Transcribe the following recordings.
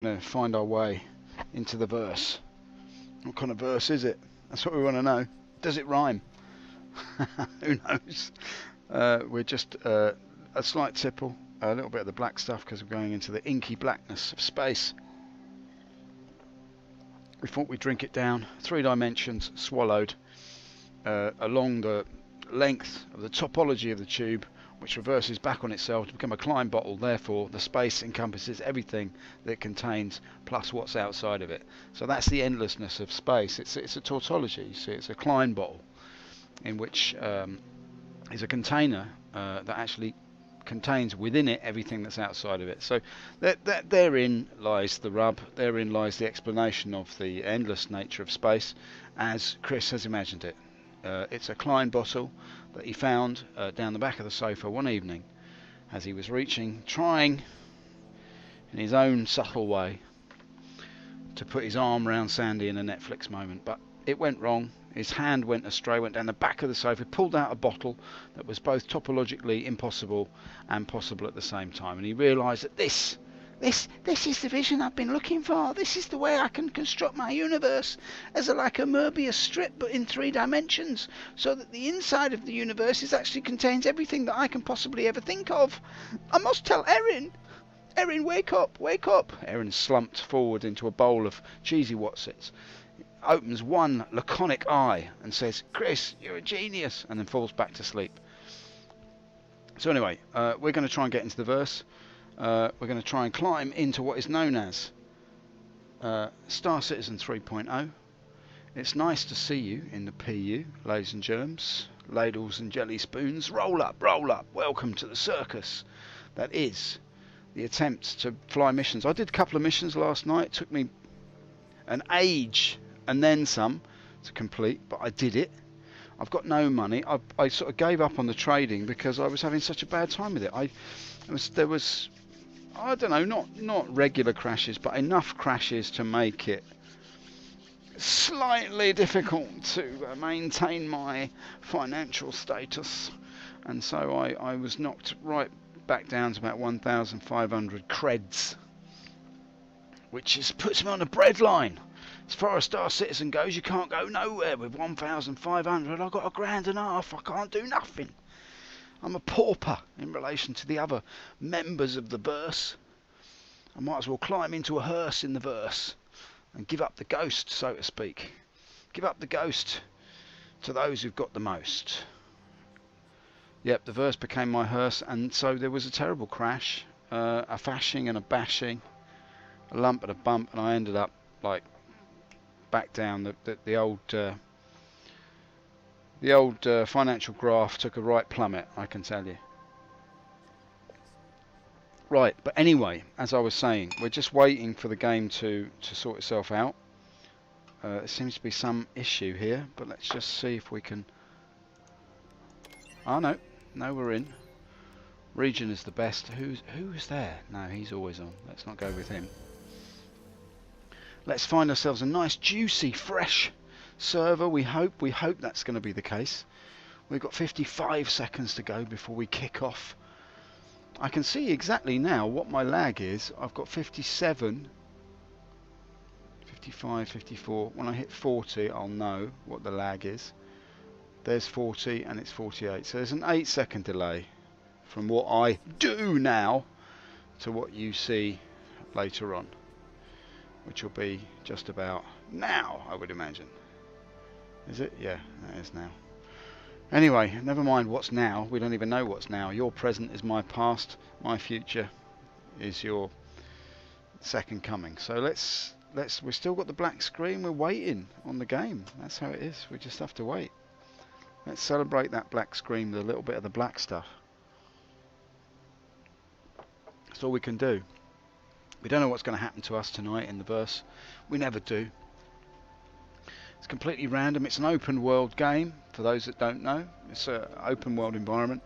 Going to find our way into the verse. What kind of verse is it? That's what we want to know. Does it rhyme? Who knows? We're just a slight tipple, a little bit of the black stuff because we're going into the inky blackness of space. We thought we'd drink it down, 3 dimensions swallowed along the length of the topology of the tube, which reverses back on itself to become a Klein bottle. Therefore, the space encompasses everything that it contains, plus what's outside of it. So that's the endlessness of space. It's a tautology. You see, it's a Klein bottle, in which is a container that actually contains within it everything that's outside of it. So therein lies the rub. Therein lies the explanation of the endless nature of space, as Chris has imagined it. It's a Klein bottle that he found down the back of the sofa one evening as he was reaching, trying in his own subtle way to put his arm round Sandy in a Netflix moment, but it went wrong. His hand went astray, went down the back of the sofa, pulled out a bottle that was both topologically impossible and possible at the same time, and he realised that this is the vision I've been looking for. This is the way I can construct my universe as like a Möbius strip, but in 3 dimensions, so that the inside of the universe actually contains everything that I can possibly ever think of. I must tell Erin. Erin, wake up, wake up. Erin slumped forward into a bowl of cheesy Wotsits, opens one laconic eye and says, "Chris, you're a genius," and then falls back to sleep. So anyway, we're going to try and get into the verse. We're going to try and climb into what is known as Star Citizen 3.0. It's nice to see you in the PU, ladies and germs, ladles and jelly spoons. Roll up, welcome to the circus. That is the attempt to fly missions. I did a couple of missions last night. It took me an age and then some to complete, but I did it. I've got no money. I sort of gave up on the trading because I was having such a bad time with it. There was I don't know, not regular crashes, but enough crashes to make it slightly difficult to maintain my financial status, and so I was knocked right back down to about 1,500 creds, which puts me on a breadline. As far as Star Citizen goes, you can't go nowhere with 1,500. I've got a grand and a half. I can't do nothing. I'm a pauper in relation to the other members of the verse. I might as well climb into a hearse in the verse and give up the ghost, so to speak. Give up the ghost to those who've got the most. Yep, the verse became my hearse, and so there was a terrible crash, a fashing and a bashing, a lump and a bump, and I ended up like back down the old financial graph took a right plummet, I can tell you. Right, but anyway, as I was saying, we're just waiting for the game to sort itself out. There seems to be some issue here, but let's just see if we can... Oh no, we're in. Region is the best. Who is there? No, he's always on. Let's not go with him. Let's find ourselves a nice, juicy, fresh server. We hope that's going to be the case. We've got 55 seconds to go before we kick off. I can see exactly now what my lag is. I've got 57, 55, 54. When I hit 40, I'll know what the lag is. There's 40 and it's 48. So there's an 8-second delay from what I do now to what you see later on, which will be just about now, I would imagine. Is it? Yeah, that is now. Anyway, never mind what's now. We don't even know what's now. Your present is my past. My future is your second coming. So we've still got the black screen. We're waiting on the game. That's how it is. We just have to wait. Let's celebrate that black screen with a little bit of the black stuff. That's all we can do. We don't know what's going to happen to us tonight in the verse. We never do. It's completely random. It's an open world game, for those that don't know. It's an open world environment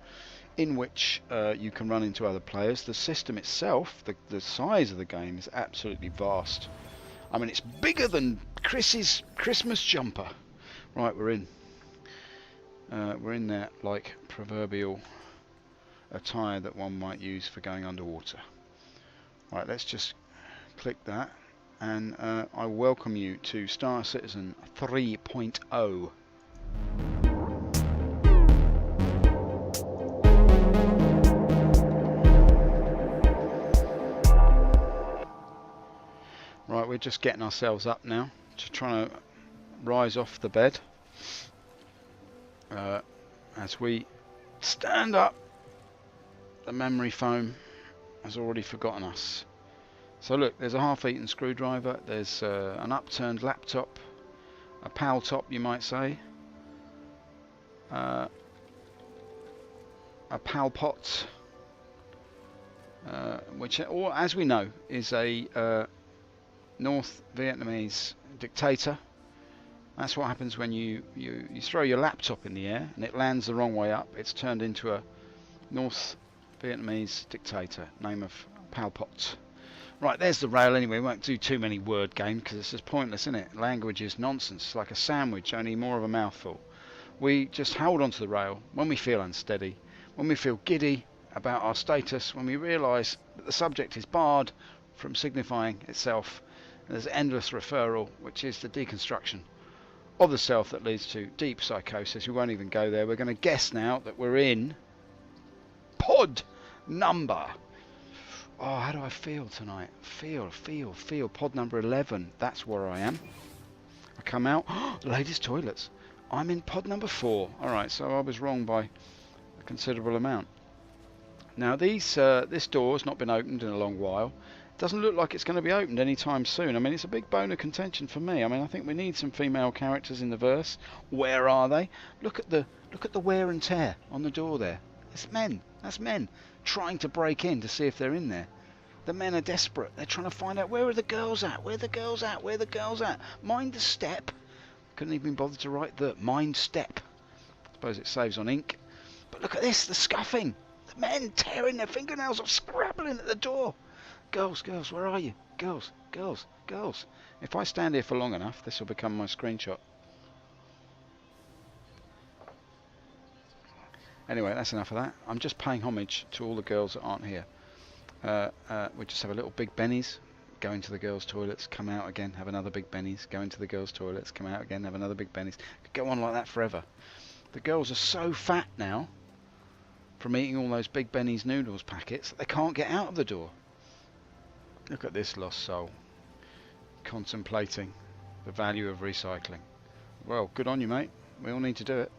in which you can run into other players. The system itself, the size of the game is absolutely vast. I mean, it's bigger than Chris's Christmas jumper. Right, we're in. We're in that like proverbial attire that one might use for going underwater. Right, let's just click that, and I welcome you to Star Citizen 3.0. Right, we're just getting ourselves up now, just trying to rise off the bed as we stand up. The memory foam has already forgotten us. So look, there's a half-eaten screwdriver, there's an upturned laptop, a PAL top you might say, a PAL pot, which, or as we know, is a North Vietnamese dictator. That's what happens when you throw your laptop in the air and it lands the wrong way up. It's turned into a North Vietnamese dictator. Name of Pol Pot. Right, there's the rail anyway. We won't do too many word games because it's just pointless, isn't it? Language is nonsense. It's like a sandwich, only more of a mouthful. We just hold onto the rail when we feel unsteady, when we feel giddy about our status, when we realise that the subject is barred from signifying itself. There's endless referral, which is the deconstruction of the self that leads to deep psychosis. We won't even go there. We're going to guess now that we're in pod number. Oh, how do I feel tonight? Feel. Pod number 11. That's where I am. I come out. Ladies' toilets. I'm in pod number 4. Alright, so I was wrong by a considerable amount. Now, this door has not been opened in a long while. It doesn't look like it's going to be opened anytime soon. I mean, it's a big bone of contention for me. I mean, I think we need some female characters in the verse. Where are they? Look at the wear and tear on the door there. It's men. That's men trying to break in to see if they're in there. The men are desperate. They're trying to find out where are the girls at. Where are the girls at? Where are the girls at? Mind the step. Couldn't even bother to write the mind step. I suppose it saves on ink. But look at this, the scuffing. The men tearing their fingernails off, scrabbling at the door. Girls, where are you? Girls. If I stand here for long enough, this will become my screenshot. Anyway, that's enough of that. I'm just paying homage to all the girls that aren't here. We just have a little Big Benny's, go into the girls' toilets, come out again, have another Big Benny's, go into the girls' toilets, come out again, have another Big Benny's. Could go on like that forever. The girls are so fat now from eating all those Big Benny's noodles packets that they can't get out of the door. Look at this lost soul, contemplating the value of recycling. Well, good on you, mate. We all need to do it.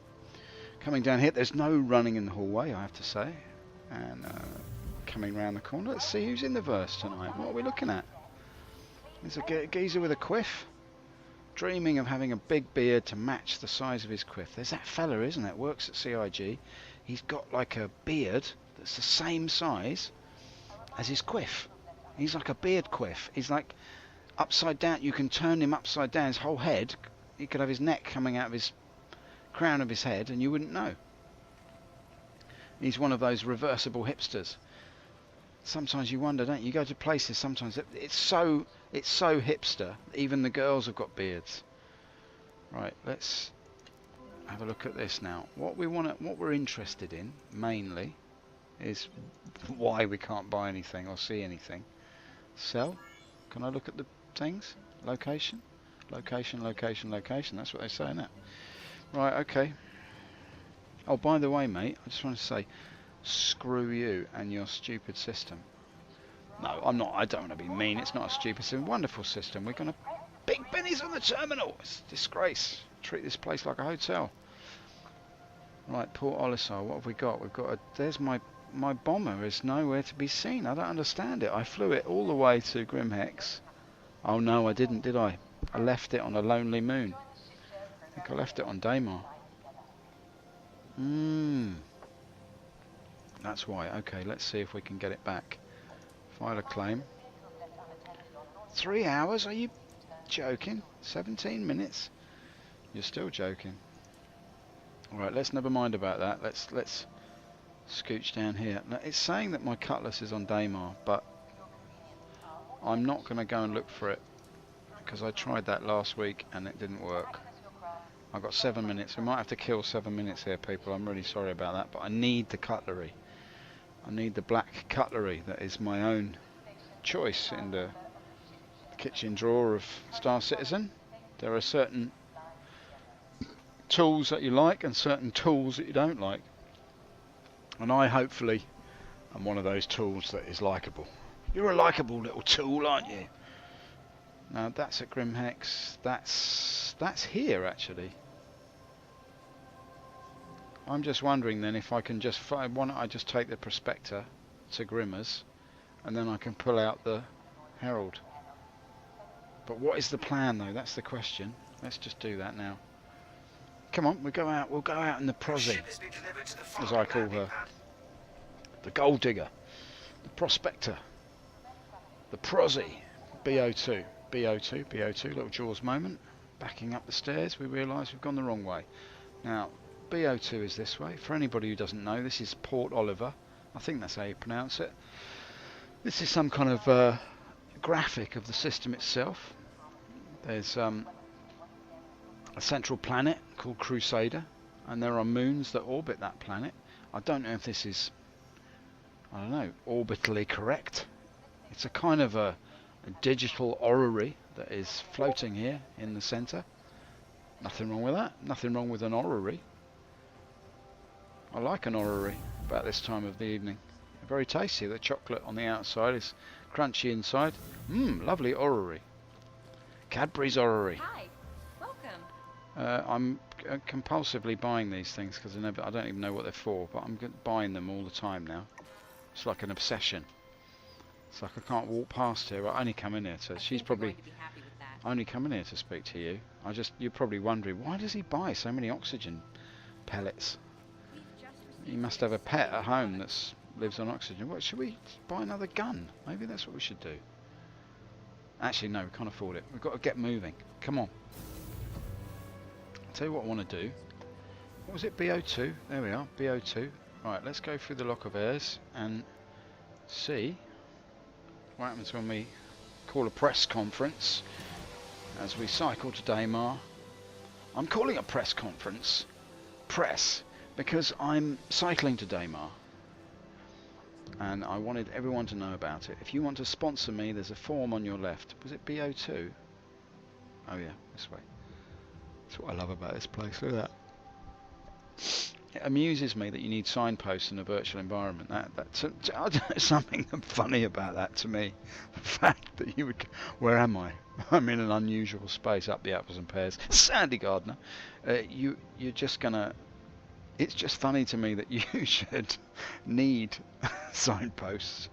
Coming down here, there's no running in the hallway, I have to say. And coming round the corner, let's see who's in the verse tonight. What are we looking at? There's a geezer with a quiff, dreaming of having a big beard to match the size of his quiff. There's that fella, isn't it? Works at CIG. He's got like a beard that's the same size as his quiff. He's like a beard quiff. He's like upside down. You can turn him upside down. His whole head. He could have his neck coming out of his crown of his head, and you wouldn't know. He's one of those reversible hipsters. Sometimes you wonder, don't you? You go to places. Sometimes it's so hipster. Even the girls have got beards. Right. Let's have a look at this now. What we're interested in mainly is why we can't buy anything or see anything. Sell. Can I look at the things? Location. That's what they say, isn't it? Right, okay. Oh, by the way, mate, I just want to say, screw you and your stupid system. No, I'm not. I don't want to be mean. It's not a stupid system. Wonderful system. We're going to... Big Benny's on the terminal. It's a disgrace. Treat this place like a hotel. Right, Port Olisar. What have we got? We've got a... There's my bomber is nowhere to be seen. I don't understand it. I flew it all the way to Grimhex. Oh no, I didn't, did I? I left it on a lonely moon. I think I left it on Daymar. That's why. Okay, let's see if we can get it back. File a claim. 3 hours? Are you joking? 17 minutes? You're still joking. Alright, let's never mind about that. Let's scooch down here. Now, it's saying that my cutlass is on Daymar, but I'm not going to go and look for it because I tried that last week and it didn't work. I've got 7 minutes. We might have to kill 7 minutes here, people. I'm really sorry about that, but I need the cutlery. I need the black cutlery that is my own choice in the kitchen drawer of Star Citizen. There are certain tools that you like and certain tools that you don't like. And I hopefully am one of those tools that is likeable. You're a likeable little tool, aren't you? Now that's at Grim Hex. That's here actually. I'm just wondering then if I can just why don't I just take the Prospector to Grimmer's and then I can pull out the Herald. But what is the plan though? That's the question. Let's just do that now. Come on, we'll go out in the Prosy, as I call her. The Gold Digger, the Prospector, the Prosy, BO2, little Jaws moment. Backing up the stairs, we realise we've gone the wrong way. Now, BO2 is this way. For anybody who doesn't know, this is Port Oliver. I think that's how you pronounce it. This is some kind of graphic of the system itself. There's a central planet called Crusader, and there are moons that orbit that planet. I don't know if this is, I don't know, orbitally correct. It's a kind of a digital orrery that is floating here in the centre. Nothing wrong with that. Nothing wrong with an orrery. I like an orrery about this time of the evening. Very tasty. The chocolate on the outside is crunchy inside. Lovely orrery. Cadbury's orrery. Hi, welcome. I'm compulsively buying these things because I don't even know what they're for, but I'm buying them all the time now. It's like an obsession. It's like I can't walk past her. I only come in here to. She's probably. I only come in here to speak to you. You're probably wondering, why does he buy so many oxygen pellets? He must have a pet at home that lives on oxygen. What, should we buy another gun? Maybe that's what we should do. Actually, no, we can't afford it. We've got to get moving. Come on. I'll tell you what I want to do. What was it? BO2. There we are. BO2. Right, let's go through the lock of airs and see what happens when we call a press conference as we cycle to Daymar. I'm calling a press conference press because I'm cycling to Daymar and I wanted everyone to know about it. If you want to sponsor me, there's a form on your left. Was it BO2? Oh yeah, this way. That's what I love about this place. Look at that. It amuses me that you need signposts in a virtual environment. That's something funny about that to me. The fact that you would, where am I? I'm in an unusual space up the apples and pears. Sandy Gardner. You're just gonna. It's just funny to me that you should need signposts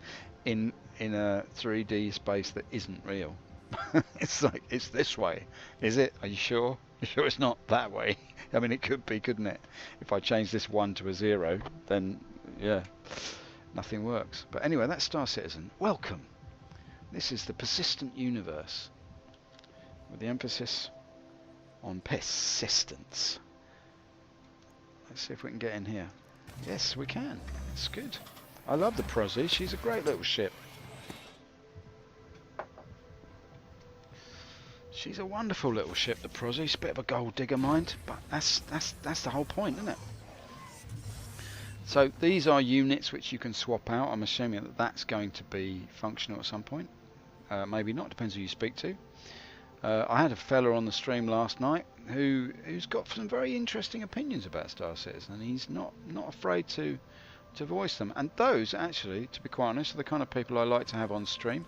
in a 3D space that isn't real. It's like, it's this way. Is it? Are you sure? You sure it's not that way? I mean, it could be, couldn't it? If I change this 1 to a 0, then, yeah, nothing works. But anyway, that's Star Citizen. Welcome. This is the persistent universe, with the emphasis on persistence. Let's see if we can get in here. Yes, we can. It's good. I love the Prosy. She's a great little ship. She's a wonderful little ship, the Prosy. She's a bit of a gold digger, mind, but that's the whole point, isn't it? So these are units which you can swap out. I'm assuming that that's going to be functional at some point. Maybe not. Depends who you speak to. I had a fella on the stream last night who's got some very interesting opinions about Star Citizen, and he's not afraid to voice them. And those, actually, to be quite honest, are the kind of people I like to have on stream.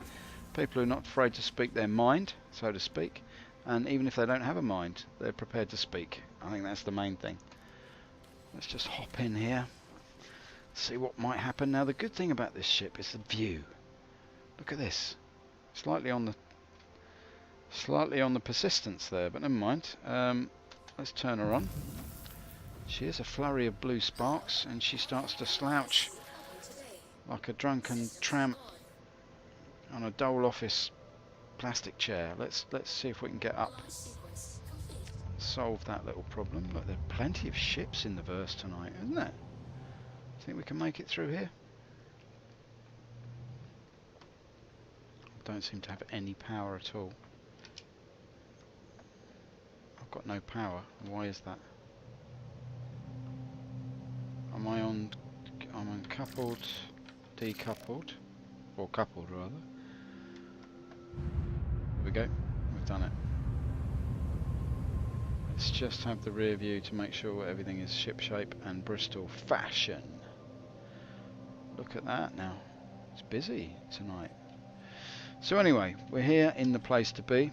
People who are not afraid to speak their mind, so to speak, and even if they don't have a mind, they're prepared to speak. I think that's the main thing. Let's just hop in here, see what might happen. Now, the good thing about this ship is the view. Look at this. Slightly on the persistence there, but never mind. Let's turn her on. She is a flurry of blue sparks, and she starts to slouch like a drunken tramp on a dole office plastic chair. Let's see if we can get up, solve that little problem. Look, there are plenty of ships in the verse tonight, isn't there? Think we can make it through here? Don't seem to have any power at all. I've got no power. Why is that? Am I on? I'm uncoupled, decoupled, or coupled rather. go. We've done it. Let's just have the rear view to make sure everything is shipshape and Bristol fashion. Look at that now. It's busy tonight. So anyway, we're here in the place to be.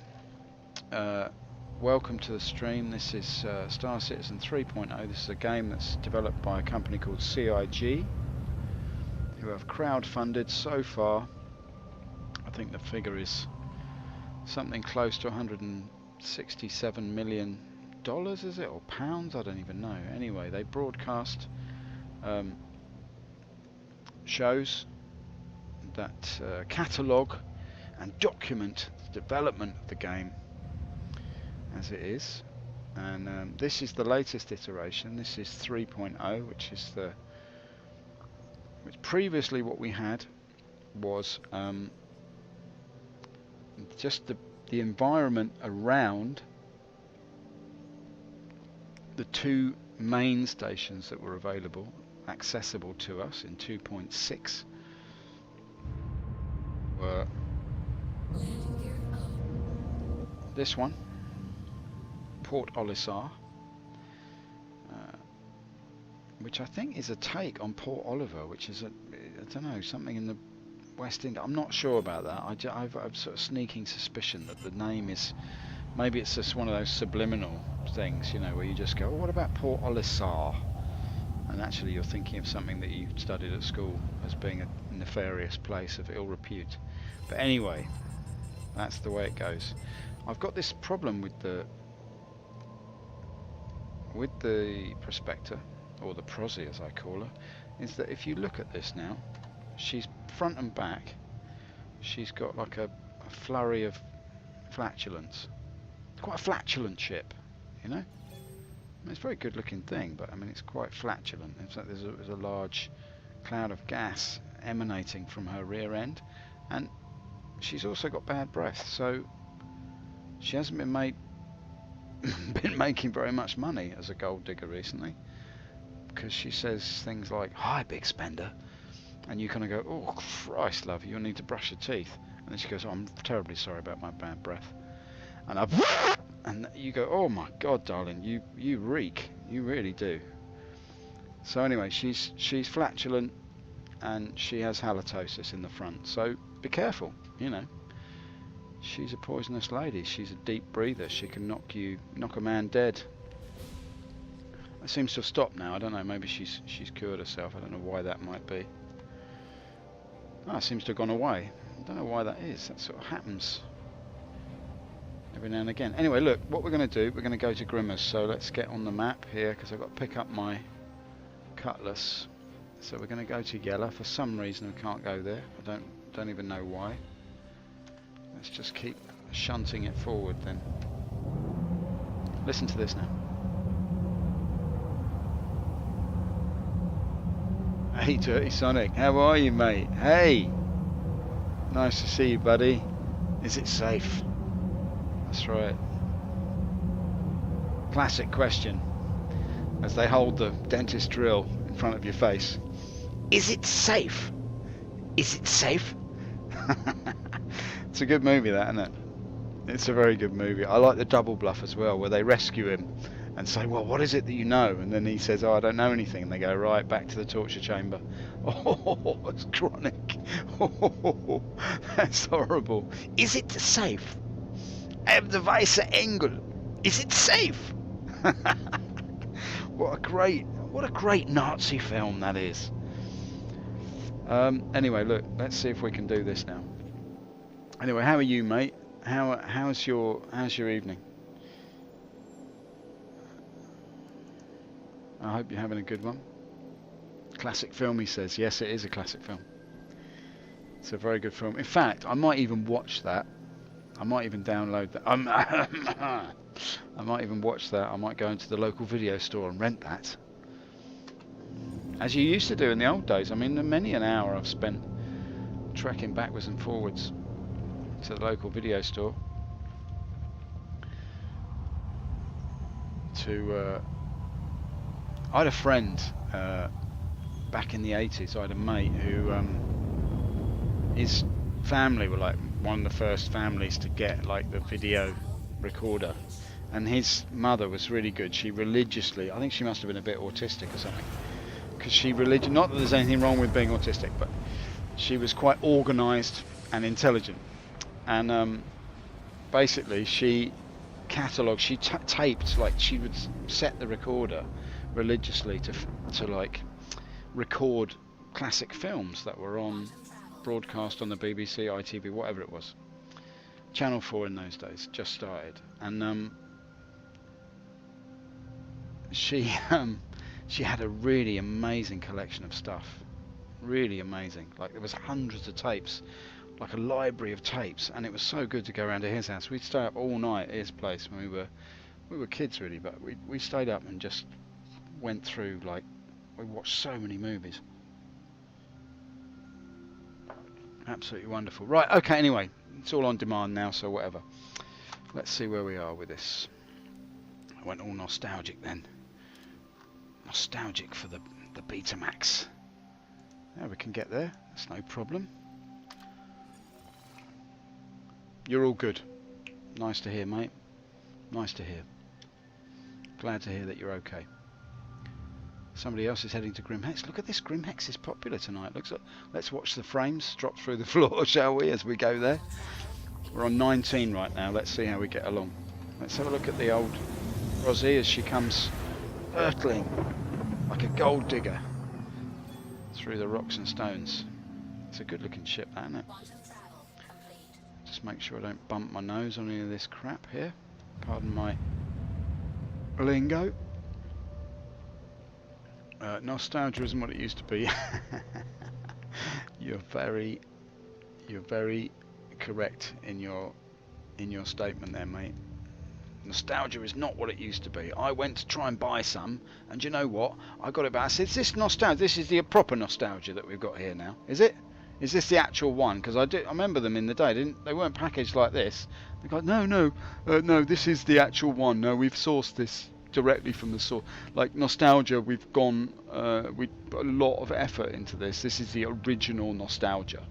Welcome to the stream. This is Star Citizen 3.0. This is a game that's developed by a company called CIG, who have crowdfunded so far. I think the figure is something close to $167 million, is it, or pounds? I don't even know. Anyway, they broadcast shows that catalogue and document the development of the game as it is, and this is the latest iteration. This is 3.0, which is which previously what we had was just the environment around the two main stations that were available, accessible to us in 2.6, were this one, Port Olisar, which I think is a take on Port Oliver, which is I don't know, something in the West Indies. I'm not sure about that. I've sort of sneaking suspicion that the name is, maybe it's just one of those subliminal things, you know, where you just go, oh, what about Port Olisar? And actually you're thinking of something that you studied at school as being a nefarious place of ill repute. But anyway, that's the way it goes. I've got this problem with the prospector, or the prosy as I call her, is that if you look at this now, she's front and back, she's got like a flurry of flatulence. Quite a flatulent ship, you know? I mean, it's a very good looking thing, but I mean it's quite flatulent. In fact, there's a large cloud of gas emanating from her rear end, and she's also got bad breath, so she hasn't been making very much money as a gold digger recently, because she says things like, hi big spender, and you kind of go, oh Christ love, you'll need to brush your teeth, and then she goes, oh, I'm terribly sorry about my bad breath, and you go, oh my god darling, you reek, you really do. So anyway, she's flatulent and she has halitosis in the front, so be careful, you know. She's a poisonous lady. She's a deep breather. She can knock a man dead. It seems to have stopped now. I don't know, maybe she's cured herself. I don't know why that might be. Oh, it seems to have gone away. I don't know why that is. That sort of happens every now and again. Anyway, look, what we're going to do, we're going to go to Grimmers. So let's get on the map here, because I've got to pick up my cutlass. So we're going to go to Yella. For some reason we can't go there. I don't even know why. Let's just keep shunting it forward then. Listen to this now. Hey Dirty Sonic, how are you mate? Hey! Nice to see you buddy. Is it safe? That's right. Classic question. As they hold the dentist drill in front of your face. Is it safe? Is it safe? It's a good movie that, isn't it? It's a very good movie. I like the double bluff as well, where they rescue him and say, well, what is it that you know? And then he says, oh, I don't know anything. And they go, right, back to the torture chamber. Oh, it's chronic. Oh, that's horrible. Is it safe? I have the Weiße Engel. Is it safe? What a great Nazi film that is. Anyway, look, let's see if we can do this now. Anyway, how are you, mate? How's your evening? I hope you're having a good one. Classic film, he says. Yes, it is a classic film. It's a very good film. In fact, I might even watch that. I might even download that. I might even watch that. I might go into the local video store and rent that. As you used to do in the old days. I mean, many an hour I've spent trekking backwards and forwards to the local video store I had a friend back in the 80s. I had a mate who his family were like one of the first families to get like the video recorder, and his mother was really good. She religiously, I think she must have been a bit autistic or something, because she not that there's anything wrong with being autistic, but she was quite organised and intelligent, and basically she catalogued, she taped, like she would set the recorder religiously to like record classic films that were on broadcast on the BBC, ITV, whatever it was. Channel 4 in those days just started, and she had a really amazing collection of stuff, really amazing. Like there was hundreds of tapes, like a library of tapes, and it was so good to go around to his house. We'd stay up all night at his place when we were kids really, but we stayed up and just went through, like, we watched so many movies. Absolutely wonderful. Right, okay, anyway, it's all on demand now, so whatever. Let's see where we are with this. I went all nostalgic then. Nostalgic for the Betamax. Yeah, we can get there, that's no problem. You're all good. Nice to hear, mate. Nice to hear. Glad to hear that you're okay. Somebody else is heading to Grimhex. Look at this, Grimhex is popular tonight. Looks like, let's watch the frames drop through the floor, shall we, as we go there. We're on 19 right now. Let's see how we get along. Let's have a look at the old Rosie as she comes hurtling like a gold digger through the rocks and stones. It's a good looking ship, that, isn't it? Just make sure I don't bump my nose on any of this crap here. Pardon my lingo. Nostalgia isn't what it used to be. You're very correct in your statement there, mate. Nostalgia is not what it used to be. I went to try and buy some, and you know what? I got it back. I said, "Is this nostalgia? This is the proper nostalgia that we've got here now. Is it? Is this the actual one?" Because I remember them in the day. They weren't packaged like this. They go, no, this is the actual one. No, we've sourced this directly from the source. Like nostalgia, we've gone, we put a lot of effort into this. This is the original nostalgia.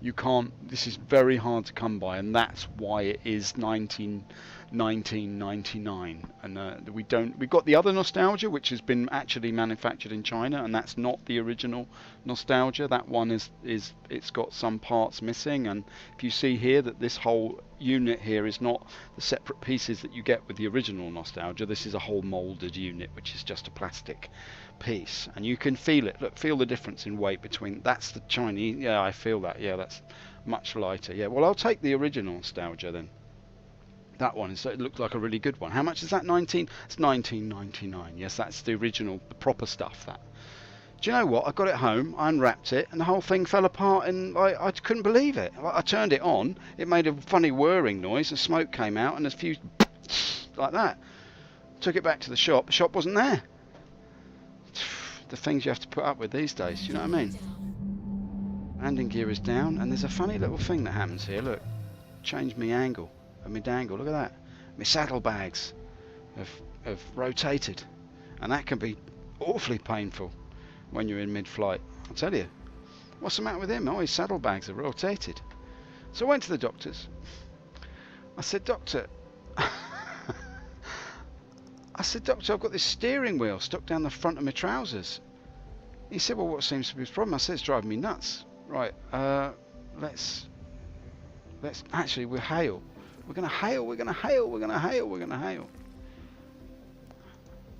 You can't. This is very hard to come by, and that's why it is 1999. And we don't. We've got the other nostalgia, which has been actually manufactured in China, and that's not the original nostalgia. That one is it's got some parts missing, and if you see here that this whole unit here is not the separate pieces that you get with the original nostalgia. This is a whole molded unit, which is just a plastic piece, and you can feel it. Look, feel the difference in weight between. That's the Chinese. Yeah, I feel that. Yeah, that's much lighter. Yeah, well, I'll take the original nostalgia then. That one is. It looks like a really good one. How much is that? It's 19.99. Yes, that's the original, the proper stuff. That. Do you know what? I got it home, I unwrapped it, and the whole thing fell apart, and I couldn't believe it. I turned it on, it made a funny whirring noise, and smoke came out, and a few like that. Took it back to the shop wasn't there. The things you have to put up with these days, do you know what I mean? Landing gear is down, and there's a funny little thing that happens here, look. Change my angle, my dangle, look at that. My saddlebags have rotated, and that can be awfully painful when you're in mid-flight. I'll tell you. What's the matter with him? Oh, his saddlebags are rotated. So I went to the doctor's. I said, "Doctor," I've got this steering wheel stuck down the front of my trousers. He said, "Well, what seems to be his problem?" I said, "It's driving me nuts." Right, let's actually, we'll hail. We're going to hail.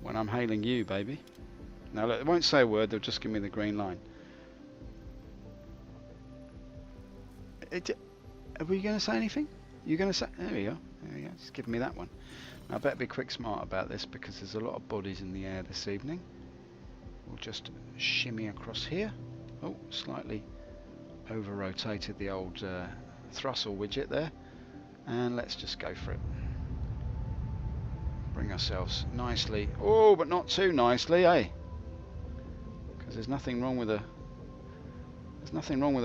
When I'm hailing you, baby. Now, look, they won't say a word, they'll just give me the green line. Are we going to say anything? You're going to say... There we go. Just give me that one. Now, I better be quick smart about this, because there's a lot of bodies in the air this evening. We'll just shimmy across here. Oh, slightly over-rotated the old throttle widget there. And let's just go for it. Bring ourselves nicely... Oh, but not too nicely, eh? There's nothing wrong with a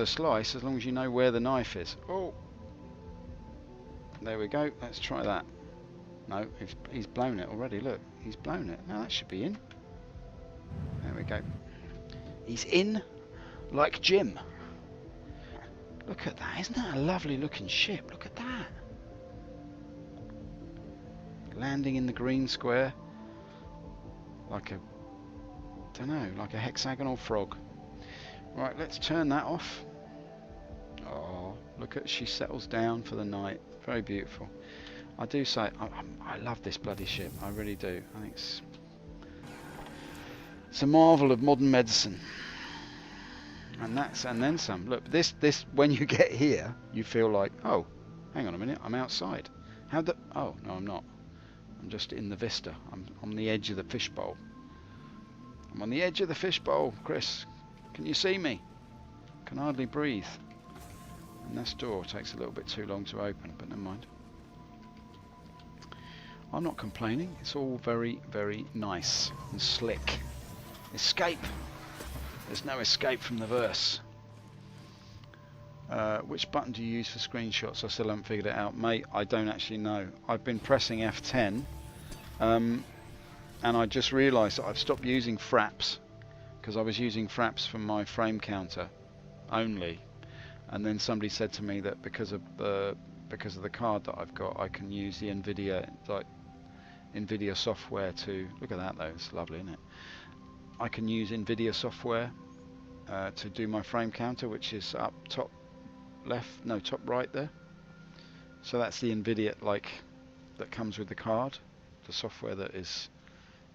slice as long as you know where the knife is. Oh, there we go. Let's try that. No, he's blown it already. Look, he's blown it. Now that should be in. There we go. He's in like Jim. Look at that. Isn't that a lovely looking ship? Look at that. Landing in the green square. Like a, don't know, like a hexagonal frog. Right, let's turn that off. Oh, look at, she settles down for the night. Very beautiful. I do say, I love this bloody ship. I really do. I think it's a marvel of modern medicine. And then some. Look, this when you get here, you feel like, oh, hang on a minute, I'm outside. Oh, no, I'm not. I'm just in the vista. I'm on the edge of the fishbowl. I'm on the edge of the fishbowl, Chris. Can you see me? Can hardly breathe. And this door takes a little bit too long to open, but never mind. I'm not complaining. It's all very, very nice and slick. Escape. There's no escape from the verse. Which button do you use for screenshots? I still haven't figured it out, mate. I don't actually know. I've been pressing F10, and I just realised that I've stopped using fraps, because I was using fraps from my frame counter only, and then somebody said to me that because of the card that I've got, I can use the NVIDIA software to look at that though. It's lovely, isn't it? I can use NVIDIA software to do my frame counter, which is up top left, no, top right there. So that's the NVIDIA that comes with the card, the software that is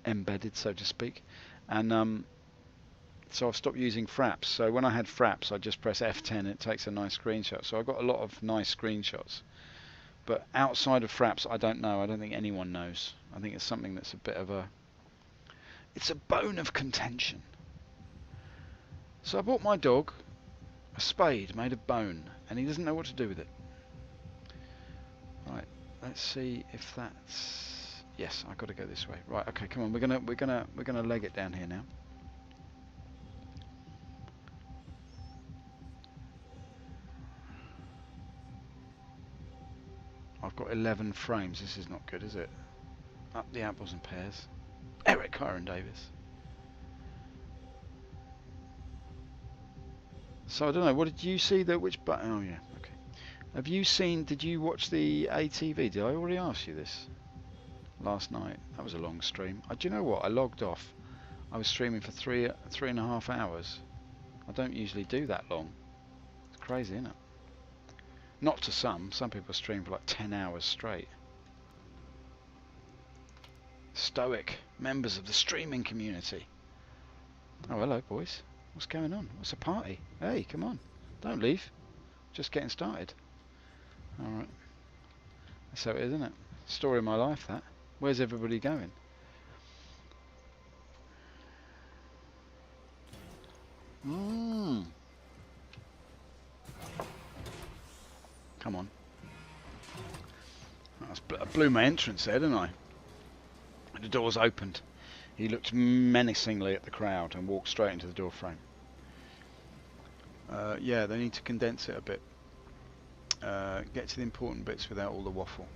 embedded, so to speak. And so I've stopped using fraps. So when I had fraps, I just press F10 and it takes a nice screenshot. So I got a lot of nice screenshots. But outside of fraps, I don't know. I don't think anyone knows. I think it's something that's a bit of it's a bone of contention. So I bought my dog a spade made of bone, and he doesn't know what to do with it. Right, let's see if that's, yes, I've got to go this way. Right, okay, come on, we're gonna leg it down here now. I've got 11 frames. This is not good, is it? Up the apples and pears. Eric Kyron Davis. So I don't know. What did you see? Which button? Oh yeah. Okay. Have you seen? Did you watch the ATV? Did I already ask you this last night? That was a long stream. Do you know what? I logged off. I was streaming for three and a half hours. I don't usually do that long. It's crazy, isn't it? Not to some. Some people stream for like 10 hours straight. Stoic members of the streaming community. Oh, hello, boys. What's going on? What's a party? Hey, come on. Don't leave. Just getting started. Alright. That's how it is, isn't it? Story of my life, that. Where's everybody going? Come on. I blew my entrance there, didn't I? The doors opened. He looked menacingly at the crowd and walked straight into the door frame. Yeah, they need to condense it a bit. Get to the important bits without all the waffle.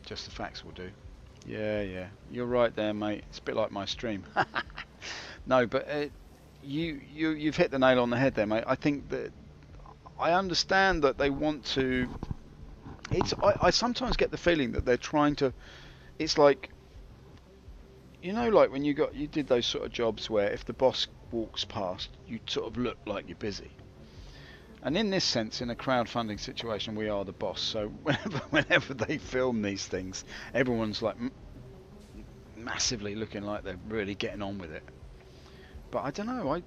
Just the facts will do. Yeah. You're right there, mate. It's a bit like my stream. No, but you've hit the nail on the head there, mate. I think that I understand that they want to. I sometimes get the feeling that they're trying to. It's like, you know, like when you did those sort of jobs where if the boss walks past, you sort of look like you're busy. And in this sense, in a crowdfunding situation, we are the boss. So whenever they film these things, everyone's like massively looking like they're really getting on with it. But I don't know.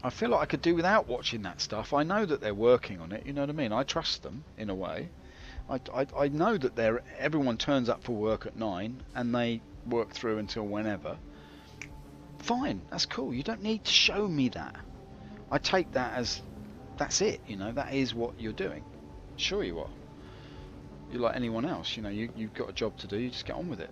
I feel like I could do without watching that stuff. I know that they're working on it. You know what I mean? I trust them in a way. I know that everyone turns up for work at 9 and they work through until whenever. Fine, that's cool. You don't need to show me that. I take that as that's it. You know, that is what you're doing. Sure you are. You're like anyone else. You know, you've got a job to do. You just get on with it.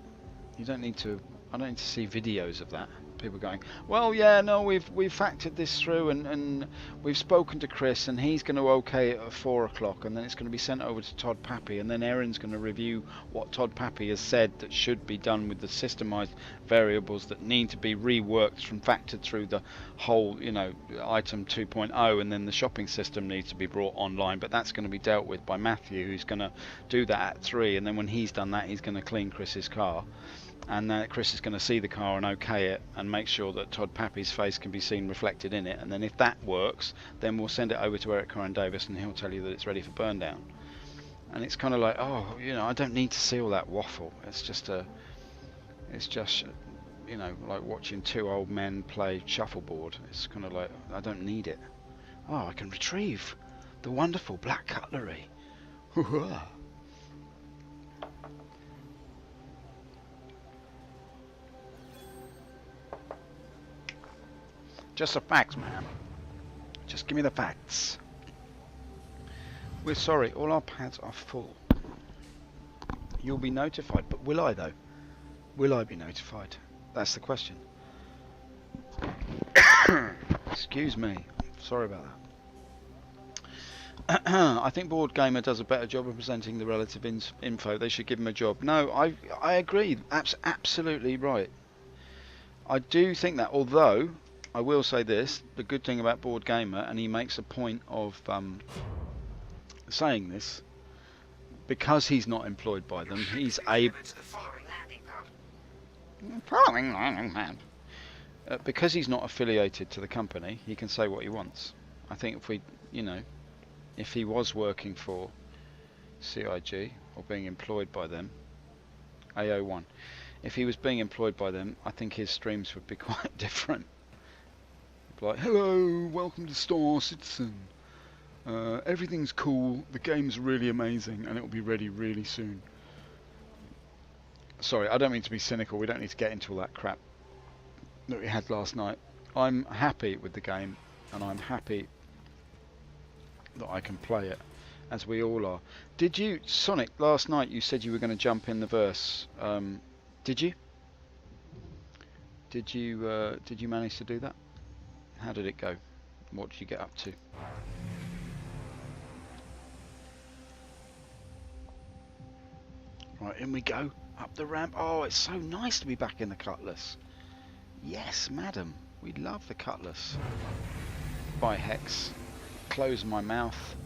You don't need to. I don't need to see videos of that. people going, well, yeah, no, we've factored this through, and we've spoken to Chris, and he's going to okay it at 4 o'clock, and then it's going to be sent over to Todd Pappy, and then Erin's going to review what Todd Pappy has said that should be done with the systemized variables that need to be reworked from factored through the whole, item 2.0, and then the shopping system needs to be brought online, but that's going to be dealt with by Matthew, who's going to do that at 3, and then when he's done that, he's going to clean Chris's car. And then Chris is going to see the car and okay it and make sure that Todd Pappy's face can be seen reflected in it, and then if that works, then we'll send it over to Eric Corin Davis and he'll tell you that it's ready for burn down. And it's kind of like, I don't need to see all that waffle. It's just like watching two old men play shuffleboard. It's kind of like, I don't need it. Oh, I can retrieve the wonderful black cutlery. Just the facts, man. Just give me the facts. We're sorry, all our pads are full. You'll be notified, but will I though? Will I be notified? That's the question. Excuse me. Sorry about that. I think Board Gamer does a better job of presenting the relative info. They should give him a job. No, I agree. Absolutely right. I do think that, although I will say this, the good thing about Board Gamer, and he makes a point of saying this, because he's not employed by them, he's able... because he's not affiliated to the company, he can say what he wants. I think if he was working for CIG, or being employed by them, AO1, if he was being employed by them, I think his streams would be quite different. Like, hello, welcome to Star Citizen. Everything's cool, the game's really amazing, and it will be ready really soon. Sorry, I don't mean to be cynical, we don't need to get into all that crap that we had last night. I'm happy with the game, and I'm happy that I can play it, as we all are. Did you, Sonic, last night you said you were going to jump in the verse. Did you? Did you manage to do that? How did it go? What did you get up to? Right, in we go. Up the ramp. Oh, it's so nice to be back in the Cutlass. Yes, madam. We love the Cutlass. By Hex. Closed my mouth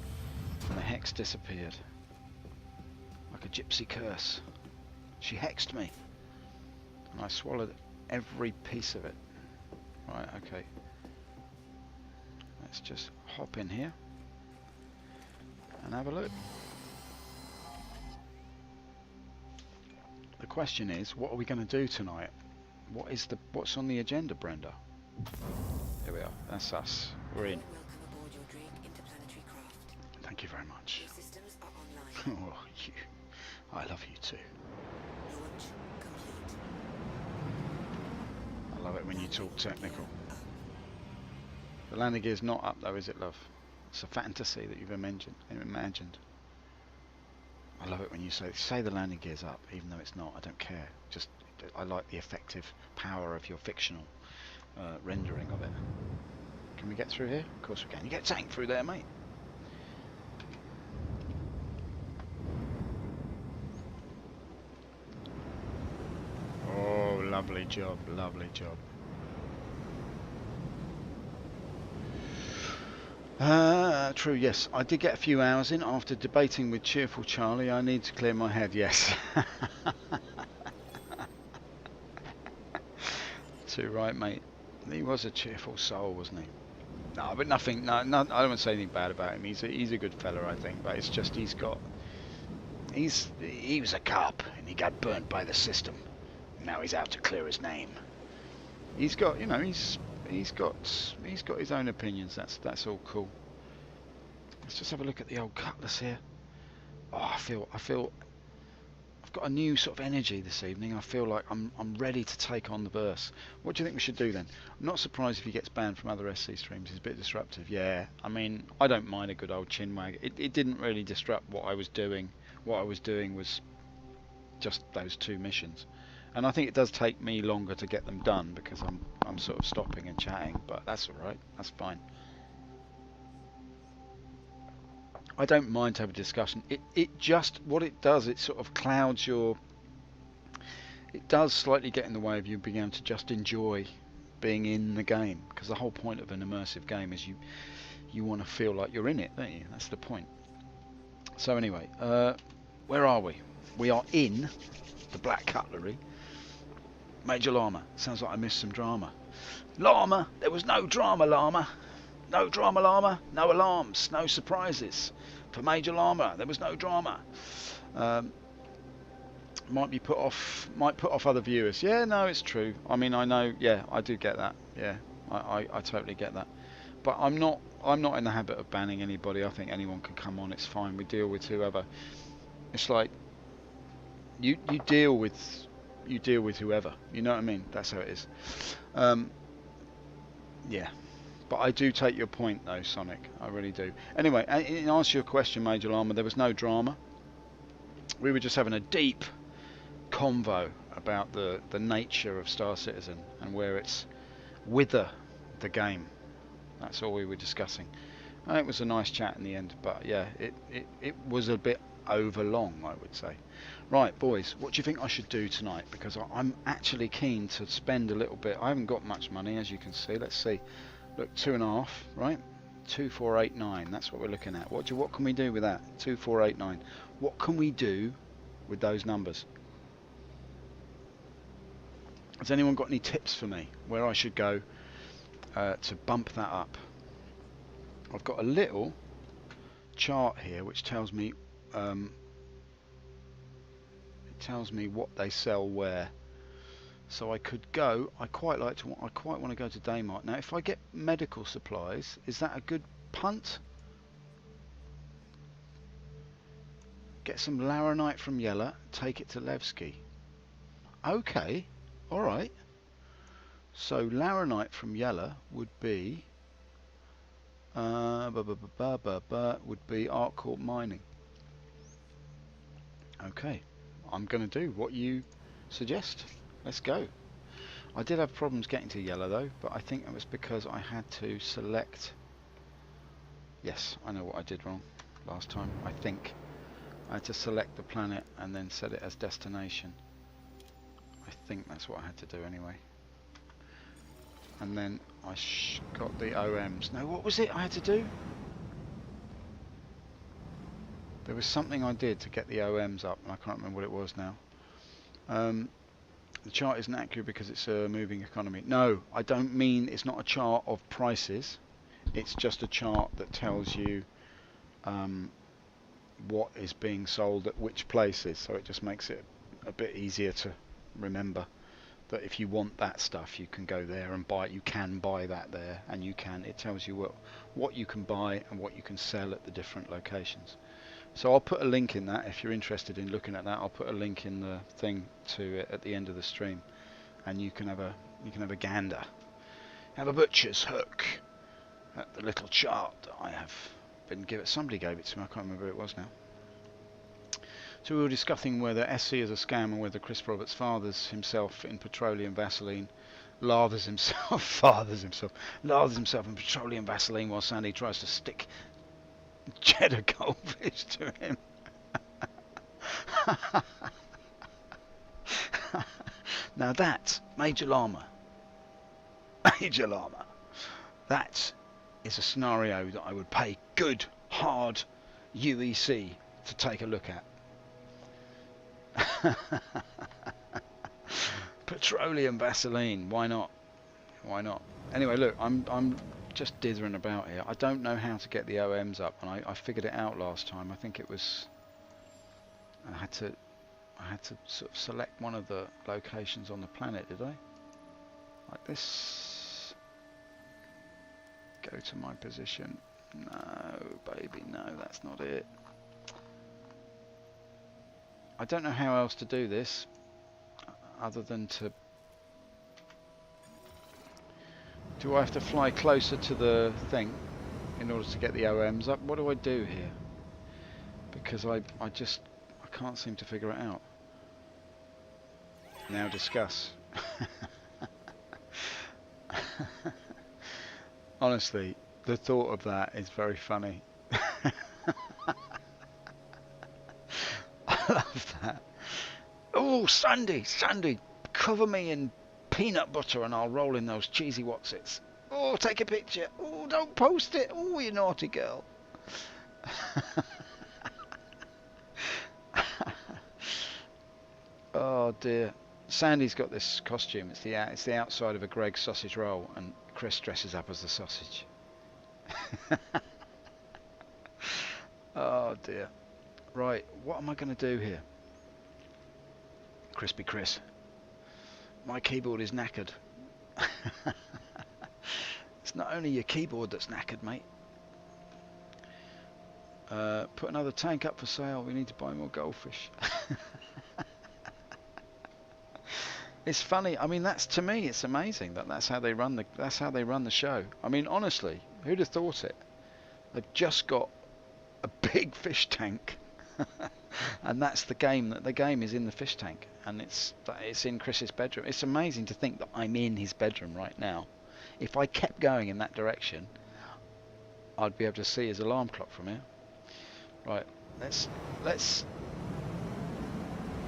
and the Hex disappeared. Like a gypsy curse. She hexed me. And I swallowed every piece of it. Right, okay. Let's just hop in here and have a look. The question is, what are we going to do tonight? What's on the agenda, Brenda? Here we are. That's us. We're in. Thank you very much. Oh, I love you too. I love it when you talk technical. The landing gear's not up though, is it, love? It's a fantasy that you've imagined. I love it when you say the landing gear's up, even though it's not. I don't care. Just I like the effective power of your fictional rendering of it. Can we get through here? Of course we can. You get a tank through there, mate. Oh, lovely job, lovely job. True, yes. I did get a few hours in after debating with Cheerful Charlie. I need to clear my head, yes. Too right, mate. He was a cheerful soul, wasn't he? No, but nothing, no, I don't want to say anything bad about him. He's a good fella, I think, but it's just he was a cop and he got burnt by the system. Now he's out to clear his name. He's got, he's got his own opinions. That's all cool. Let's just have a look at the old Cutlass here. Oh, I feel I've got a new sort of energy this evening. I feel like I'm ready to take on the verse. What do you think we should do then? I'm not surprised if he gets banned from other SC streams. He's a bit disruptive. Yeah, I mean, I don't mind a good old chinwag. It didn't really disrupt what I was doing. What I was doing was just those two missions. And I think it does take me longer to get them done because I'm sort of stopping and chatting, but that's all right. That's fine. I don't mind to have a discussion. It just, what it does, it sort of clouds your, it does slightly get in the way of you being able to just enjoy being in the game, because the whole point of an immersive game is you want to feel like you're in it, don't you? That's the point. So anyway, where are we? We are in the Black Cutlery. Major Llama. Sounds like I missed some drama. Llama, there was no drama, Llama. No drama, Llama. No alarms, no surprises. For Major Llama, there was no drama. Might put off other viewers. Yeah, no, it's true. I mean, I know. Yeah, I do get that. Yeah, I totally get that. But I'm not in the habit of banning anybody. I think anyone can come on. It's fine. We deal with whoever. It's like you deal with whoever. You know what I mean? That's how it is. Yeah. But I do take your point though, Sonic. I really do. Anyway, in answer to your question, Major Llama, there was no drama. We were just having a deep convo about the nature of Star Citizen and where it's wither the game. That's all we were discussing. And it was a nice chat in the end, but yeah, it was a bit over long, I would say. Right, boys, what do you think I should do tonight? Because I'm actually keen to spend a little bit. I haven't got much money, as you can see. Let's see. Look, 2.5, right? 2489. That's what we're looking at. What can we do with that? 2489. What can we do with those numbers? Has anyone got any tips for me where I should go to bump that up? I've got a little chart here which tells me what they sell where. So I could go. I quite want to go to Daymart. Now, if I get medical supplies, is that a good punt? Get some laranite from Yella. Take it to Levski. Okay. All right. So laranite from Yella would be would be Art Corp Mining. Okay. I'm going to do what you suggest. Let's go. I did have problems getting to Yellow though, but I think it was because I had to select. Yes, I know what I did wrong last time. I think I had to select the planet and then set it as destination. I think that's what I had to do anyway. And then I got the OMs. No, what was it I had to do? There was something I did to get the OMs up, and I can't remember what it was now. The chart isn't accurate because it's a moving economy. No, I don't mean it's not a chart of prices. It's just a chart that tells you what is being sold at which places. So it just makes it a bit easier to remember that if you want that stuff, you can go there and buy it. You can buy that there, and it tells you what you can buy and what you can sell at the different locations. So I'll put a link in that if you're interested in looking at that. I'll put a link in the thing to it at the end of the stream, and you can have a gander, have a butcher's hook at the little chart that I have been given. Somebody gave it to me. I can't remember who it was now. So we were discussing whether SC is a scam and whether Chris Roberts fathers himself in petroleum Vaseline, lathers himself in petroleum Vaseline while Sandy tries to stick cheddar goldfish to him. Now that, Major Llama, that is a scenario that I would pay good, hard UEC to take a look at. Petroleum Vaseline, why not? Anyway, look, I'm just dithering about here. I don't know how to get the OMs up, and I figured it out last time. I think it was I had to sort of select one of the locations on the planet, did I? Like this. Go to my position. No, baby, no, that's not it. I don't know how else to do this other than to... Do I have to fly closer to the thing in order to get the OMs up? What do I do here? Because I can't seem to figure it out. Now discuss. Honestly, the thought of that is very funny. I love that. Oh, Sandy, Sandy, cover me in peanut butter and I'll roll in those cheesy Wotsits. Oh, take a picture. Oh, don't post it. Oh, you naughty girl. Oh dear. Sandy's got this costume. It's the outside of a Greggs sausage roll, and Chris dresses up as the sausage. Oh dear. Right, what am I going to do here? Crispy Chris. My keyboard is knackered. It's not only your keyboard that's knackered, mate. Put another tank up for sale. We need to buy more goldfish. It's funny. I mean, that's, to me, it's amazing that's how they run the show. I mean, honestly, who'd have thought it? They've just got a big fish tank, and that's the game. That the game is in the fish tank, and it's in Chris's bedroom. It's amazing to think that I'm in his bedroom right now. If I kept going in that direction, I'd be able to see his alarm clock from here. Right, let's.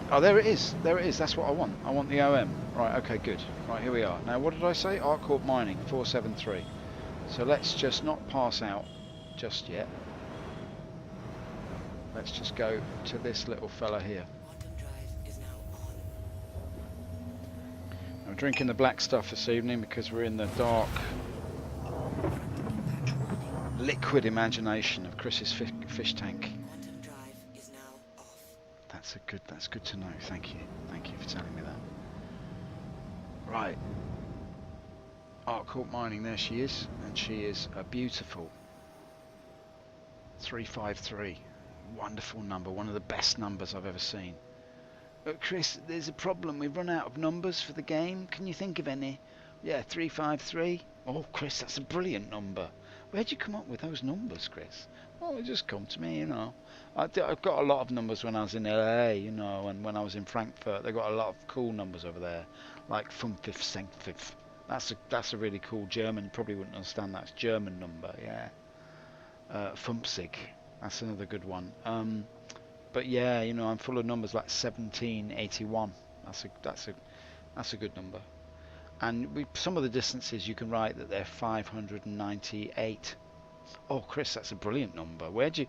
Oh, there it is. There it is. That's what I want. I want the OM. Right, okay, good. Right, here we are. Now, what did I say? Artcorp Mining, 473. So let's just not pass out just yet. Let's just go to this little fella here. I'm drinking the black stuff this evening because we're in the dark, liquid imagination of Chris's fish tank. That's good to know. Thank you for telling me that. Right, Artcorp Mining, there she is, and she is a beautiful 353. Wonderful number, one of the best numbers I've ever seen. But Chris, there's a problem. We've run out of numbers for the game. Can you think of any? Yeah, 353. Oh, Chris, that's a brilliant number. Where'd you come up with those numbers, Chris? Oh, it just come to me, you know. I've got a lot of numbers when I was in LA, you know, and when I was in Frankfurt. They got a lot of cool numbers over there, like Fünfzig, Sechzig. That's a really cool German. You probably wouldn't understand that. It's German number, yeah. Fünfzig. That's another good one. But yeah, you know, I'm full of numbers like 1781. That's a good number. And some of the distances you can write that they're 598. Oh, Chris, that's a brilliant number. Where'd you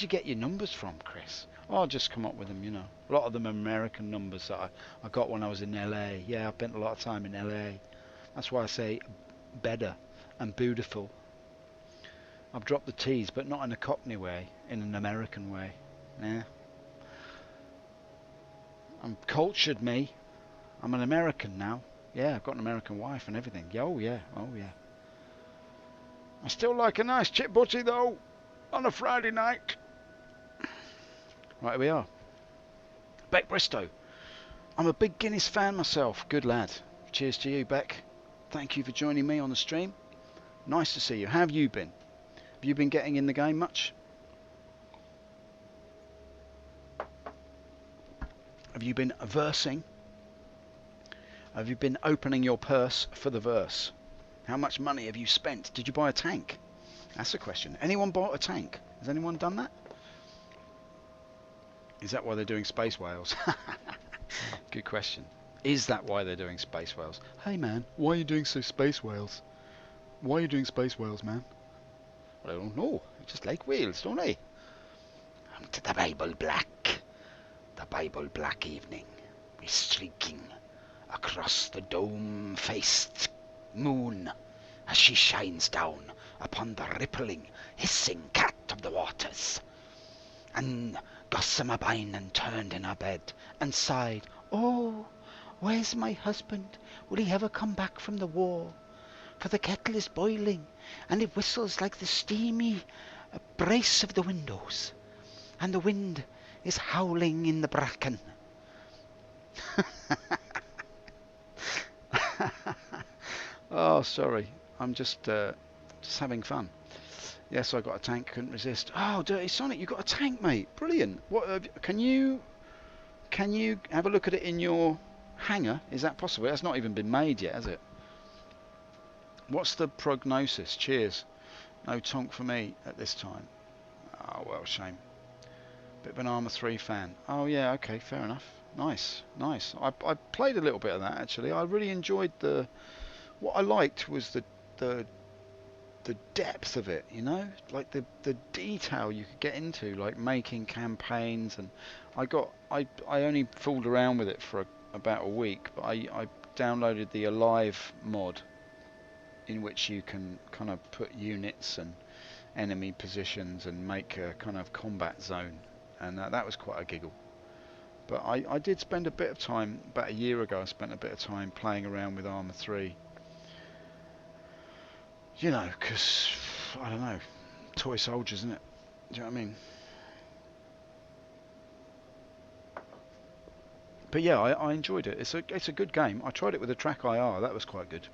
get your numbers from, Chris? Oh, I'll just come up with them, you know. A lot of them are American numbers that I got when I was in LA. Yeah, I've spent a lot of time in LA. That's why I say better and beautiful. I've dropped the T's, but not in a Cockney way, in an American way. Yeah. I'm cultured, me. I'm an American now. Yeah, I've got an American wife and everything. Oh yeah. I still like a nice chip butty though, on a Friday night. Right, here we are. Beck Bristow. I'm a big Guinness fan myself. Good lad. Cheers to you, Beck. Thank you for joining me on the stream. Nice to see you. How have you been? Have you been getting in the game much? Have you been versing? Have you been opening your purse for the verse? How much money have you spent? Did you buy a tank? That's a question. Anyone bought a tank? Has anyone done that? Is that why they're doing space whales? Good question. Is that why they're doing space whales? Hey man, why are you doing space whales? Why are you doing space whales, man? Well, I don't know. I just like whales, don't I? To the Bible Black. The Bible Black evening is streaking across the dome-faced moon as she shines down upon the rippling, hissing cat of the waters. And Gossamer Binen turned in her bed and sighed, "Oh, where's my husband? Will he ever come back from the war? For the kettle is boiling, and it whistles like the steamy brace of the windows, and the wind is howling in the bracken." Oh, sorry. I'm just having fun. Yes, I got a tank. Couldn't resist. Oh, Dirty Sonic, you got a tank, mate. Brilliant. What? Can you have a look at it in your Hangar? Is that possible? That's not even been made yet, has it? What's the prognosis? Cheers. No tonk for me at this time. Oh, well, shame. Bit of an Arma 3 fan. Oh, yeah, okay, fair enough. Nice, nice. I played a little bit of that, actually. I really enjoyed the... What I liked was the depth of it, you know? Like the detail you could get into, like making campaigns. And I only fooled around with it for about a week, but I downloaded the Alive mod, in which you can kind of put units and enemy positions and make a kind of combat zone, and that was quite a giggle. But I did spend a bit of time, about a year ago I spent a bit of time playing around with Arma 3, you know, because, I don't know, toy soldiers, isn't it? Do you know what I mean? But yeah, I enjoyed it. It's a good game. I tried it with a track IR, that was quite good.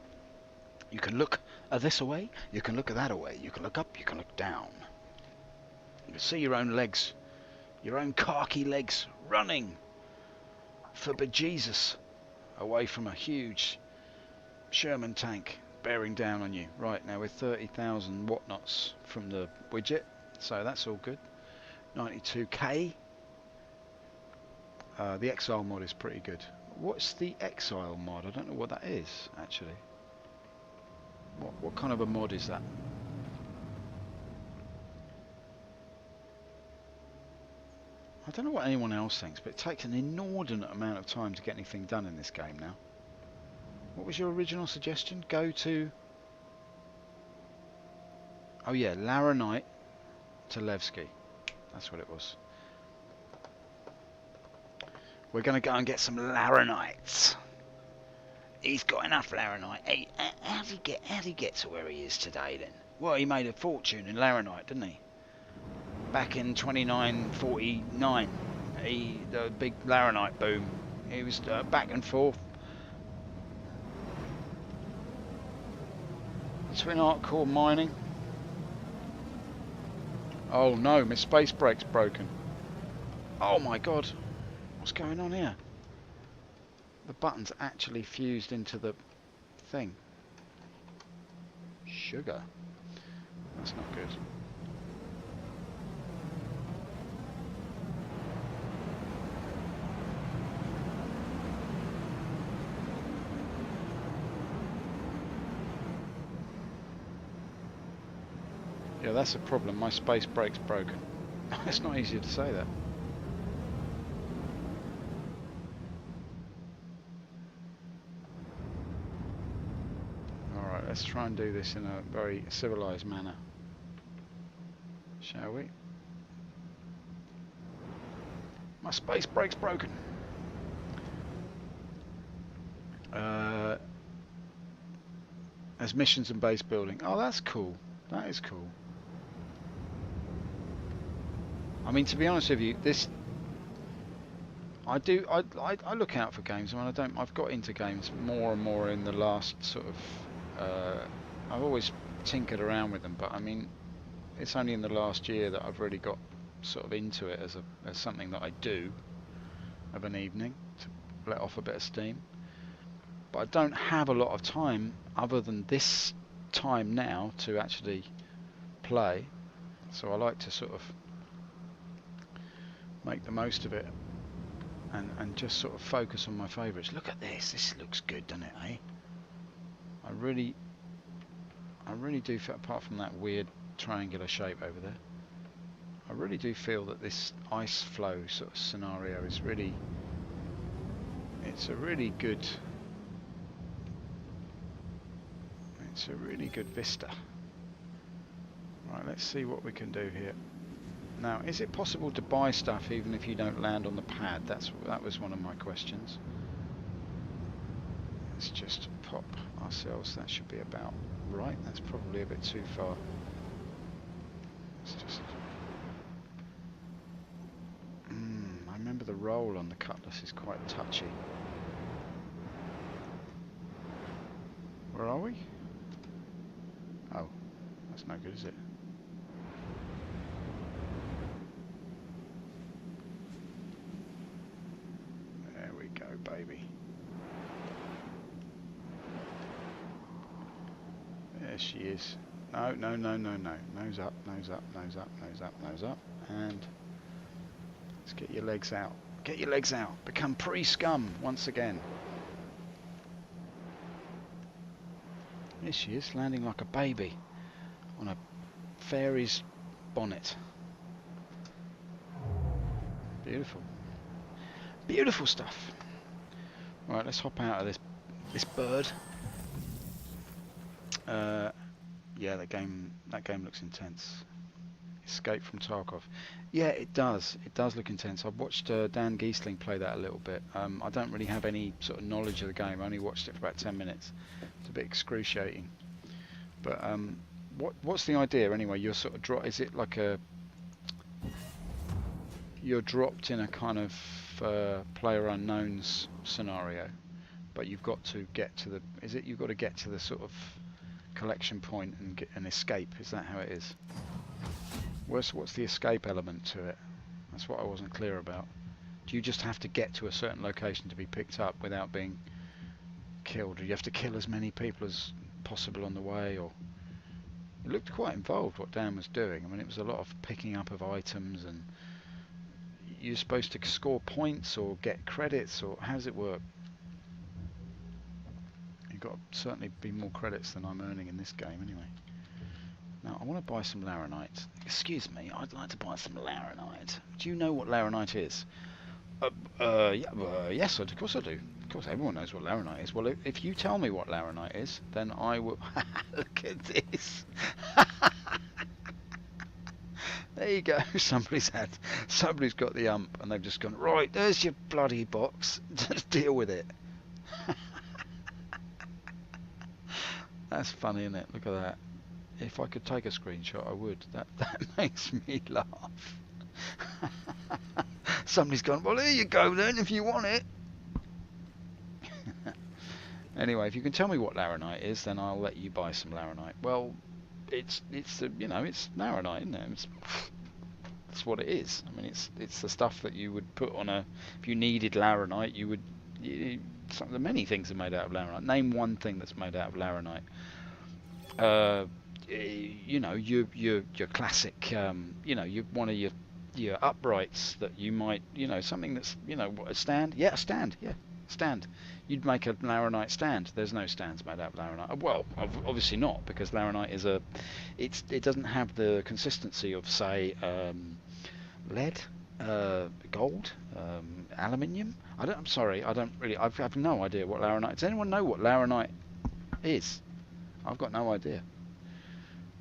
You can look this away, you can look that away, you can look up, you can look down. You can see your own legs, your own khaki legs, running for bejesus away from a huge Sherman tank bearing down on you. Right, now we're 30,000 whatnots from the widget, so that's all good. 92k. The Exile mod is pretty good. What's the Exile mod? I don't know what that is, actually. What kind of a mod is that? I don't know what anyone else thinks, but it takes an inordinate amount of time to get anything done in this game now. What was your original suggestion? Go to... Oh yeah, Laranite to Levski. That's what it was. We're going to go and get some Laranites. He's got enough Laranite. Hey, how'd he get to where he is today then? Well, he made a fortune in Laranite, didn't he? Back in 2949, the big Laranite boom. He was back and forth between hardcore mining. Oh no, my space brake's broken. Oh my god, what's going on here? The button's actually fused into the thing. Sugar. That's not good. Yeah, that's a problem. My space brake's broken. It's not easy to say that. Alright, let's try and do this in a very civilized manner. Shall we? My space brake's broken. There's missions and base building. Oh, that's cool. That is cool. I mean, to be honest with you, this I look out for games. I mean, I've got into games more and more in the last sort of. I've always tinkered around with them, but I mean, it's only in the last year that I've really got sort of into it as something that I do of an evening to let off a bit of steam. But I don't have a lot of time other than this time now to actually play, so I like to sort of make the most of it and just sort of focus on my favourites. Look at this looks good, doesn't it, eh? I really do feel, apart from that weird triangular shape over there, I really do feel that this ice flow sort of scenario is really, it's a really good vista. Right, let's see what we can do here. Now, is it possible to buy stuff even if you don't land on the pad? That was one of my questions. Let's just pop ourselves. That should be about right. That's probably a bit too far. Let's just... I remember the roll on the cutlass is quite touchy. Where are we? Oh, that's no good, is it? There we go, baby. There she is. No, no, no, no, no. Nose up, nose up, nose up, nose up, nose up. And let's get your legs out. Get your legs out. Become pre-scum once again. There she is, landing like a baby on a fairy's bonnet. Beautiful. Beautiful stuff. Right, let's hop out of this bird. Yeah, that game looks intense. Escape from Tarkov. Yeah, it does. It does look intense. I've watched Dan Giesling play that a little bit. I don't really have any sort of knowledge of the game. I only watched it for about 10 minutes. It's a bit excruciating. But what's the idea anyway? You're sort of is it like you're dropped in a kind of player unknowns scenario, but you've got to get to the. Is it you've got to get to the sort of collection point and get an escape? Is that how it is? What's the escape element to it? That's what I wasn't clear about. Do you just have to get to a certain location to be picked up without being killed? Do you have to kill as many people as possible on the way? Or it looked quite involved what Dan was doing. I mean, it was a lot of picking up of items, and you're supposed to score points or get credits, or how does it work? You've got to certainly be more credits than I'm earning in this game anyway. Now, I want to buy some laranite. Excuse me, I'd like to buy some laranite. Do you know what laranite is? Yes, of course I do. Of course, everyone knows what laranite is. Well, if you tell me what laranite is, then I will... Look at this. There you go. Somebody's got the ump, and they've just gone, right, there's your bloody box. Just deal with it. That's funny, isn't it? Look at that. If I could take a screenshot, I would. That makes me laugh. Somebody's gone, well, here you go then, if you want it. Anyway, if you can tell me what laranite is, then I'll let you buy some laranite. Well, it's it's laranite, isn't it? It's what it is. I mean, it's the stuff that you would put on a. If you needed laranite, many things are made out of laranite. Name one thing that's made out of laranite. Your classic, one of your uprights that you might, something that's, a stand. Yeah, a stand. Yeah, stand. You'd make a laranite stand. There's no stands made out of laranite. Well, obviously not, because laranite is it doesn't have the consistency of, say, lead, gold, aluminium. I'm sorry, I don't really. I have no idea what laranite. Does anyone know what laranite is? I've got no idea.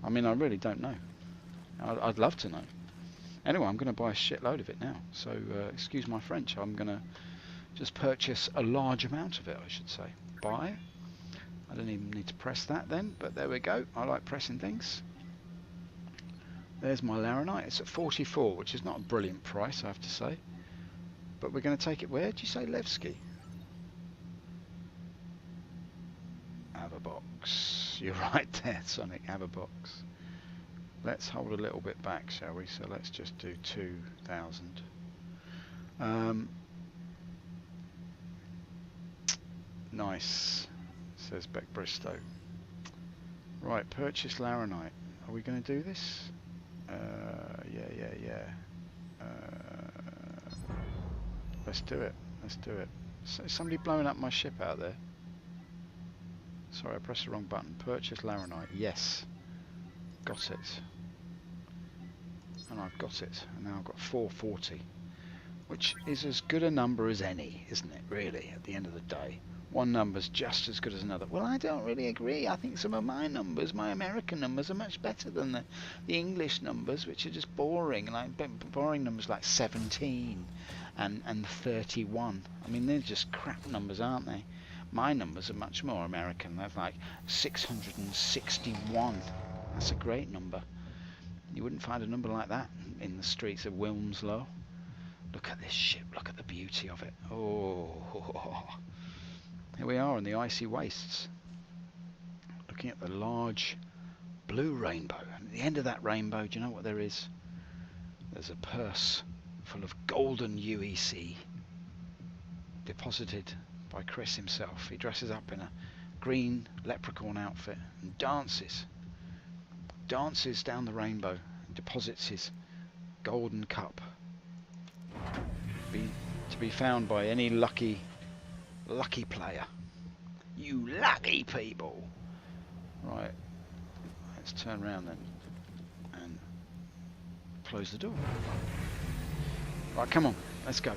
I mean, I really don't know. I'd love to know. Anyway, I'm going to buy a shitload of it now. So, excuse my French. I'm going to just purchase a large amount of it, I should say. Buy. I don't even need to press that then, but there we go. I like pressing things. There's my laranite. It's at 44, which is not a brilliant price, I have to say. But we're going to take it where? Did you say Levski? Have a box. You're right there, Sonic. Have a box. Let's hold a little bit back, shall we? So let's just do 2,000. Nice, says Beck Bristow. Right, purchase laranite. Are we going to do this? Yeah. Let's do it. Let's do it. So, is somebody blowing up my ship out there? Sorry, I pressed the wrong button. Purchase laranite. Yes. Got it. And I've got it. And now I've got 440. Which is as good a number as any, isn't it, really, at the end of the day? One number's just as good as another. Well, I don't really agree. I think some of my numbers, my American numbers, are much better than the English numbers, which are just boring. Like boring numbers like 17 and 31. I mean, they're just crap numbers, aren't they? My numbers are much more American. They're like 661. That's a great number. You wouldn't find a number like that in the streets of Wilmslow. Look at this ship. Look at the beauty of it. Oh. Here we are in the icy wastes, looking at the large blue rainbow. And at the end of that rainbow, do you know what there is? There's a purse full of golden UEC, deposited by Chris himself. He dresses up in a green leprechaun outfit and dances down the rainbow and deposits his golden cup, to be found by any lucky player. You lucky people. Right, let's turn around then and close the door. Right, come on, let's go.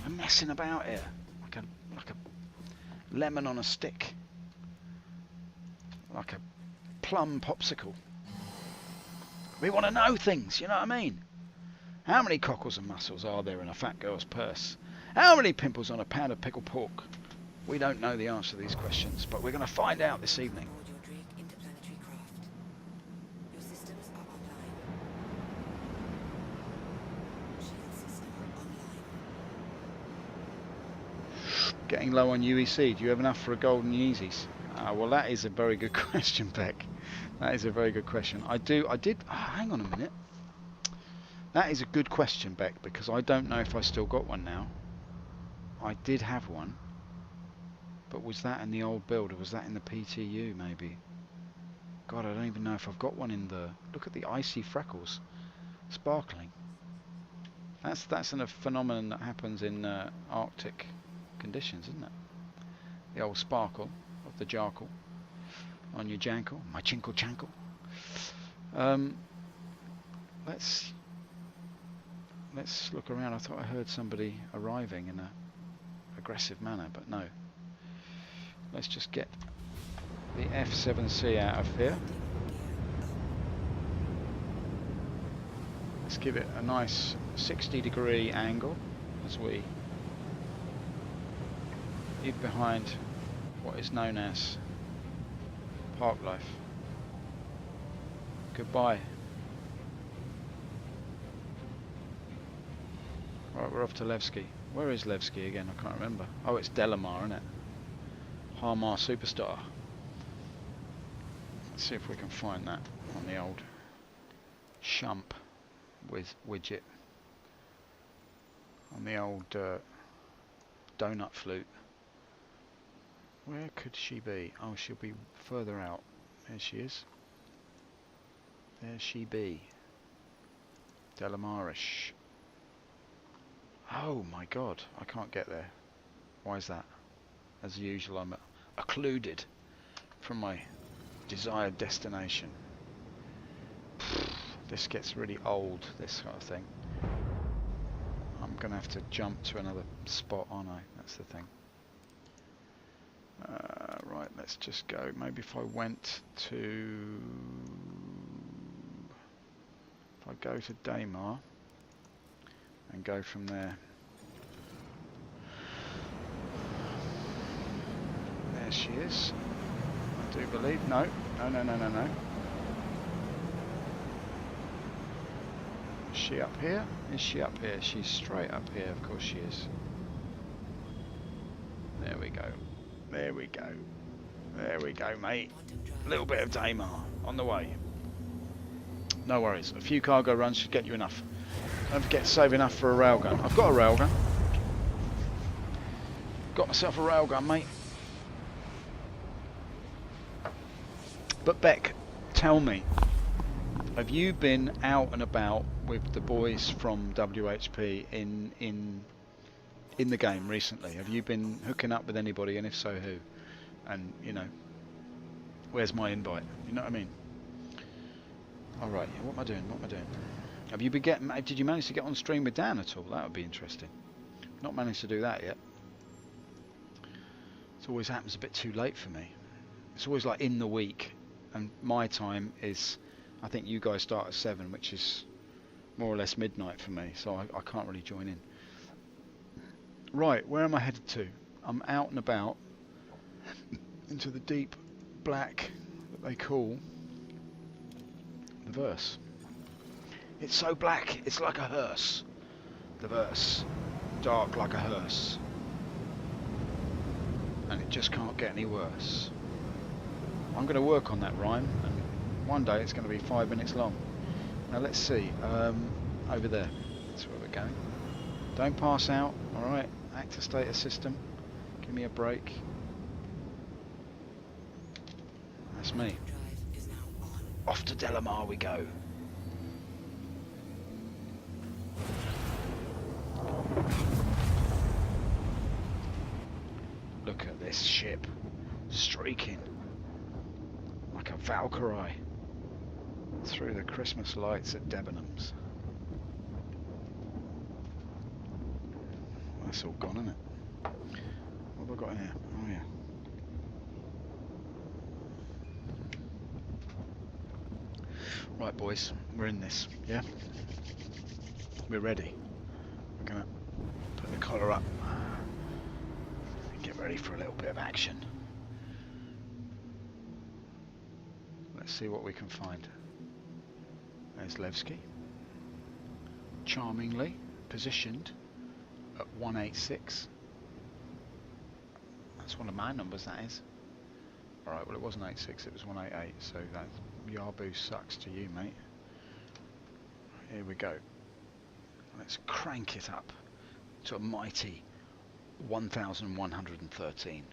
I'm messing about here like a lemon on a stick, like a plum popsicle. We want to know things, you know what I mean? How many cockles and mussels are there in a fat girl's purse? How many pimples on a pound of pickled pork? We don't know the answer to these questions, but we're going to find out this evening. Getting low on UEC. Do you have enough for a golden Yeezys? Well, that is a very good question, Beck. That is a very good question. I did. Hang on a minute. That is a good question, Beck, because I don't know if I still got one now. I did have one, but was that in the old build or was that in the PTU maybe? God, I don't even know if I've got one in the... Look at the icy freckles, sparkling. That's a phenomenon that happens in Arctic conditions, isn't it? The old sparkle of the jarkle on your jankle, my chinkle chankle. Let's look around. I thought I heard somebody arriving in a aggressive manner, but no. Let's just get the F7C out of here. Let's give it a nice 60-degree angle as we leave behind what is known as park life. Goodbye. Right, we're off to Levski. Where is Levski again? I can't remember. Oh, it's Delamar, isn't it? Harmar Superstar. Let's see if we can find that on the old shump with widget. On the old donut flute. Where could she be? Oh, she'll be further out. There she is. There she be. Delamarish. Oh my god, I can't get there. Why is that? As usual, I'm occluded from my desired destination. This gets really old, this kind of thing. I'm going to have to jump to another spot, aren't I? That's the thing. Right, let's just go. Maybe if I went to... If I go to Daymar and go from there. There she is. I do believe. No. Is she up here? Is she up here? She's straight up here. Of course she is. There we go. There we go. There we go, mate. A little bit of Daymar on the way. No worries. A few cargo runs should get you enough. Don't forget to save enough for a railgun. I've got a railgun. Got myself a railgun, mate. But Beck, tell me, have you been out and about with the boys from WHP in the game recently? Have you been hooking up with anybody, and if so, who? And you know, where's my invite? You know what I mean? All right. What am I doing? Have you been getting? Did you manage to get on stream with Dan at all? That would be interesting. Not managed to do that yet. It always happens a bit too late for me. It's always like in the week, and my time is, I think you guys start at 7, which is more or less midnight for me, so I can't really join in. Right, where am I headed to? I'm out and about into the deep black that they call the verse. It's so black, it's like a hearse. The verse, dark like a hearse. And it just can't get any worse. I'm going to work on that rhyme, and one day it's going to be 5 minutes long. Now let's see, over there, that's where we're going. Don't pass out, alright, actor status system, give me a break. That's me. Off to Delamar we go. Look at this ship, streaking like a Valkyrie through the Christmas lights at Debenhams. Well, that's all gone, isn't it? What have I got here? Oh yeah. Right, boys, we're in this, yeah? We're ready. We're gonna put the collar up and get ready for a little bit of action. Let's see what we can find. There's Levski, charmingly positioned at 186. That's one of my numbers, that is. Alright, well it wasn't 86, it was 188, so that Yabu sucks to you, mate. Here we go. Let's crank it up to a mighty 1113.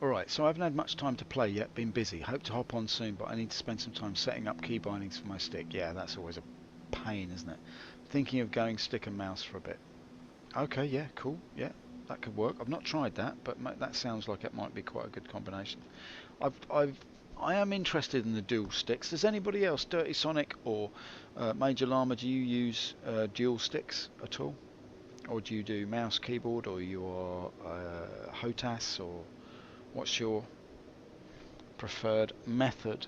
Alright, so I haven't had much time to play yet, been busy. Hope to hop on soon, but I need to spend some time setting up key bindings for my stick. Yeah, that's always a pain, isn't it? Thinking of going stick and mouse for a bit. Okay, yeah, cool, yeah, that could work. I've not tried that, but that sounds like it might be quite a good combination. I am interested in the dual sticks. Does anybody else, Dirty Sonic or Major Llama, do you use dual sticks at all? Or do you do mouse, keyboard, or your HOTAS, or what's your preferred method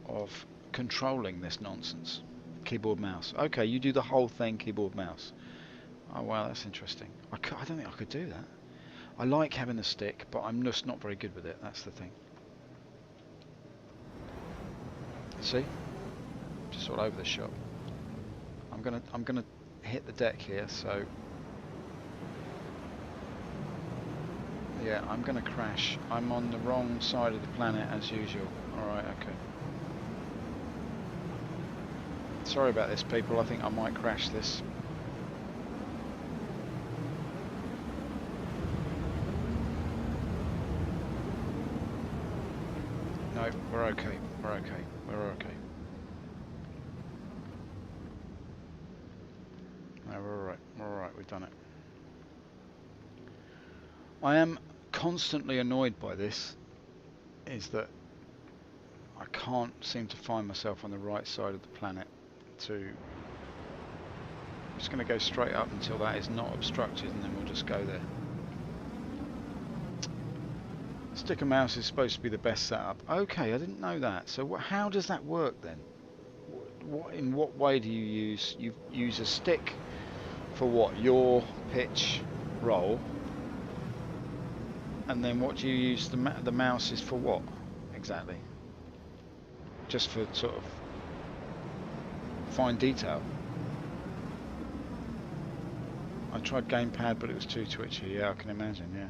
of controlling this nonsense? Keyboard, mouse. Okay, you do the whole thing, keyboard, mouse. Oh wow, that's interesting. I don't think I could do that. I like having the stick, but I'm just not very good with it. That's the thing. See, just all over the shop. I'm gonna hit the deck here, so yeah, I'm gonna crash. I'm on the wrong side of the planet as usual. All right, okay. Sorry about this, people. I think I might crash this. No, we're okay. We're okay. We're okay. No, we're alright. We're alright. We've done it. I am constantly annoyed by this, is that I can't seem to find myself on the right side of the planet to... I'm just going to go straight up until that is not obstructed, and then we'll just go there. Stick and mouse is supposed to be the best setup. Okay, I didn't know that. So how does that work then? In what way do you use... You use a stick for what? Your pitch roll? And then what do you use the mouse is for what exactly? Just for sort of fine detail. I tried gamepad, but it was too twitchy. Yeah, I can imagine. Yeah.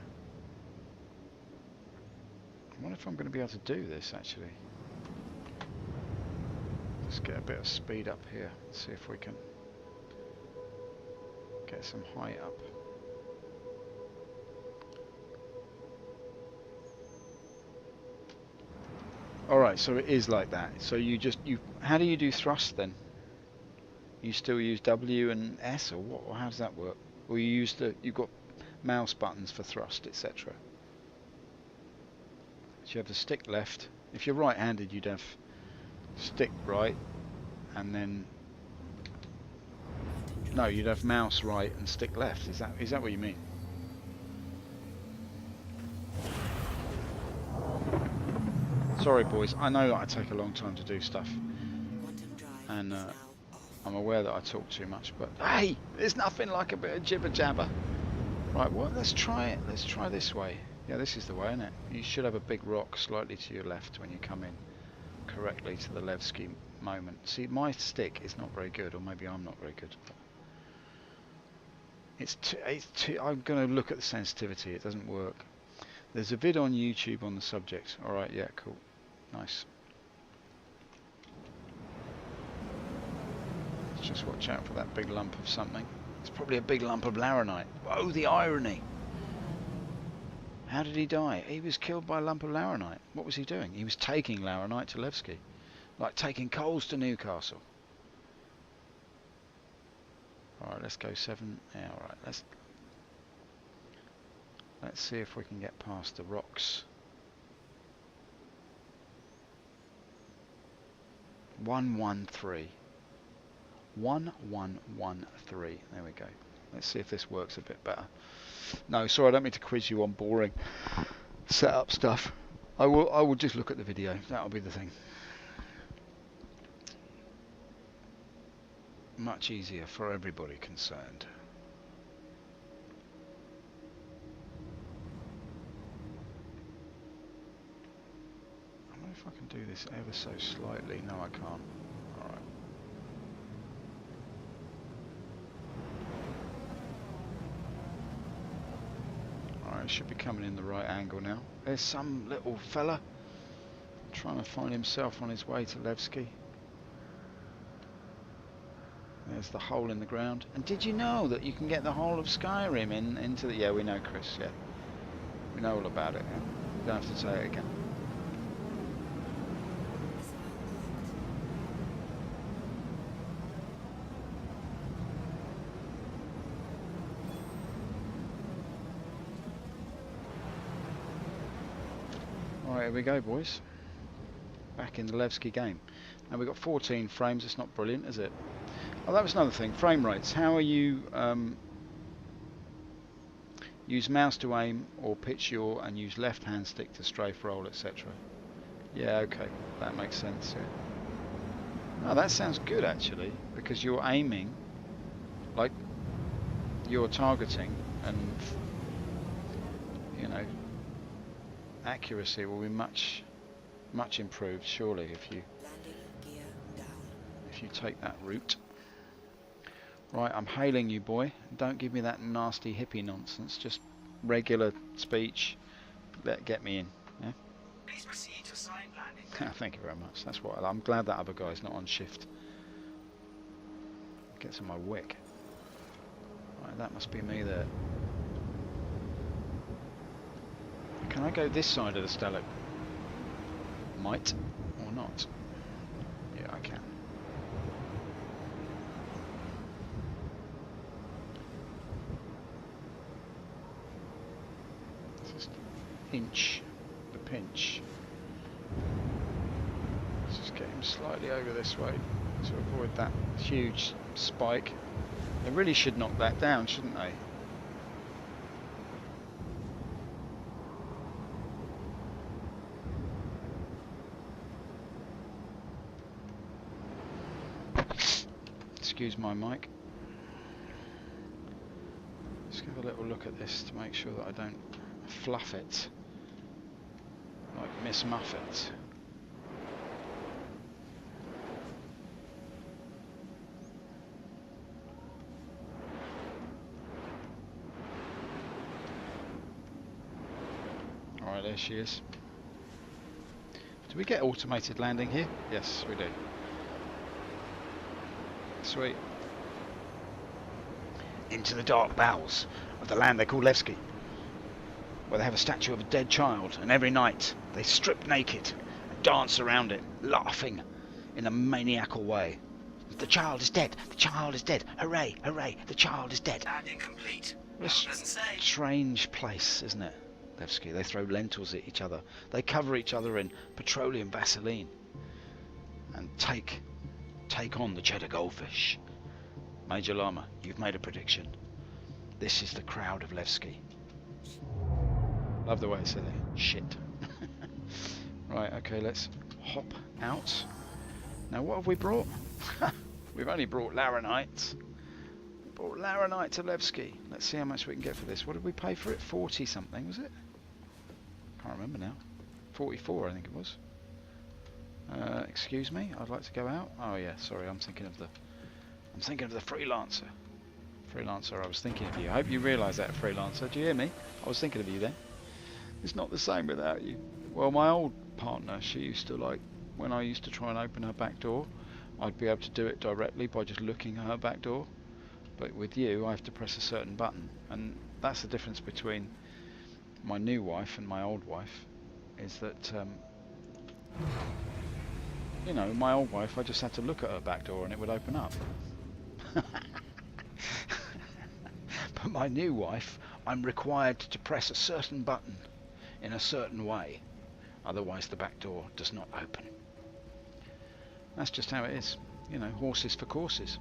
I wonder if I'm going to be able to do this actually. Let's get a bit of speed up here. See if we can get some height up. Alright, so it is like that. So how do you do thrust then? You still use W and S, or what? Or how does that work? Or you've got mouse buttons for thrust, etc. So you have the stick left. If you're right-handed, you'd have stick right, and then no, you'd have mouse right and stick left. Is that what you mean? Sorry boys, I know that I take a long time to do stuff, and I'm aware that I talk too much, but hey, there's nothing like a bit of jibber jabber. Right, well, let's try it. Let's try this way. Yeah, this is the way, isn't it? You should have a big rock slightly to your left when you come in correctly to the Levski moment. See, my stick is not very good, or maybe I'm not very good. It's too, I'm going to look at the sensitivity. It doesn't work. There's a vid on YouTube on the subject. Alright, yeah, cool. Nice. Let's just watch out for that big lump of something. It's probably a big lump of laranite. Whoa, the irony. How did he die? He was killed by a lump of laranite. What was he doing? He was taking laranite to Levski. Like taking coals to Newcastle. Alright, let's go 7. Yeah, alright, let's see if we can get past the rocks. 113. 1113. There we go. Let's see if this works a bit better. No, sorry, I don't mean to quiz you on boring setup stuff. I will just look at the video. That'll be the thing. Much easier for everybody concerned. I wonder if I can do this ever so slightly. No, I can't. Alright. Alright, should be coming in the right angle now. There's some little fella trying to find himself on his way to Levski. There's the hole in the ground. And did you know that you can get the whole of Skyrim into the... Yeah, we know, Chris, yeah. We know all about it, yeah? You don't have to say it again. Alright, here we go, boys. Back in the Levski game. Now we've got 14 frames. It's not brilliant, is it? Oh, that was another thing. Frame rates. How are you... use mouse to aim or pitch your and use left hand stick to strafe roll, etc. Yeah, okay. That makes sense, yeah. Oh, that sounds good, actually. Because you're aiming... like... you're targeting and... you know... accuracy will be much improved, surely, if you take that route. Right, I'm hailing you, boy. Don't give me that nasty hippie nonsense. Just regular speech. Get me in. Yeah. Please proceed to sign landing. Thank you very much. That's what I'm glad that other guy's not on shift. Gets on my wick. Right, that must be me there. Can I go this side of the stalagmite? Might or not? Yeah, I can. Just inch the pinch. Let's just get him slightly over this way to avoid that huge spike. They really should knock that down, shouldn't they? Excuse my mic. Let's give a little look at this to make sure that I don't fluff it like Miss Muffet. Alright, there she is. Do we get automated landing here? Yes, we do. Sweet. Into the dark bowels of the land they call Levski, where they have a statue of a dead child, and every night they strip naked and dance around it, laughing in a maniacal way. The child is dead! The child is dead! Hooray! Hooray! The child is dead! Landing complete. It's a strange place, isn't it? Levski. They throw lentils at each other. They cover each other in petroleum Vaseline and take on the cheddar goldfish. Major Llama, you've made a prediction. This is the crowd of Levski. Love the way I said it. Shit. Right, okay, let's hop out. Now what have we brought? We've only brought laranite. We brought laranite to Levski. Let's see how much we can get for this. What did we pay for it? 40 something, was it? Can't remember now. 44 I think it was. Excuse me, I'd like to go out. Oh yeah, sorry, I'm thinking of the freelancer. Freelancer, I was thinking of you. I hope you realise that, freelancer. Do you hear me? I was thinking of you then. It's not the same without you. Well, my old partner, she used to like, when I used to try and open her back door, I'd be able to do it directly by just looking at her back door. But with you, I have to press a certain button, and that's the difference between my new wife and my old wife is that, you know, my old wife, I just had to look at her back door and it would open up. But my new wife, I'm required to press a certain button in a certain way, otherwise the back door does not open. That's just how it is, you know, horses for courses,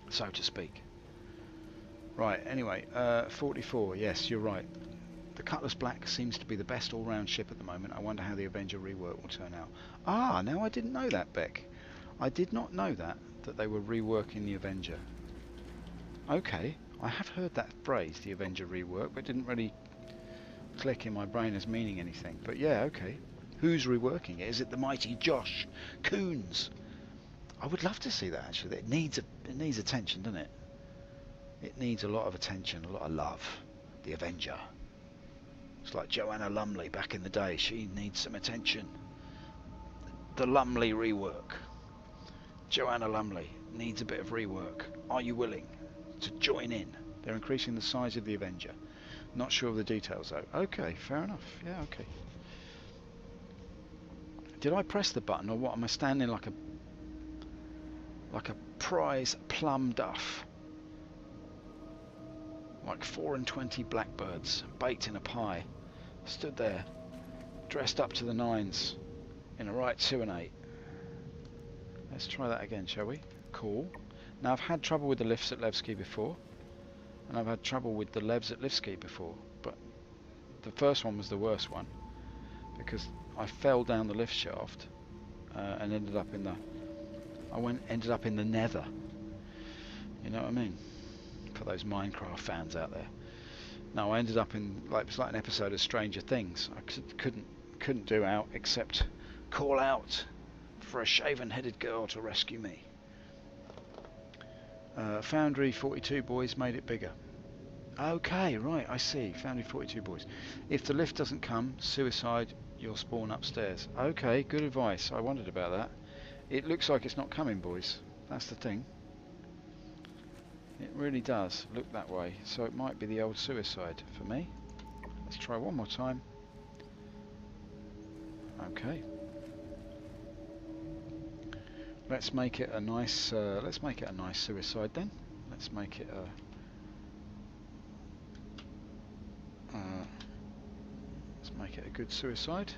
so to speak. Right, anyway, 44, yes, you're right. The Cutlass Black seems to be the best all-round ship at the moment. I wonder how the Avenger rework will turn out. Ah, now I didn't know that, Beck. I did not know that they were reworking the Avenger. Okay, I have heard that phrase, the Avenger rework, but it didn't really click in my brain as meaning anything. But yeah, okay. Who's reworking it? Is it the mighty Josh Coons? I would love to see that, actually. It needs attention, doesn't it? It needs a lot of attention, a lot of love. The Avenger. It's like Joanna Lumley back in the day. She needs some attention. The Lumley rework. Joanna Lumley needs a bit of rework. Are you willing to join in? They're increasing the size of the Avenger. Not sure of the details though. Okay, fair enough. Yeah, okay. Did I press the button or what? Am I standing like a prize plum duff? Like 4 and 20 blackbirds baked in a pie. Stood there, dressed up to the nines, in a right 2 and 8. Let's try that again, shall we? Cool. Now I've had trouble with the lifts at Levski before, and I've had trouble with the levs at Levski before, but the first one was the worst one, because I fell down the lift shaft and ended up in the nether. You know what I mean? For those Minecraft fans out there. No, I ended up in it was like an episode of Stranger Things. I couldn't do out except call out for a shaven-headed girl to rescue me. Foundry 42 boys made it bigger. Okay, right, I see. Foundry 42 boys. If the lift doesn't come, suicide, you'll spawn upstairs. Okay, good advice. I wondered about that. It looks like it's not coming, boys. That's the thing. It really does look that way, so it might be the old suicide for me. Let's try one more time. Okay. Let's make it a nice suicide then. Let's make it a good suicide.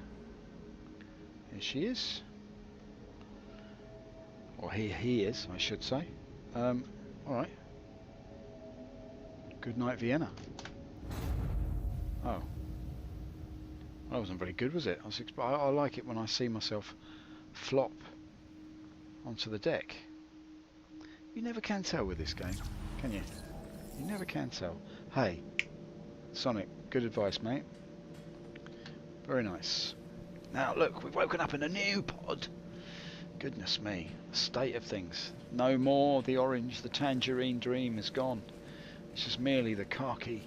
Here she is. Or he is, I should say. Alright. Good night, Vienna. Oh. That wasn't very good, was it? I like it when I see myself flop onto the deck. You never can tell with this game, can you? You never can tell. Hey, Sonic, good advice, mate. Very nice. Now, look, we've woken up in a new pod. Goodness me, the state of things. No more the orange, the tangerine dream is gone. It's just merely the khaki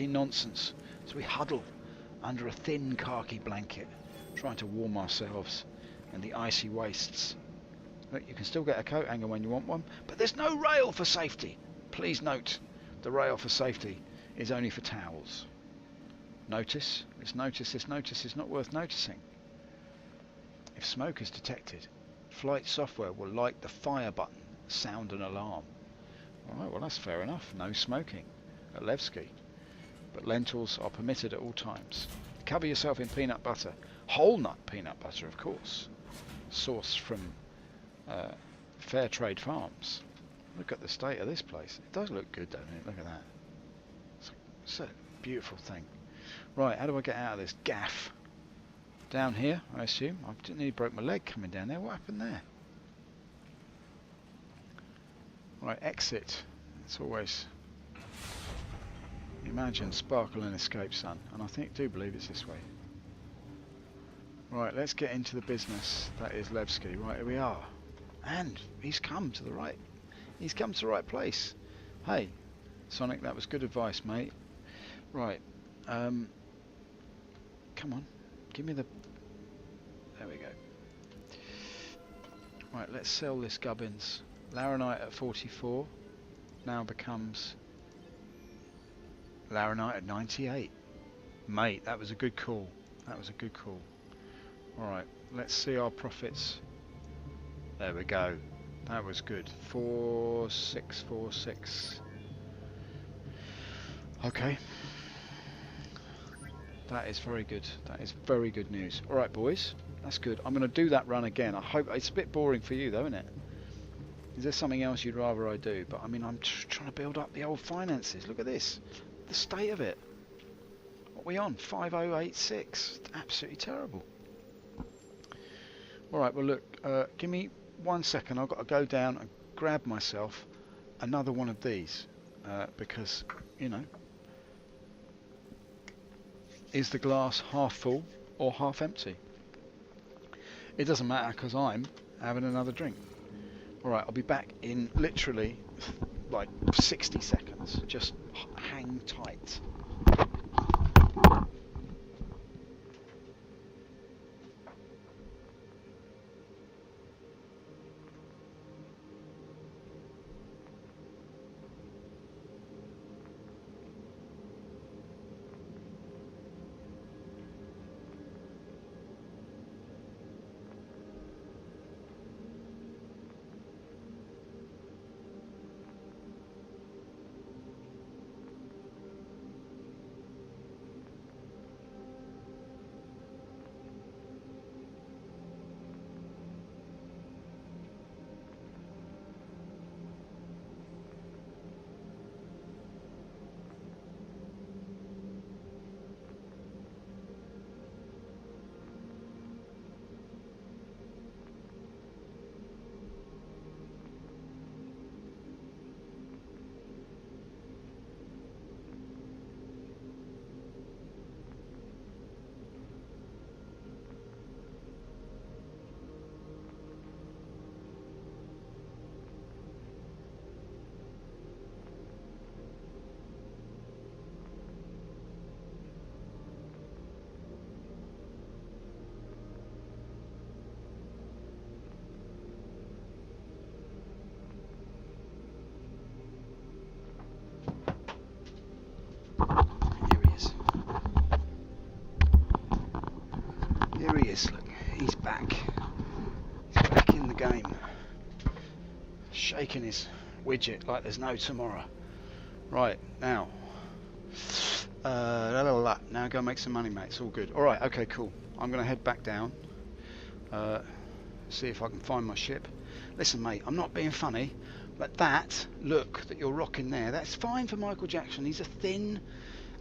nonsense. So we huddle under a thin khaki blanket, trying to warm ourselves in the icy wastes. Look, you can still get a coat hanger when you want one, but there's no rail for safety. Please note, the rail for safety is only for towels. Notice, this notice is not worth noticing. If smoke is detected, flight software will light the fire button, sound an alarm. Alright, well that's fair enough, no smoking at Levski. But lentils are permitted at all times. Cover yourself in peanut butter. Whole nut peanut butter, of course. Sourced from fair trade farms. Look at the state of this place. It does look good, doesn't it? Look at that. It's a beautiful thing. Right, how do I get out of this gaff? Down here, I assume. I nearly broke my leg coming down there. What happened there? Right, exit. It's always... Imagine, sparkle and escape, son. And I do believe it's this way. Right, let's get into the business. That is Levski. Right, here we are. And he's come to the right. He's come to the right place. Hey, Sonic, that was good advice, mate. Right. Come on. Give me the... There we go. Right, let's sell this gubbins. Laranite at 44 now becomes Laranite at 98. Mate, that was a good call. That was a good call. Alright, let's see our profits. There we go. That was good. 4646. Okay. That is very good. That is very good news. Alright, boys. That's good. I'm going to do that run again. I hope it's a bit boring for you, though, isn't it? Is there something else you'd rather I do? But I mean, I'm trying to build up the old finances. Look at this. The state of it. What are we on? 5086. Absolutely terrible. Alright, well look, give me 1 second. I've got to go down and grab myself another one of these. Because, you know, is the glass half full or half empty? It doesn't matter because I'm having another drink. Alright, I'll be back in literally like 60 seconds. Just hang tight. Here he is, look, he's back. He's back in the game. Shaking his widget like there's no tomorrow. Right, now. Now go make some money, mate. It's all good. Alright, okay, cool. I'm going to head back down. See if I can find my ship. Listen, mate, I'm not being funny, but that look that you're rocking there, that's fine for Michael Jackson. He's a thin,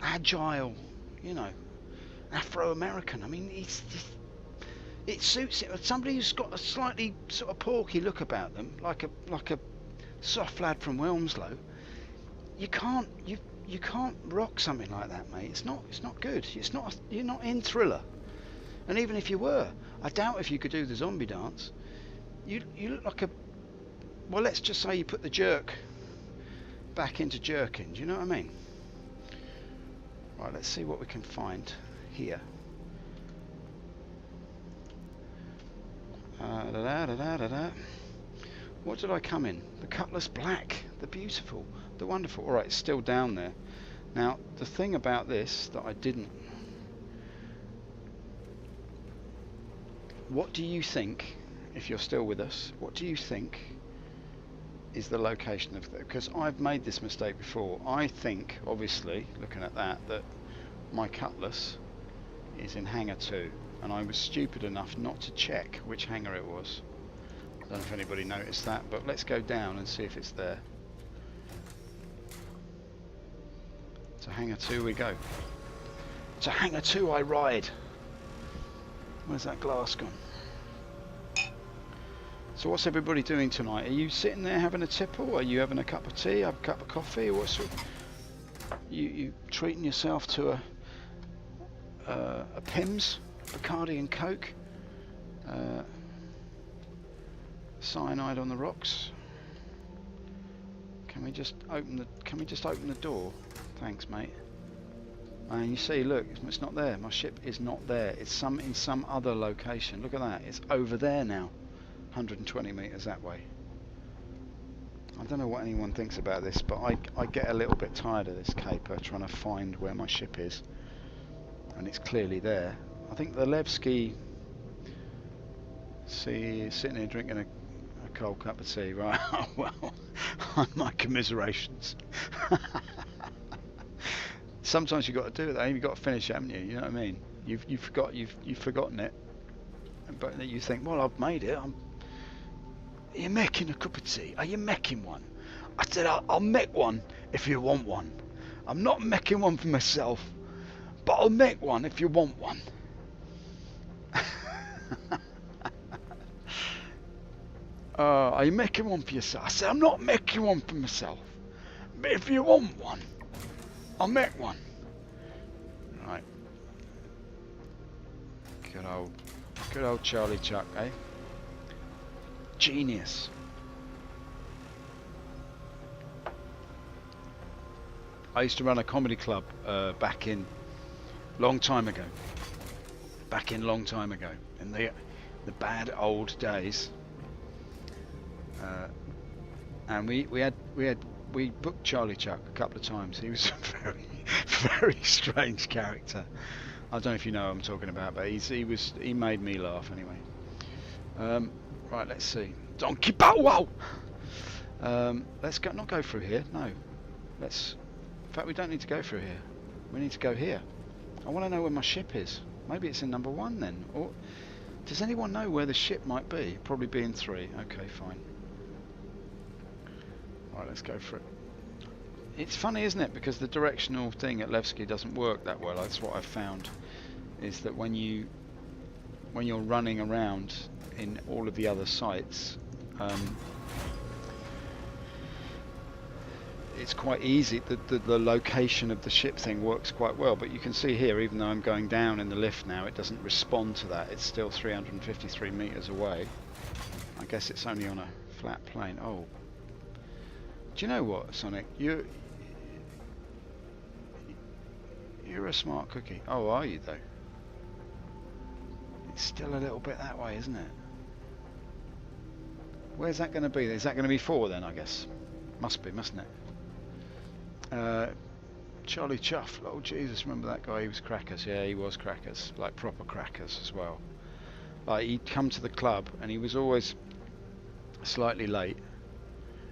agile, you know, Afro-American. I mean, it suits it. Somebody who's got a slightly sort of porky look about them, like a soft lad from Wilmslow. You can't rock something like that, mate. It's not good. You're not in Thriller. And even if you were, I doubt if you could do the zombie dance. You look like a, well, let's just say you put the jerk back into jerking. Do you know what I mean? Right, let's see what we can find here. What did I come in? The Cutlass Black, the beautiful, the wonderful. Alright, it's still down there. Now, the thing about this that I didn't... What do you think, if you're still with us, what do you think is the location of that? Because I've made this mistake before. I think, obviously, looking at that my Cutlass is in hangar 2. And I was stupid enough not to check which hangar it was. I don't know if anybody noticed that, but let's go down and see if it's there. To hangar 2 we go. To hangar 2 I ride. Where's that glass gone? So what's everybody doing tonight? Are you sitting there having a tipple? Are you having a cup of tea? A cup of coffee? Or what's you treating yourself to a Pimm's? Bacardi and Coke, cyanide on the rocks. Can we just open the door? Thanks, mate. And you see, look, it's not there. My ship is not there. It's in some other location. Look at that. It's over there now, 120 meters that way. I don't know what anyone thinks about this, but I get a little bit tired of this caper trying to find where my ship is. and it's clearly there. I think the Levski, see, sitting here drinking a cold cup of tea, right? Well, my commiserations. Sometimes you've got to do it, though. You've got to finish it, haven't you? You know what I mean? You've forgotten it, but you think, well, I've made it. Are you making a cup of tea? Are you making one? I said, I'll make one if you want one. I'm not making one for myself, but I'll make one if you want one. Are you making one for yourself? I said, I'm not making one for myself, but if you want one, I'll make one. Right. Good old Charlie Chuck, eh? Genius. I used to run a comedy club back in long time ago. In the bad old days. And we booked Charlie Chuck a couple of times. He was a very, very strange character. I don't know if you know what I'm talking about, but he made me laugh anyway. Right, let's see. Donkey Bow Wow. Let's not go through here. No, in fact, we don't need to go through here. We need to go here. I want to know where my ship is. Maybe it's in number 1 then. Or does anyone know where the ship might be? Probably be in 3. Okay, fine. Right, let's go for it. It's funny, isn't it? Because the directional thing at Levski doesn't work that well. That's what I've found. Is that when you're running around in all of the other sites, it's quite easy. The location of the ship thing works quite well, but you can see here, even though I'm going down in the lift now, it doesn't respond to that. It's still 353 meters away. I guess it's only on a flat plane. Oh, do you know what, Sonic? You're a smart cookie. Oh, are you though? It's still a little bit that way, isn't it? Where's that going to be? Is that going to be 4 then, I guess? Must be, mustn't it? Charlie Chuff. Oh Jesus, remember that guy? He was crackers. Yeah, he was crackers, like proper crackers as well. Like, he'd come to the club and he was always slightly late.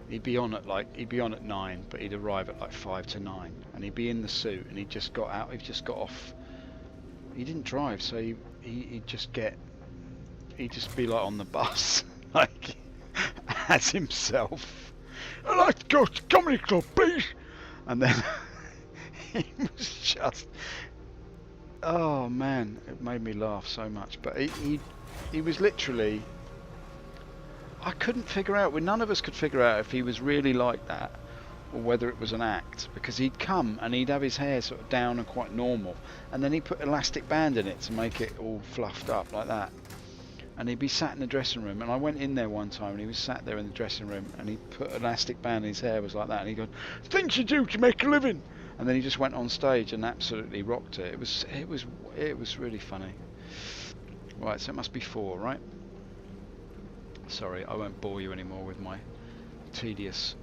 He'd be on at 9, but he'd arrive at like 5 to 9, and he'd be in the suit, and he'd just got out. He'd just got off. He didn't drive, so he'd just be like on the bus, like as himself. I'd like to go to comedy club, please. And then he was just, oh man, it made me laugh so much. But he was literally, I couldn't figure out, none of us could figure out if he was really like that or whether it was an act, because he'd come and he'd have his hair sort of down and quite normal, and then he'd put elastic band in it to make it all fluffed up like that, and he'd be sat in the dressing room. And I went in there one time and he was sat there in the dressing room and he put elastic band in his hair, was like that, and he goes, things you do to make a living, and then he just went on stage and absolutely rocked it. It was really funny. Right, so it must be 4, right? Sorry, I won't bore you anymore with my tedious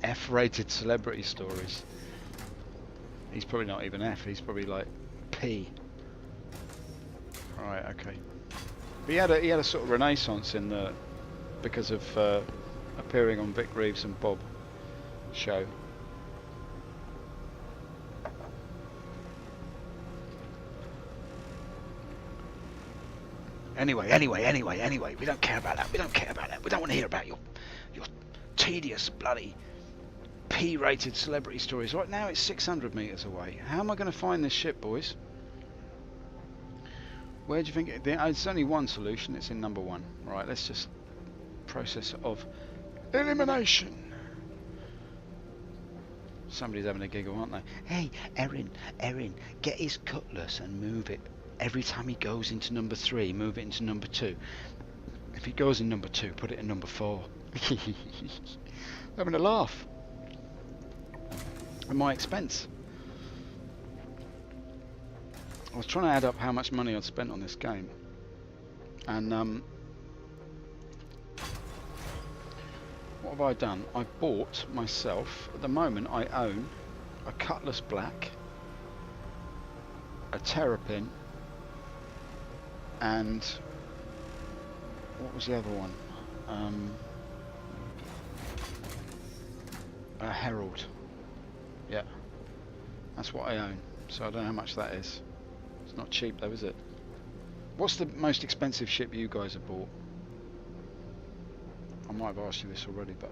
F-rated celebrity stories. He's probably not even F, he's probably like P. Right, okay. But he had a sort of renaissance in the, because of appearing on Vic Reeves and Bob show. Anyway, we don't care about that. We don't want to hear about your tedious bloody P-rated celebrity stories. Right now it's 600 meters away. How am I going to find this ship, boys? Where do you think there's only one solution? It's in number 1. Right, let's just process of elimination. Somebody's having a giggle, aren't they? Hey, Erin, get his cutlass and move it. Every time he goes into number 3, move it into number 2. If he goes in number 2, put it in number 4. Having a laugh. At my expense. I was trying to add up how much money I'd spent on this game. And what have I done? I bought myself, at the moment I own a cutlass black, a terrapin, and what was the other one? A herald. Yeah, that's what I own. So I don't know how much that is. It's not cheap though, is it? What's the most expensive ship you guys have bought? I might have asked you this already, but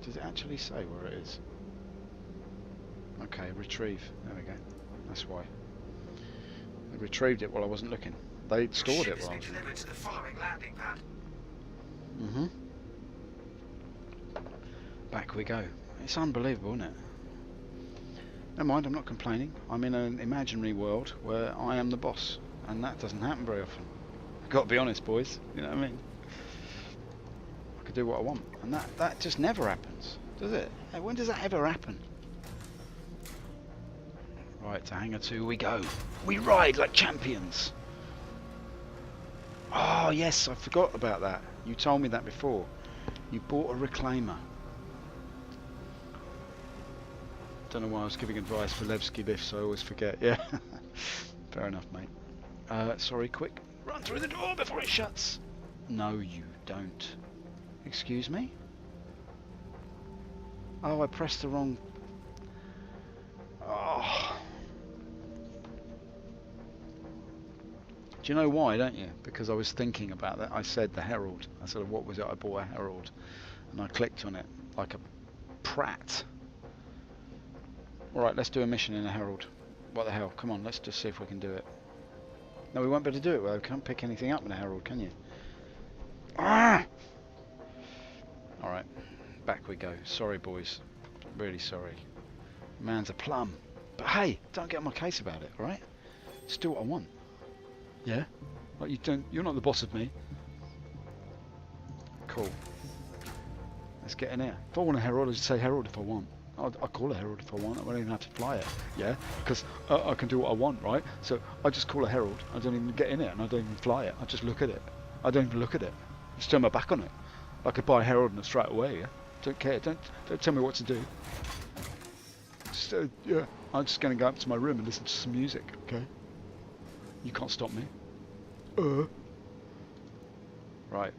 does it actually say where it is? Okay, retrieve. There we go. That's why. They retrieved it while I wasn't looking. They stored it while I was looking. Delivered to the farming landing pad. Mm-hmm. Back we go. It's unbelievable, isn't it? Never mind, I'm not complaining. I'm in an imaginary world where I am the boss, and that doesn't happen very often. I've got to be honest, boys. You know what I mean? I could do what I want, and that just never happens, does it? Hey, when does that ever happen? Right, to Hangar 2 we go. We ride like champions. Oh yes, I forgot about that. You told me that before. You bought a reclaimer. Don't know why I was giving advice for Levski lifts, I always forget. Yeah, fair enough, mate. Sorry, quick. Run through the door before it shuts. No, you don't. Excuse me? Oh, I pressed the wrong... Oh. Do you know why, don't you? Because I was thinking about that. I said the Herald. I said, what was it? I bought a Herald. And I clicked on it like a prat. Alright, let's do a mission in a Herald. What the hell? Come on, let's just see if we can do it. No, we won't be able to do it. Well, we can't pick anything up in a Herald, can you? Ah! Alright, back we go. Sorry, boys. Really sorry. Man's a plum. But hey, don't get on my case about it, alright? Just do what I want. Yeah? Like you're not the boss of me. Cool. Let's get in here. If I want a Herald, I'll just say Herald if I want. I'll call a Herald if I want. I won't even have to fly it. Yeah? Because I can do what I want, right? So I just call a Herald. I don't even get in it and I don't even fly it. I just look at it. I don't even look at it. Just turn my back on it. I could buy a Herald and straight away, yeah? Don't care. Don't tell me what to do. Just, yeah. I'm just going to go up to my room and listen to some music, okay? You can't stop me. Right.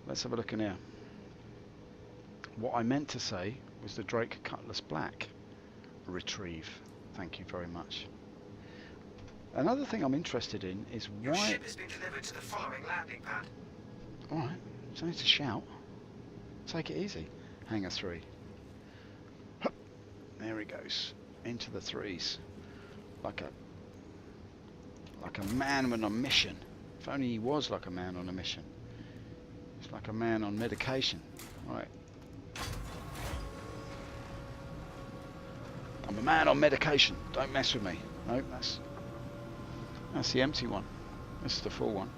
Let's have a look in here. What I meant to say was the Drake Cutlass Black. Retrieve. Thank you very much. Another thing I'm interested in is why... Your ship has been delivered to the farming landing pad. Alright, don't need to shout. Take it easy. Hangar 3. Hup. There he goes. Into the threes. Like a man on a mission. If only he was like a man on a mission. He's like a man on medication. Right. I'm a man on medication. Don't mess with me. No, that's the empty one. This is the full one.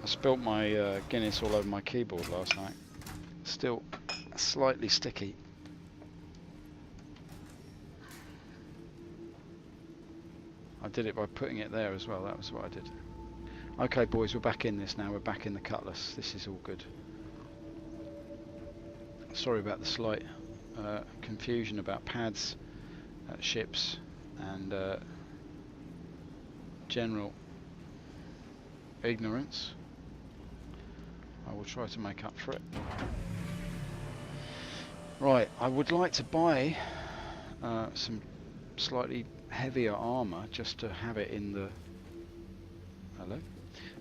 I spilt my Guinness all over my keyboard last night. Still slightly sticky. I did it by putting it there as well. That was what I did. Okay, boys, we're back in this now. We're back in the Cutlass. This is all good. Sorry about the slight confusion about pads, ships, and general ignorance. I will try to make up for it. Right, I would like to buy some slightly heavier armour just to have it in the... Hello?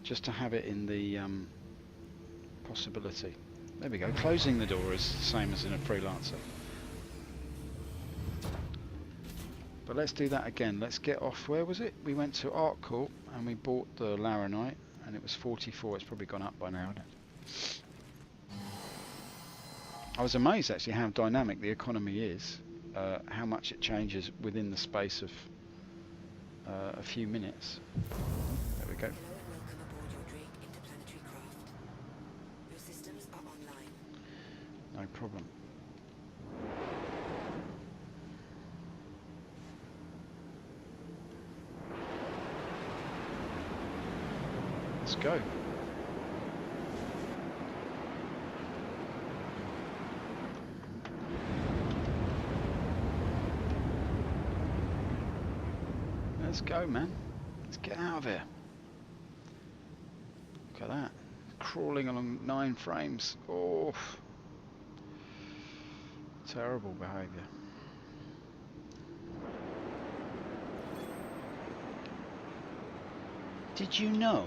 Just to have it in the possibility. There we go. Closing the door is the same as in a freelancer. But let's do that again. Let's get off. Where was it? We went to Art Court and we bought the laranite and it was 44. It's probably gone up by now, hasn't it? I was amazed actually how dynamic the economy is. How much it changes within the space of a few minutes. There we go. Welcome aboard your Drake interplanetary craft. Your systems are online. No problem. Let's go. let's go, man. Let's get out of here. Look at that. Crawling along 9 frames. Oh, terrible behaviour. Did you know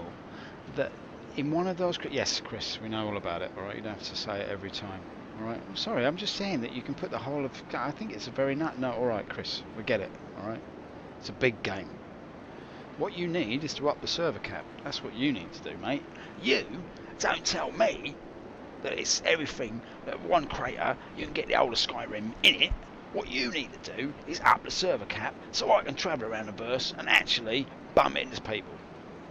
that in one of those... Yes, Chris, we know all about it, alright? You don't have to say it every time, alright? I'm sorry, I'm just saying that you can put the whole of... I think it's a very... No, alright, Chris, we get it, alright? It's a big game. What you need is to up the server cap. That's what you need to do, mate. You don't tell me that it's everything, that one crater, you can get the whole of Skyrim in it. What you need to do is up the server cap so I can travel around the verse and actually bump into people.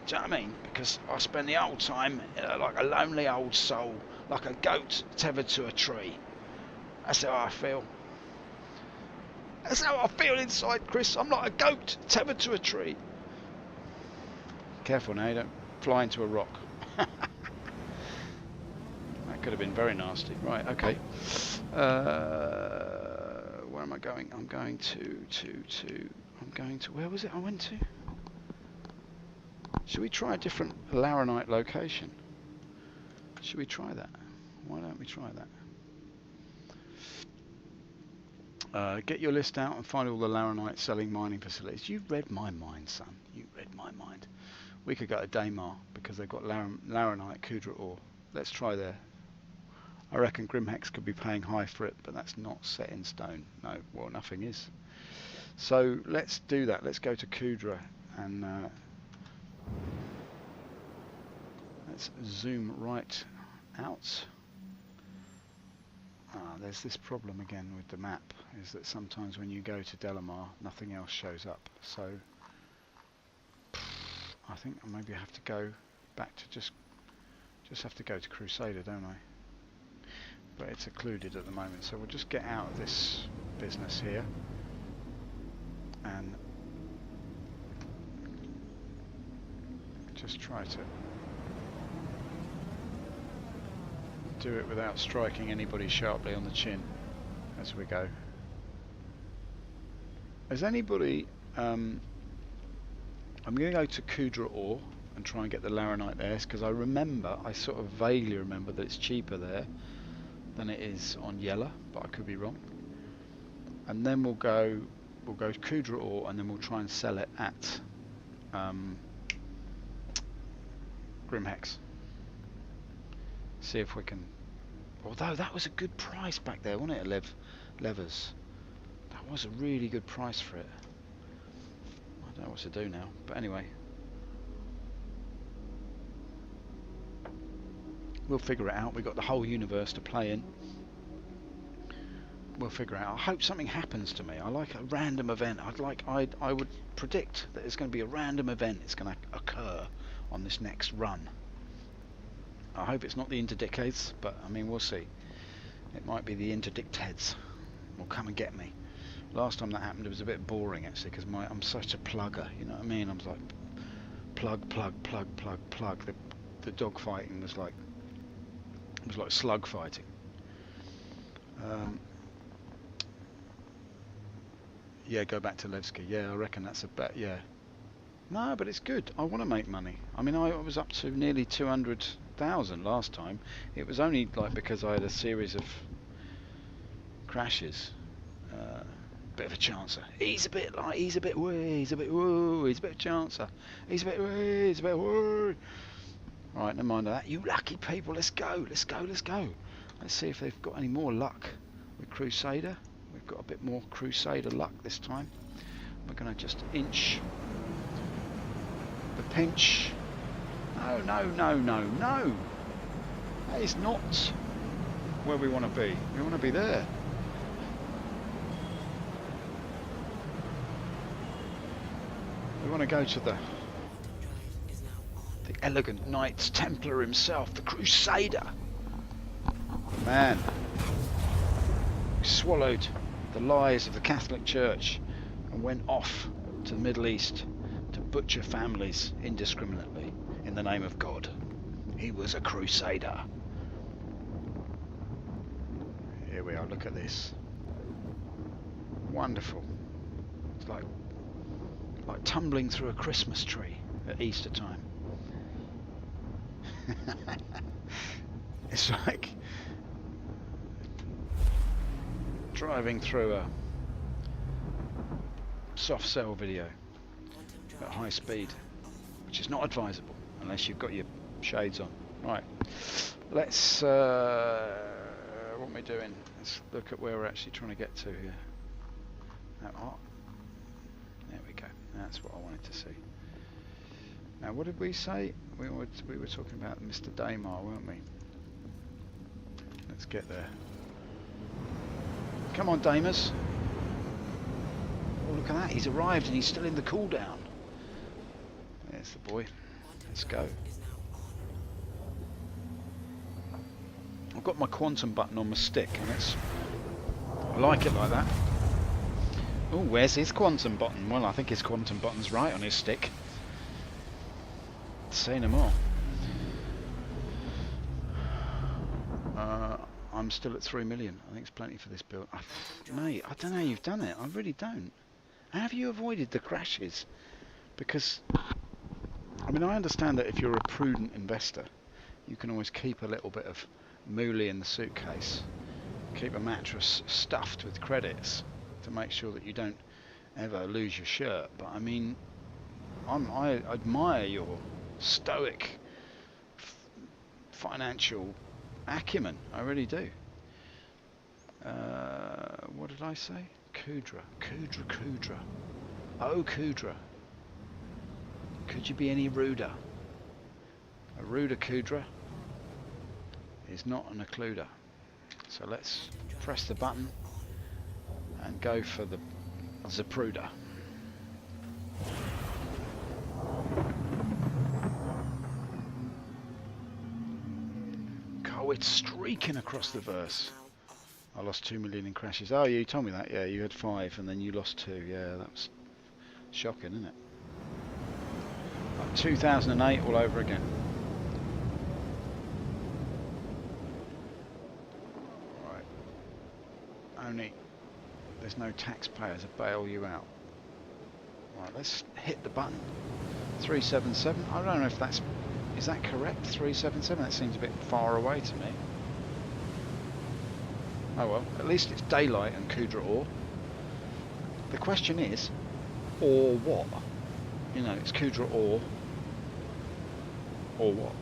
Do you know what I mean? Because I spend the whole time like a lonely old soul, like a goat tethered to a tree. That's how I feel. That's how I feel inside, Chris. I'm like a goat tethered to a tree. Careful now, you don't fly into a rock. That could have been very nasty. Right, okay. Where am I going? I'm going to... Where was it I went to? Should we try a different laranite location? Should we try that? Why don't we try that? Get your list out and find all the laranite selling mining facilities. You read my mind, son. You read my mind. We could go to Daymar because they've got laranite, Kudra ore. Let's try there. I reckon Grimhex could be paying high for it, but that's not set in stone. No, well, nothing is. So let's do that. Let's go to Kudra and let's zoom right out. There's this problem again with the map, is that sometimes when you go to Delamar, nothing else shows up. So I think maybe I have to go back to just have to go to Crusader, don't I? But it's occluded at the moment, so we'll just get out of this business here and just try to do it without striking anybody sharply on the chin as we go. Has anybody... I'm going to go to Kudra ore and try and get the laranite there, because I sort of vaguely remember that it's cheaper there than it is on Yella, but I could be wrong. And then we'll go to Kudra ore and then we'll try and sell it at Grimhex. See if we can... Although that was a good price back there, wasn't it, Levers? That was a really good price for it. I don't know what to do now, but anyway. We'll figure it out. We've got the whole universe to play in. We'll figure it out. I hope something happens to me. I like a random event. I would predict that there's going to be a random event that's going to occur on this next run. I hope it's not the interdicades, but I mean, we'll see. It might be the interdictates will come and get me. Last time that happened, it was a bit boring actually, because I'm such a plugger. You know what I mean? I'm like plug. The dog fighting was like slug fighting. Yeah, go back to Levski. Yeah, I reckon that's a bet. Yeah. No, but it's good. I want to make money. I mean, I was up to nearly 200,000 last time. It was only like because I had a series of crashes. Bit of a chancer. He's a bit woo, he's a bit chancer. He's a bit woo, he's a bit woo. Right, never mind that. You lucky people, let's go. Let's see if they've got any more luck with Crusader. We've got a bit more Crusader luck this time. We're going to just inch the pinch. No. That is not where we want to be. We want to be there. We want to go to the elegant Knights Templar himself, the Crusader. Man, we swallowed the lies of the Catholic Church and went off to the Middle East to butcher families indiscriminately in the name of God. He was a Crusader. Here we are, look at this. Wonderful. It's like like tumbling through a Christmas tree at Easter time. It's like driving through a soft cell video at high speed, which is not advisable unless you've got your shades on. Right, let's what are we doing? Let's look at where we're actually trying to get to here. Oh, there we go. That's what I wanted to see. Now, what did we say? We were talking about Mr. Daymar, weren't we? Let's get there. Come on, Damers. Oh, look at that. He's arrived and he's still in the cooldown. There's the boy. Let's go. I've got my quantum button on my stick, and I like it like that. Oh, where's his quantum button? Well, I think his quantum button's right on his stick. Say no more. I'm still at 3 million. I think it's plenty for this build. Mate, I don't know how you've done it. I really don't. How have you avoided the crashes? Because, I mean, I understand that if you're a prudent investor, you can always keep a little bit of moolie in the suitcase. Keep a mattress stuffed with credits to make sure that you don't ever lose your shirt. But I mean, I admire your stoic financial acumen. I really do. What did I say? Kudra. Oh, Kudra. Could you be any ruder? A ruder Kudra is not an occluder. So let's press the button and go for the Zapruder. Oh, it's streaking across the verse. I lost 2 million in crashes. Oh, you told me that. Yeah, you had 5 and then you lost 2. Yeah, that was shocking, isn't it? Like 2008 all over again. Right. Only there's no taxpayer to bail you out. Right, let's hit the button. 377. I don't know if that's... Is that correct? 377? That seems a bit far away to me. Oh well, at least it's daylight and Kudra ore. The question is, or what? You know, it's Kudra ore. Or what?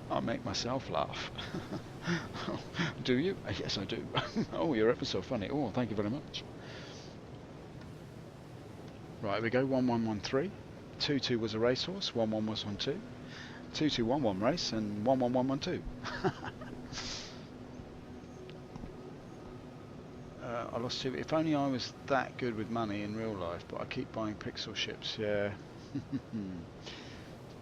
I make myself laugh. Do you? Yes, I do. Oh, you're ever so funny. Oh, thank you very much. Right, here we go. 1113. 22 was a racehorse. 11 was on 2. 2211 race and 11112. I lost 2. If only I was that good with money in real life, but I keep buying pixel ships. Yeah.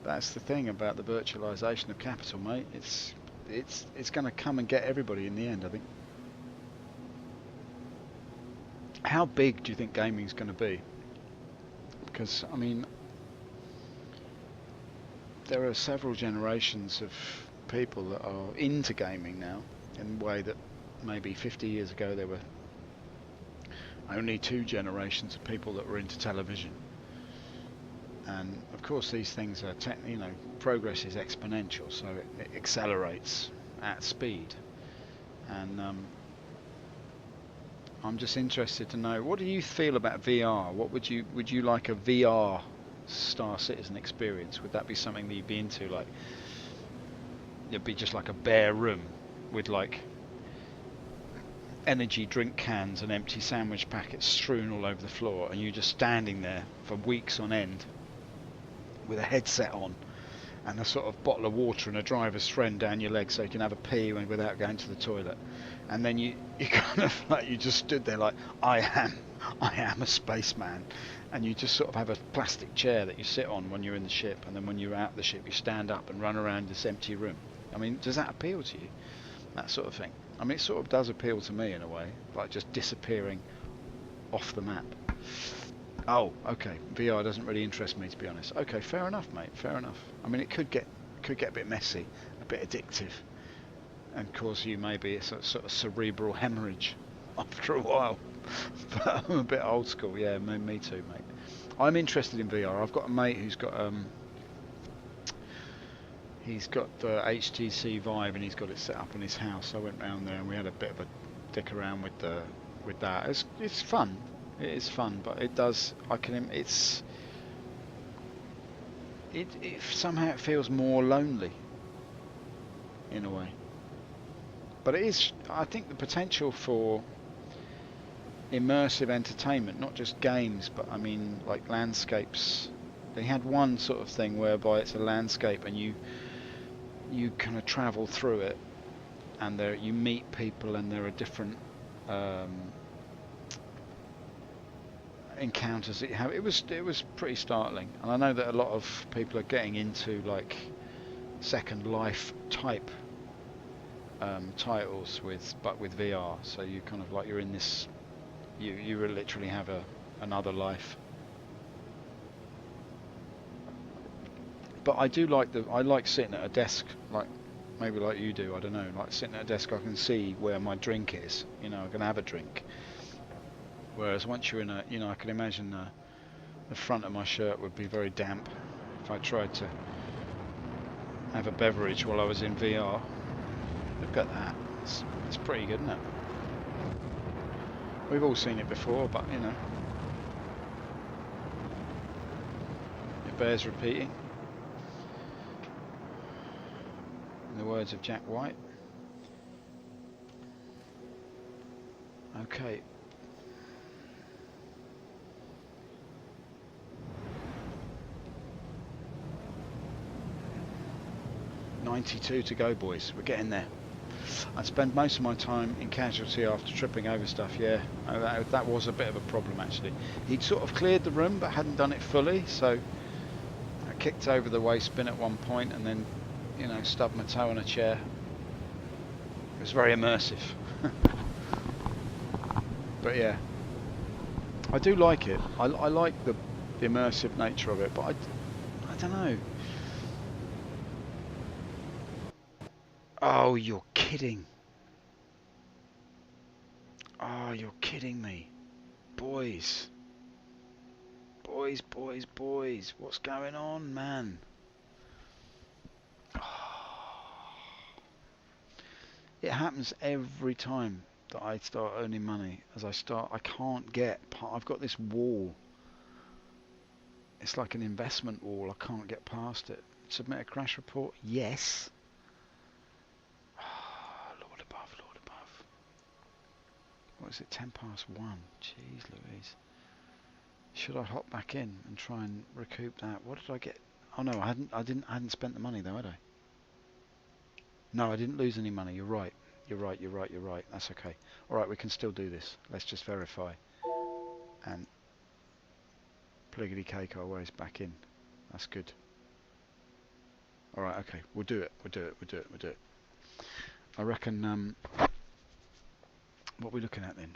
That's the thing about the virtualization of capital, mate. It's going to come and get everybody in the end, I think. How big do you think gaming's going to be? Because I mean, there are several generations of people that are into gaming now in a way that maybe 50 years ago there were only 2 generations of people that were into television. And of course these things are, you know, progress is exponential, so it accelerates at speed. And I'm just interested to know, what do you feel about VR? What would you like a VR Star Citizen experience? Would that be something that you'd be into? Like, it'd be just like a bare room with like energy drink cans and empty sandwich packets strewn all over the floor, and you just standing there for weeks on end with a headset on and a sort of bottle of water and a driver's friend down your leg so you can have a pee without going to the toilet. And then you kind of like, you just stood there like, I am a spaceman. And you just sort of have a plastic chair that you sit on when you're in the ship, and then when you're out the ship you stand up and run around this empty room. I mean, does that appeal to you? That sort of thing. I mean, it sort of does appeal to me in a way, like just disappearing off the map. Oh, okay. VR doesn't really interest me, to be honest. Okay, fair enough, mate. Fair enough. I mean, it could get a bit messy, a bit addictive. and cause you maybe a sort of cerebral hemorrhage after a while. But I'm a bit old school, yeah, me too, mate. I'm interested in VR. I've got a mate who's got he's got the HTC Vive and he's got it set up in his house. I went round there and we had a bit of a dick around with that. It's fun. It is fun, but it does. It somehow it feels more lonely in a way. But it is. I think the potential for immersive entertainment, not just games, but I mean like landscapes. They had one sort of thing whereby it's a landscape and you kind of travel through it, and there you meet people, and there are different encounters that you have. It was pretty startling, and I know that a lot of people are getting into like Second Life type titles with VR. So you kind of like you're in this. You literally have another life. But I do like I like sitting at a desk, like maybe like you do. I don't know, like sitting at a desk, I can see where my drink is. You know, I can have a drink. Whereas once you're in a, I can imagine the front of my shirt would be very damp if I tried to have a beverage while I was in VR. Look at that. It's pretty good, isn't it? We've all seen it before, but it bears repeating. In the words of Jack White. Okay. $92 to go, boys. We're getting there. I spend most of my time in casualty after tripping over stuff, yeah. That was a bit of a problem, actually. He'd sort of cleared the room, but hadn't done it fully, so I kicked over the waste bin at one point and then, stubbed my toe on a chair. It was very immersive. But yeah, I do like it. I like the immersive nature of it, but I don't know. Oh, you're kidding. Oh, you're kidding me. Boys. Boys. What's going on, man? It happens every time that I start earning money. I can't get. I've got this wall. It's like an investment wall. I can't get past it. Submit a crash report. Yes. Lord above. What is it? 1:10. Jeez Louise. Should I hop back in and try and recoup that? What did I get? Oh no, I hadn't spent the money though, had I? No, I didn't lose any money. You're right. That's okay. Alright, we can still do this. Let's just verify. And pliggity cake our ways back in. That's good. Alright, okay. We'll do it. I reckon what are we looking at then?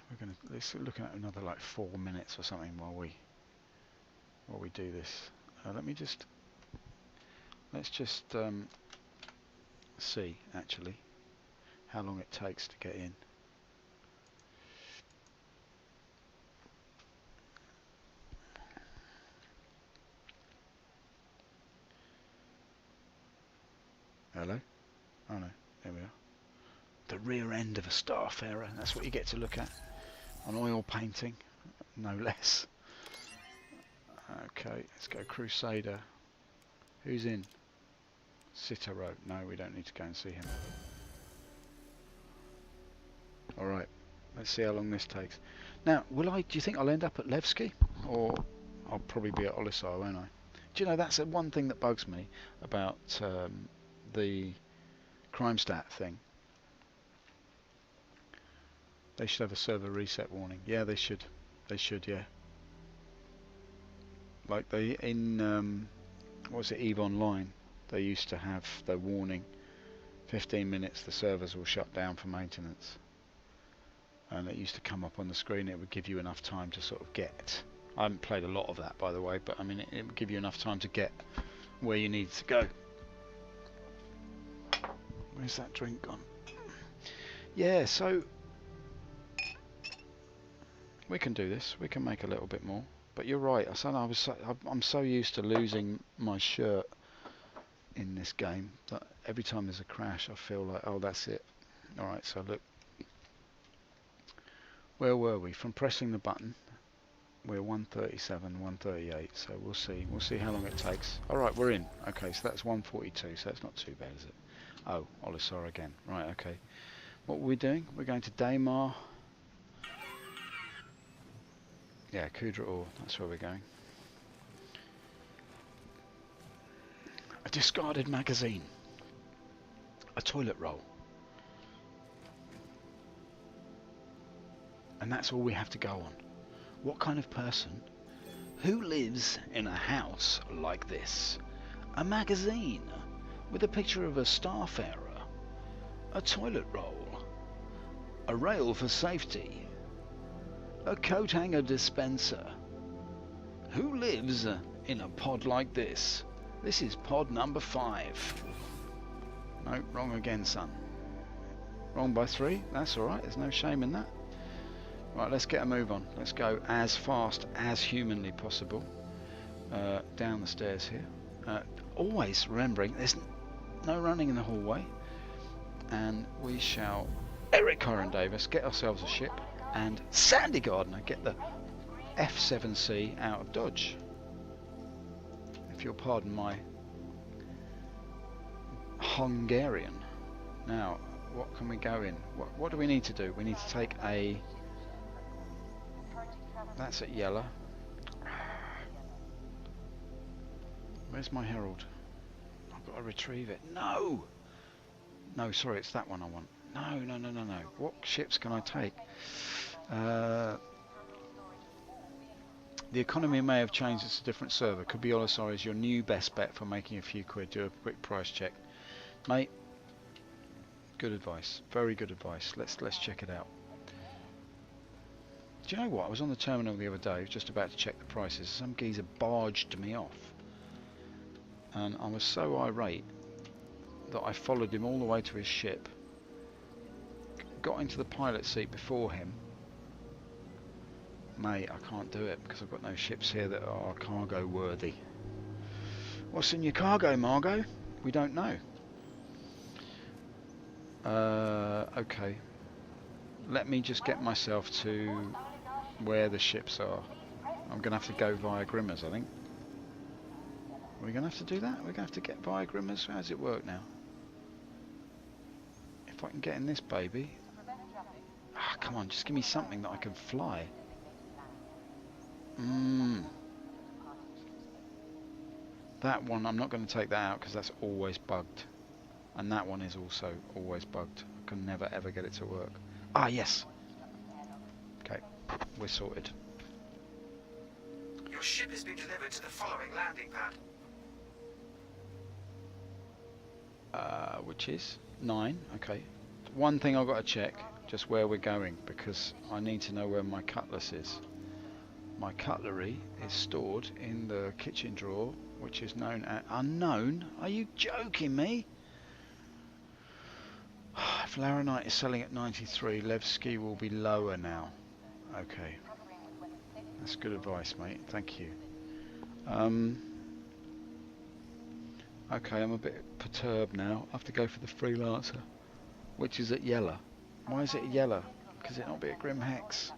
Let's looking at another like 4 minutes or something while we do this. Let's just see actually how long it takes to get in. Hello? Oh no, there we are. The rear end of a Starfarer, that's what you get to look at. An oil painting, no less. Okay, let's go Crusader. Who's in? Citaro. No, we don't need to go and see him. Alright, let's see how long this takes. Now, do you think I'll end up at Levski? Or I'll probably be at Olisar, won't I? Do you know, that's the one thing that bugs me about the crime stat thing. They should have a server reset warning. Yeah, they should. Yeah. Like in what was it, EVE Online, they used to have the warning, 15 minutes the servers will shut down for maintenance. And it used to come up on the screen. It would give you enough time to sort of get. I haven't played a lot of that, by the way, but I mean it would give you enough time to get where you need to go. Where's that drink gone? Yeah, so we can do this. We can make a little bit more. But you're right. I'm so used to losing my shirt in this game that every time there's a crash, I feel like, oh, that's it. All right. So look, where were we? From pressing the button, we're 137, 138. So we'll see. We'll see how long it takes. All right, we're in. Okay, so that's 142. So that's not too bad, is it? Oh, Olisar again. Right. Okay. What were we doing? We're going to Daymar. Yeah, Kudra Ore, that's where we're going. A discarded magazine. A toilet roll. And that's all we have to go on. What kind of person? Who lives in a house like this? A magazine with a picture of a starfarer. A toilet roll. A rail for safety. A coat hanger dispenser. Who lives in a pod like this? This is pod number 5. No, wrong again, son. Wrong by 3. That's alright, there's no shame in that. Right, let's get a move on. Let's go as fast as humanly possible. Down the stairs here. Always remembering there's no running in the hallway. And we shall, Eric Corin Davis, get ourselves a ship. And Sandy Gardner, get the F7C out of Dodge. If you'll pardon my Hungarian. Now, what can we go in? What do we need to do? We need to take a... That's at Yella. Where's my Herald? I've got to retrieve it. No! No, sorry, it's that one I want. No, no, no, no, no. What ships can I take? The economy may have changed. It's a different server. Could be Olisar is your new best bet for making a few quid. Do a quick price check, mate. Good advice. Very good advice. Let's check it out. Do you know what? I was on the terminal the other day, just about to check the prices. Some geezer barged me off, and I was so irate that I followed him all the way to his ship. Got into the pilot seat before him. Mate, I can't do it because I've got no ships here that are cargo worthy. What's in your cargo, Margot? We don't know. Okay. Let me just get myself to where the ships are. I'm going to have to go via Grimmers, I think. Are we going to have to do that? We're going to have to get via Grimmers? How does it work now? If I can get in this baby... Ah, come on, just give me something that I can fly. That one, I'm not going to take that out because that's always bugged. And that one is also always bugged. I can never ever get it to work. Ah, yes. Okay, we're sorted. Your ship has been delivered to the following landing pad. Which is 9. Okay. One thing I've got to check, just where we're going, because I need to know where my cutlass is. My cutlery is stored in the kitchen drawer, which is known as unknown. Are you joking me? If laranite is selling at 93, Levski will be lower now. Okay. That's good advice, mate. Thank you. Okay, I'm a bit perturbed now. I have to go for the freelancer, which is at Yella. Why is it at Yella? Because it not be at Grim Hex.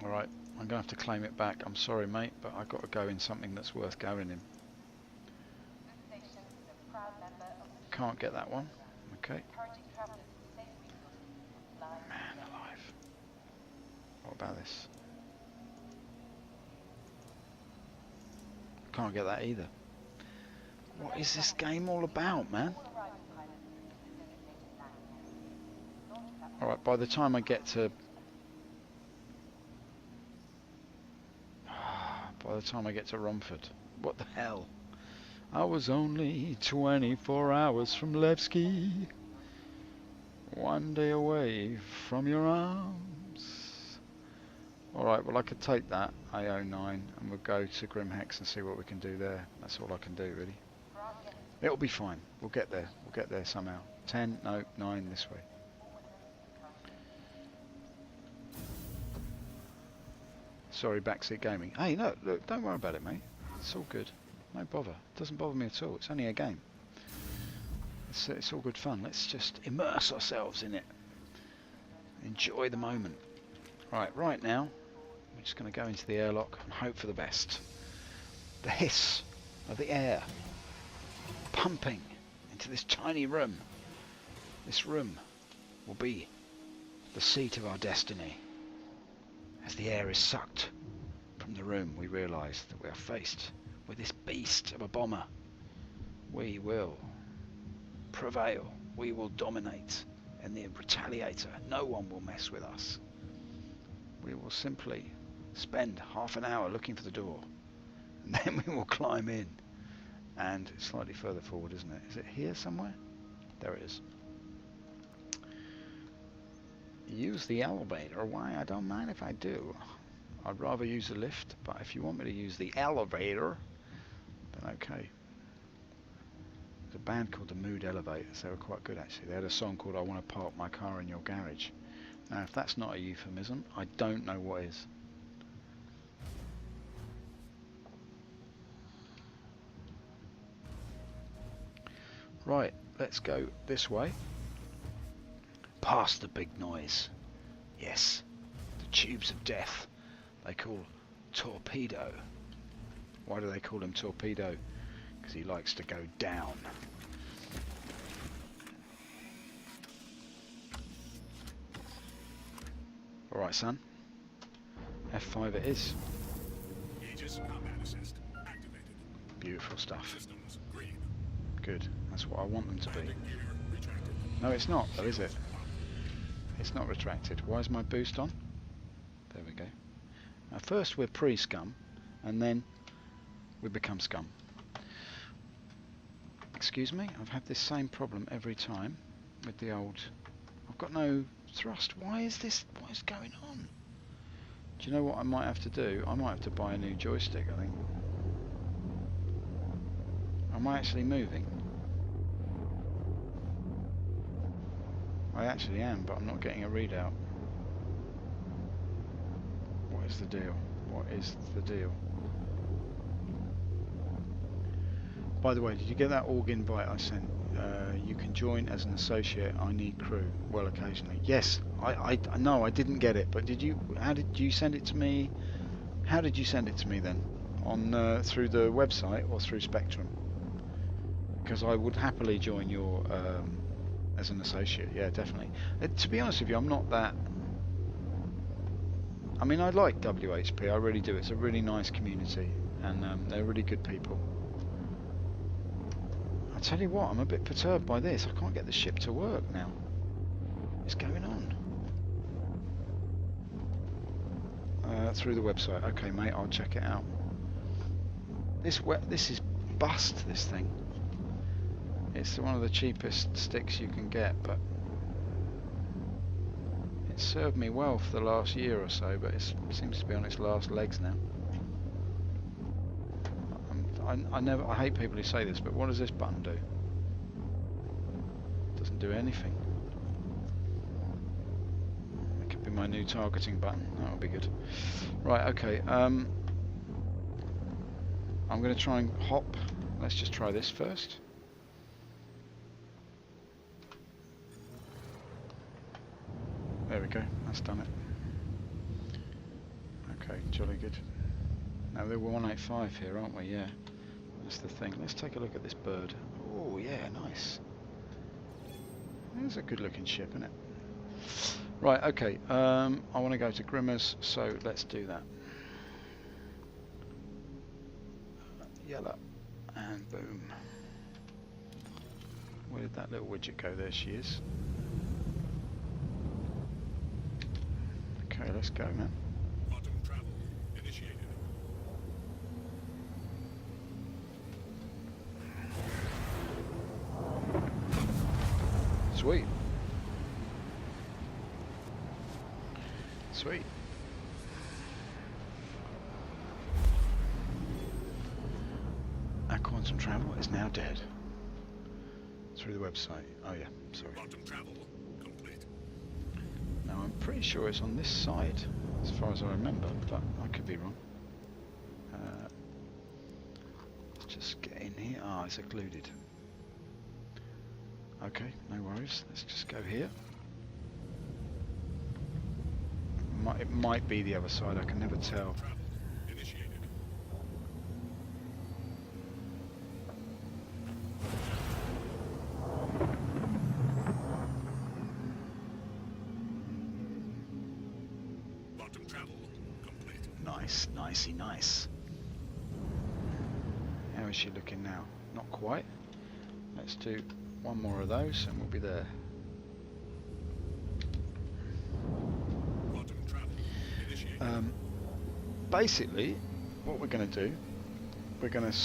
Alright, I'm going to have to claim it back. I'm sorry, mate, but I've got to go in something that's worth going in. Can't get that one. Okay. Man alive. What about this? Can't get that either. What is this game all about, man? Alright, by the time I get to... By the time I get to Romford. What the hell? I was only 24 hours from Levski. One day away from your arms. Alright, well I could take that AO9 and we'll go to Grim Hex and see what we can do there. That's all I can do really. It'll be fine. We'll get there. We'll get there somehow. 10, no, 9 this way. Sorry, backseat gaming. Hey, no, look, don't worry about it, mate. It's all good. No bother. It doesn't bother me at all. It's only a game. It's all good fun. Let's just immerse ourselves in it. Enjoy the moment. Right now, we're just going to go into the airlock and hope for the best. The hiss of the air pumping into this tiny room. This room will be the seat of our destiny. As the air is sucked from the room, we realise that we are faced with this beast of a bomber. We will prevail. We will dominate. And the retaliator, no one will mess with us. We will simply spend half an hour looking for the door. And then we will climb in. And it's slightly further forward, isn't it? Is it here somewhere? There it is. Use the elevator. Why? I don't mind if I do. I'd rather use the lift, but if you want me to use the elevator, then okay. There's a band called the Mood Elevators. They were quite good actually. They had a song called I Want to Park My Car in Your Garage. Now if that's not a euphemism, I don't know what is. Right, let's go this way. Past the big noise. Yes, the tubes of death they call Torpedo. Why do they call him Torpedo? Because he likes to go down. Alright, son. F5 it is. Aegis combat assist activated. Beautiful stuff. Systems green. Good. That's what I want them to be. Landing gear retracted. No, it's not, though, is it? It's not retracted. Why is my boost on? There we go. Now, first we're pre-scum, and then we become scum. Excuse me, I've had this same problem every time with the old... I've got no thrust. Why is this? What is going on? Do you know what I might have to do? I might have to buy a new joystick, I think. Am I actually moving? I actually am, but I'm not getting a readout. What is the deal? What is the deal? By the way, did you get that org invite I sent? You can join as an associate. I need crew. Well, occasionally. Yes, I no, I didn't get it. But did you? How did you send it to me? How did you send it to me then? On through the website or through Spectrum? Because I would happily join your as an associate. Yeah, definitely. To be honest with you, I'm not that. I mean, I like WHP. I really do. It's a really nice community, and they're really good people. I tell you what, I'm a bit perturbed by this. I can't get the ship to work now. What's going on? Through the website. Okay, mate, I'll check it out. This is bust, this thing. It's one of the cheapest sticks you can get, but it served me well for the last year or so, but it seems to be on its last legs now. I hate people who say this, but what does this button do? It doesn't do anything. It could be my new targeting button. That would be good. Right, okay. I'm going to try and hop. Let's just try this first. There we go. That's done it. Okay, jolly good. Now we're 185 here, aren't we? Yeah. That's the thing. Let's take a look at this bird. Oh yeah, nice. It's a good looking ship, isn't it? Right, okay. I want to go to Grimmers, so let's do that. Yellow. And boom. Where did that little widget go? There she is. Okay, let's go, man. Quantum travel initiated. Sweet. Sweet. Our quantum travel is now dead. through the website. Oh yeah, sorry. Quantum travel complete. Now I'm pretty sure it's on this side, as far as I remember, but I could be wrong. Let's just get in here. Ah, it's occluded. Okay, no worries. Let's just go here. It might be the other side. I can never tell. Travel initiated. Quantum travel complete. Nice, nicey, nice. How is she looking now? Not quite. Let's do one more of those and we'll be there. Quantum travel initiated. Basically, what we're going to do, we're going to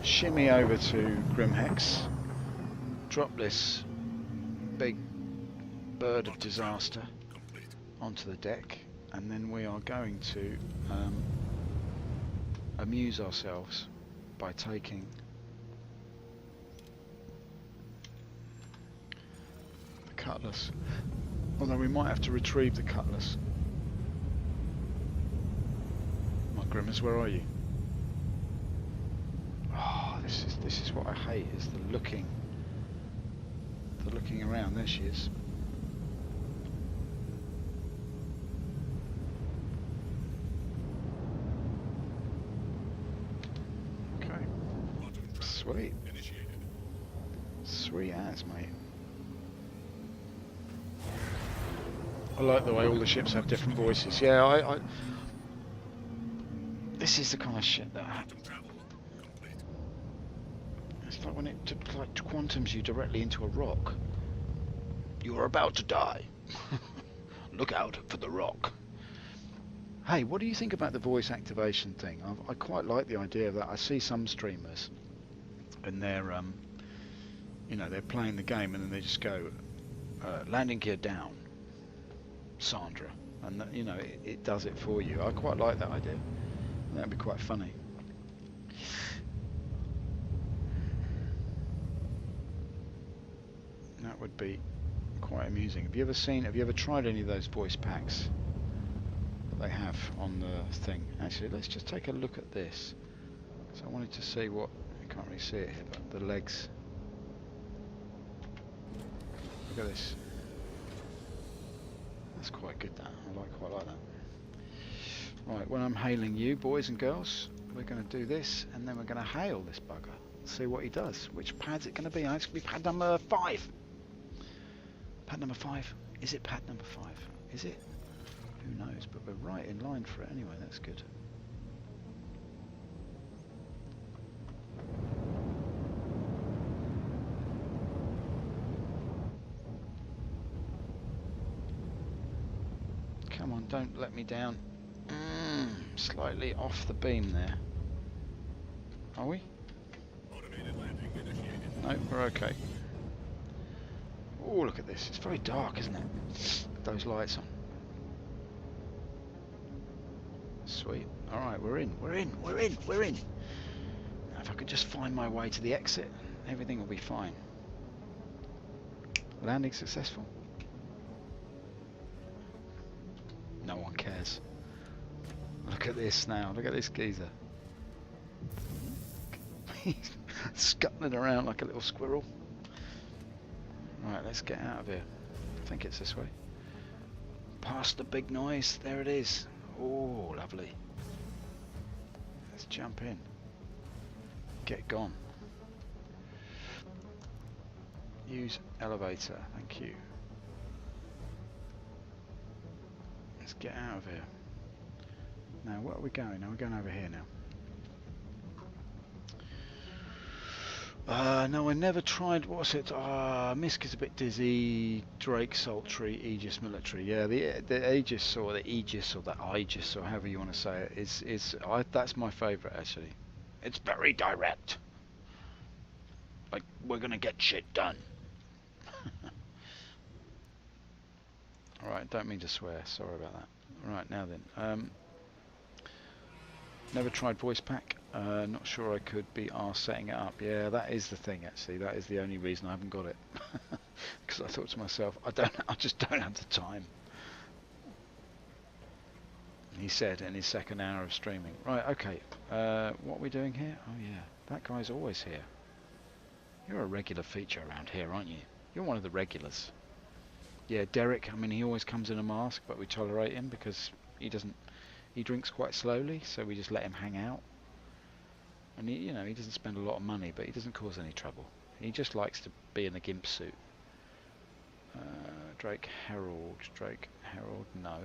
shimmy over to Grimhex, drop this big bird of disaster Complete. onto the deck, and then we are going to amuse ourselves by taking the cutlass. Although we might have to retrieve the cutlass. My Grimmers, where are you? Oh, this is what I hate, is the looking around. There she is. Okay. Quantum travel Sweet. initiated. Sweet as, mate. I like the way all the ships have different voices. Yeah, I this is the kind of shit that Quantum travel complete. it's like when it like quantums you directly into a rock. You are about to die. Look out for the rock. Hey, what do you think about the voice activation thing? I quite like the idea of that. I see some streamers, and they're you know, they're playing the game and then they just go landing gear down, Sandra, and that, you know, it does it for you. I quite like that idea. That'd be quite funny. That would be quite amusing. Have you ever tried any of those voice packs that they have on the thing? Actually, let's just take a look at this. So I wanted to see what, I can't really see it here, but the legs. Look at this. That's quite good, that. I quite like that. Right, when I'm hailing you, boys and girls, we're going to do this, and then we're going to hail this bugger. See what he does. Which pad's it going to be? It's going to be pad number 5. Pad number 5? Is it pad number 5? Is it? Who knows? But we're right in line for it anyway. That's good. Come on, don't let me down. Slightly off the beam there. Are we? Automated landing initiated. No, we're okay. Oh, look at this. It's very dark, isn't it? With those lights on. Sweet. Alright, we're in. We're in. We're in. We're in. Now, if I could just find my way to the exit, everything will be fine. Landing successful. No one cares. Look at this now. Look at this geezer. He's scuttling around like a little squirrel. Right, let's get out of here. I think it's this way. Past the big noise. There it is. Oh, lovely. Let's jump in. Get gone. Use elevator. Thank you. Let's get out of here. Now, where are we going? Now we're going over here now. No, I never tried. What's it? Misk is a bit dizzy. Drake, sultry, Aegis military. Yeah, the Aegis or the Aegis or the Aegis or however you want to say it is that's my favourite actually. It's very direct. Like, we're gonna get shit done. Alright, don't mean to swear. Sorry about that. Right, now then. Never tried voice pack. Not sure I could be arsed setting it up. Yeah, that is the thing actually. That is the only reason I haven't got it. Because I thought to myself, I just don't have the time. He said in his second hour of streaming. Right, okay. What are we doing here? Oh yeah, that guy's always here. You're a regular feature around here, aren't you? You're one of the regulars. Yeah, Derek, I mean, he always comes in a mask, but we tolerate him because he drinks quite slowly, so we just let him hang out. And he doesn't spend a lot of money, but he doesn't cause any trouble. He just likes to be in a gimp suit. Drake Herald, no.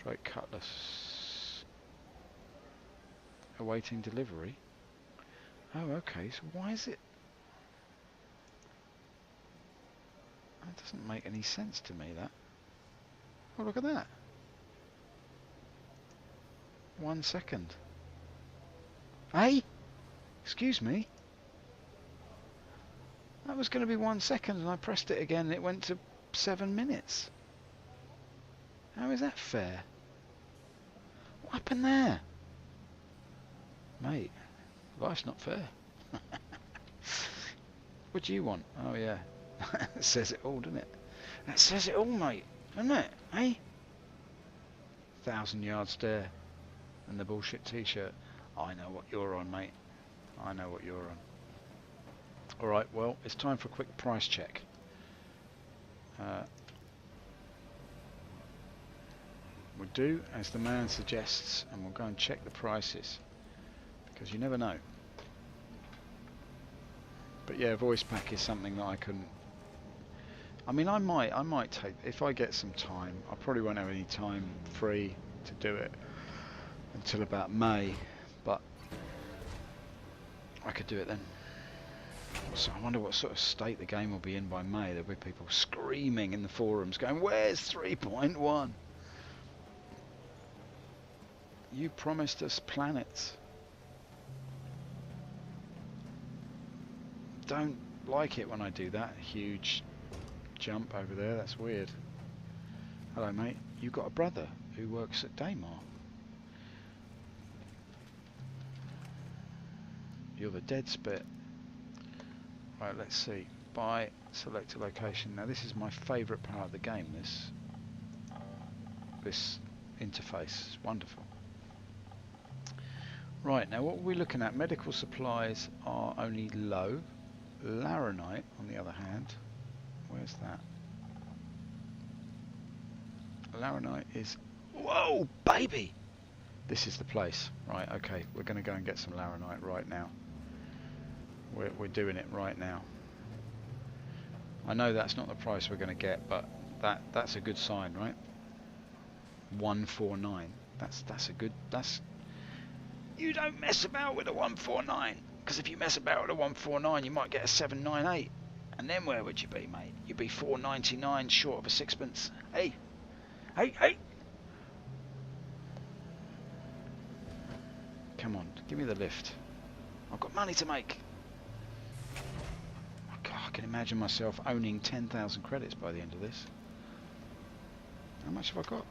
Drake Cutlass. Awaiting delivery. Oh, okay, so why is it... That doesn't make any sense to me, that. Oh, look at that. 1 second. Hey? Excuse me? That was going to be 1 second and I pressed it again and it went to 7 minutes. How is that fair? What happened there? Mate, life's not fair. What do you want? Oh yeah. That says it all, doesn't it? That says it all, mate. Doesn't it? Hey? 1,000-yard stare and the bullshit t-shirt. I know what you're on, mate. I know what you're on. Alright, well, it's time for a quick price check. We'll do as the man suggests and we'll go and check the prices. Because you never know. But yeah, voice pack is something that I couldn't... I mean, I might take... If I get some time, I probably won't have any time free to do it until about May. But I could do it then. So I wonder what sort of state the game will be in by May. There'll be people screaming in the forums going, where's 3.1? You promised us planets. Don't like it when I do that. Huge jump over there. That's weird. Hello, mate. You've got a brother who works at Daymar. You're the dead spit. Right, let's see. Buy, select a location. Now this is my favourite part of the game, this interface. It's wonderful. Right, now what are we looking at? Medical supplies are only low. Laranite, on the other hand, where's that? Laranite is... Whoa, baby! This is the place. Right, okay, we're going to go and get some laranite right now. We're doing it right now. I know that's not the price we're going to get, but that's a good sign, right? 149. That's a good... You don't mess about with a 149, because if you mess about with a 149, you might get a 798, and then where would you be, mate? You'd be 4.99 short of a sixpence. Hey, hey! Come on, give me the lift. I've got money to make. I can imagine myself owning 10,000 credits by the end of this. How much have I got?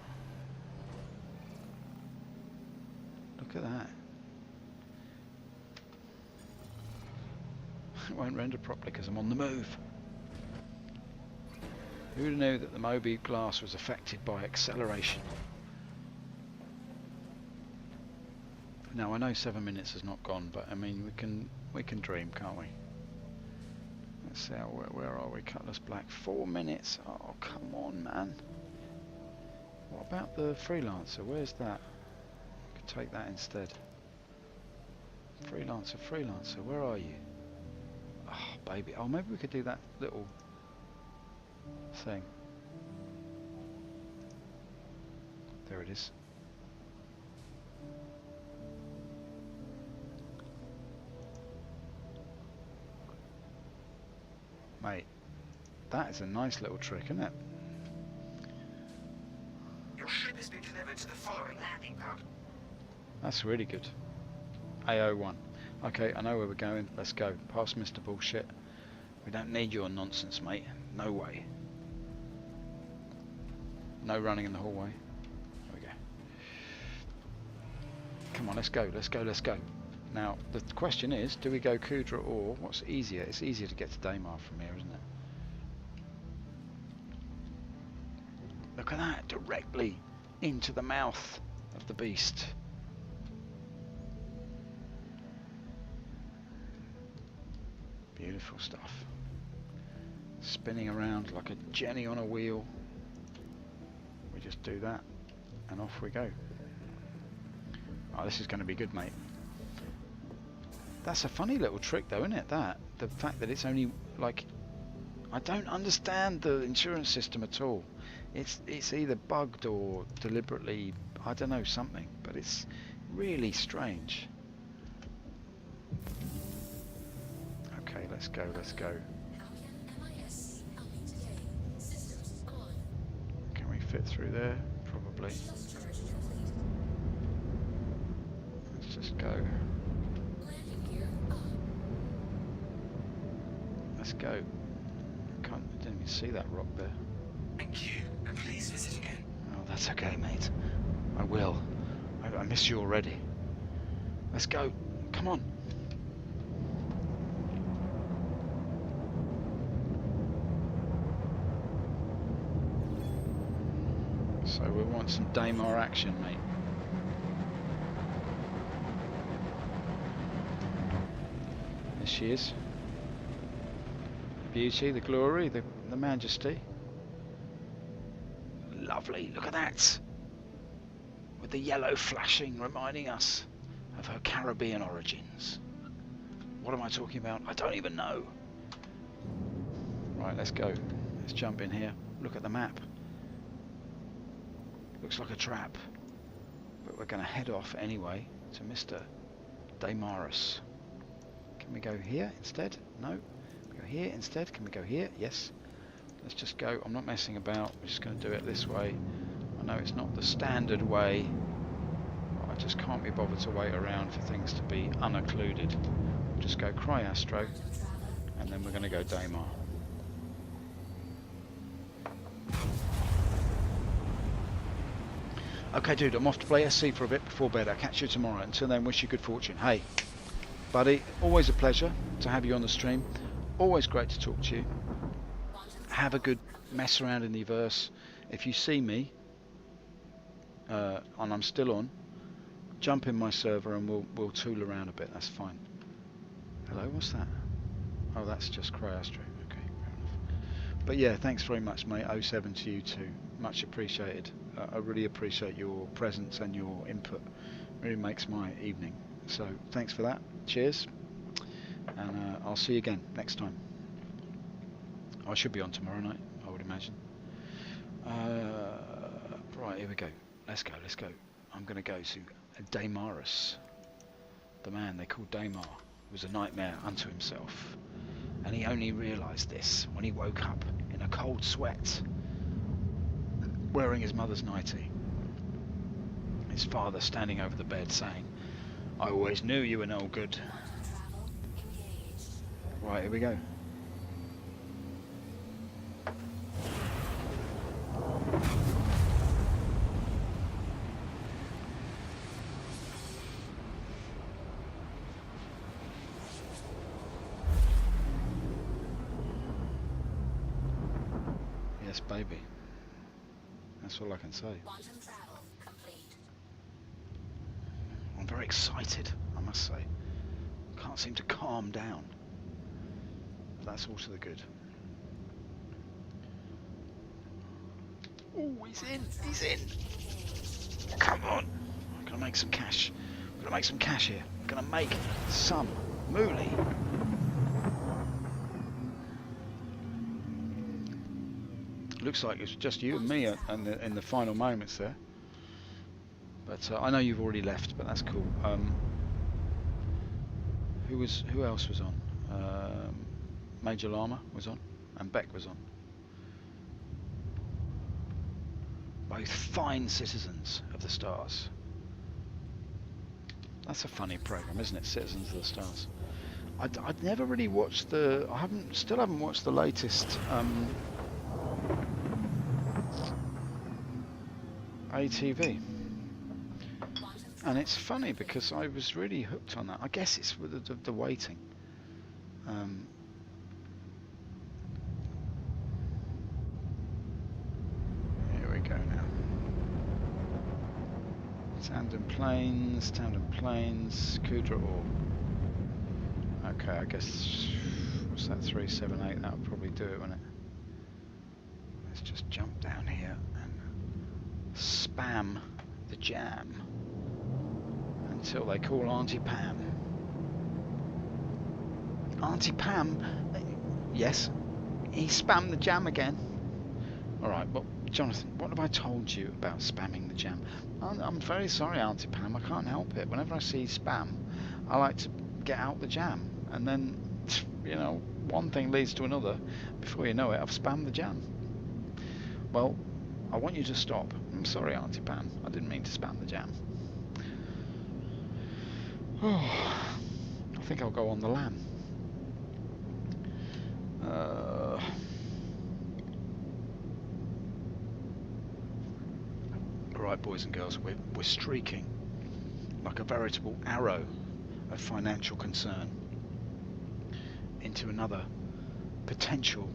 Look at that. It won't render properly because I'm on the move. Who knew that the Moby glass was affected by acceleration? Now I know 7 minutes has not gone, but I mean we can dream, can't we? Let's see, where are we? Cutlass Black, 4 minutes. Oh come on, man. What about the freelancer? Where's that? I could take that instead. Freelancer, where are you? Oh baby, oh maybe we could do that little thing. There it is. Mate, that is a nice little trick, isn't it? Your ship has been delivered to the following landing pad. That's really good. AO1. Okay, I know where we're going. Let's go. Past Mr. Bullshit. We don't need your nonsense, mate. No way. No running in the hallway. There we go. Come on, let's go, let's go, let's go. Now, the question is, do we go Kudra or what's easier? It's easier to get to Daymar from here, isn't it? Look at that, directly into the mouth of the beast. Beautiful stuff. Spinning around like a Jenny on a wheel. We just do that and off we go. Oh, this is going to be good, mate. That's a funny little trick though, isn't it? That the fact that it's only like, I don't understand the insurance system at all. It's either bugged or deliberately, I don't know, something, but it's really strange. Okay, let's go, let's go. Can we fit through there? Probably. Let's just go. Let's go. I didn't even see that rock there. Thank you, and please visit again. Oh, that's okay, mate. I will. I miss you already. Let's go. Come on. So we want some Daymar action, mate. There she is. The beauty, the glory, the majesty. Lovely, look at that. With the yellow flashing, reminding us of her Caribbean origins. What am I talking about? I don't even know. Right, let's go. Let's jump in here. Look at the map. Looks like a trap. But we're going to head off anyway to Mr. Daymarus. Can we go here instead? No. Go here instead. Can we go here? Yes. Let's just go. I'm not messing about. We're just going to do it this way. I know it's not the standard way. But I just can't be bothered to wait around for things to be unoccluded. We'll just go Cryastro, and then we're going to go Daymar. Okay, dude, I'm off to play SC for a bit before bed. I'll catch you tomorrow. Until then, wish you good fortune. Hey, buddy, always a pleasure to have you on the stream. Always great to talk to you. Have a good mess around in the verse. If you see me, and I'm still on, jump in my server and we'll tool around a bit. That's fine. Hello, what's that? Oh, that's just Cryastro. Okay, fair enough. But yeah, thanks very much, mate. 07 to you too. Much appreciated. I really appreciate your presence and your input. Really makes my evening. So thanks for that. Cheers. And I'll see you again next time. I should be on tomorrow night, I would imagine. Right, here we go. Let's go, let's go. I'm going to go to Daymarus. The man they called Daymar was a nightmare unto himself. And he only realised this when he woke up in a cold sweat, wearing his mother's nightie. His father standing over the bed saying, "I always knew you were no good." Right, here we go. Yes, baby. That's all I can say. I'm very excited, I must say. Can't seem to calm down. But that's also the good. Oh, he's in! He's in! Come on! I'm gonna make some cash. I'm gonna make some cash here. I'm gonna make some moolie. Looks like it's just you and me in the final moments there. But I know you've already left, but that's cool. Who else was on? Major Llama was on, and Beck was on. Both fine citizens of the stars. That's a funny program, isn't it? Citizens of the Stars. I'd never really watched the. Still haven't watched the latest ATV. And it's funny because I was really hooked on that. I guess it's with the waiting. Here we go now. Tandem planes, Kudra ore. Okay, I guess, what's that, 378? That'll probably do it, won't it? Let's just jump down here and spam the jam until they call Auntie Pam. Auntie Pam? Yes, he spammed the jam again. Alright, well, Jonathan, what have I told you about spamming the jam? I'm very sorry, Auntie Pam, I can't help it. Whenever I see spam, I like to get out the jam. And then, you know, one thing leads to another. Before you know it, I've spammed the jam. Well, I want you to stop. I'm sorry, Auntie Pam, I didn't mean to spam the jam. Oh, I think I'll go on the lamb. Alright, boys and girls, we're streaking like a veritable arrow of financial concern into another potential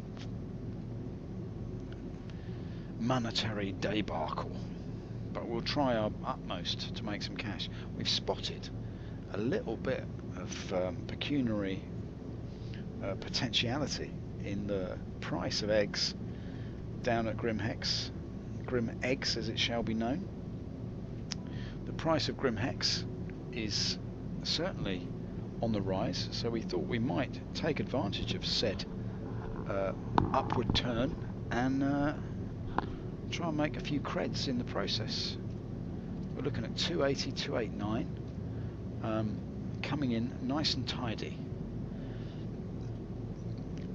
monetary debacle. But we'll try our utmost to make some cash. We've spotted a little bit of pecuniary potentiality in the price of eggs down at Grim Eggs as it shall be known. The price of Grim Hex is certainly on the rise, so we thought we might take advantage of said upward turn and try and make a few creds in the process. We're looking at 280, 289, coming in nice and tidy,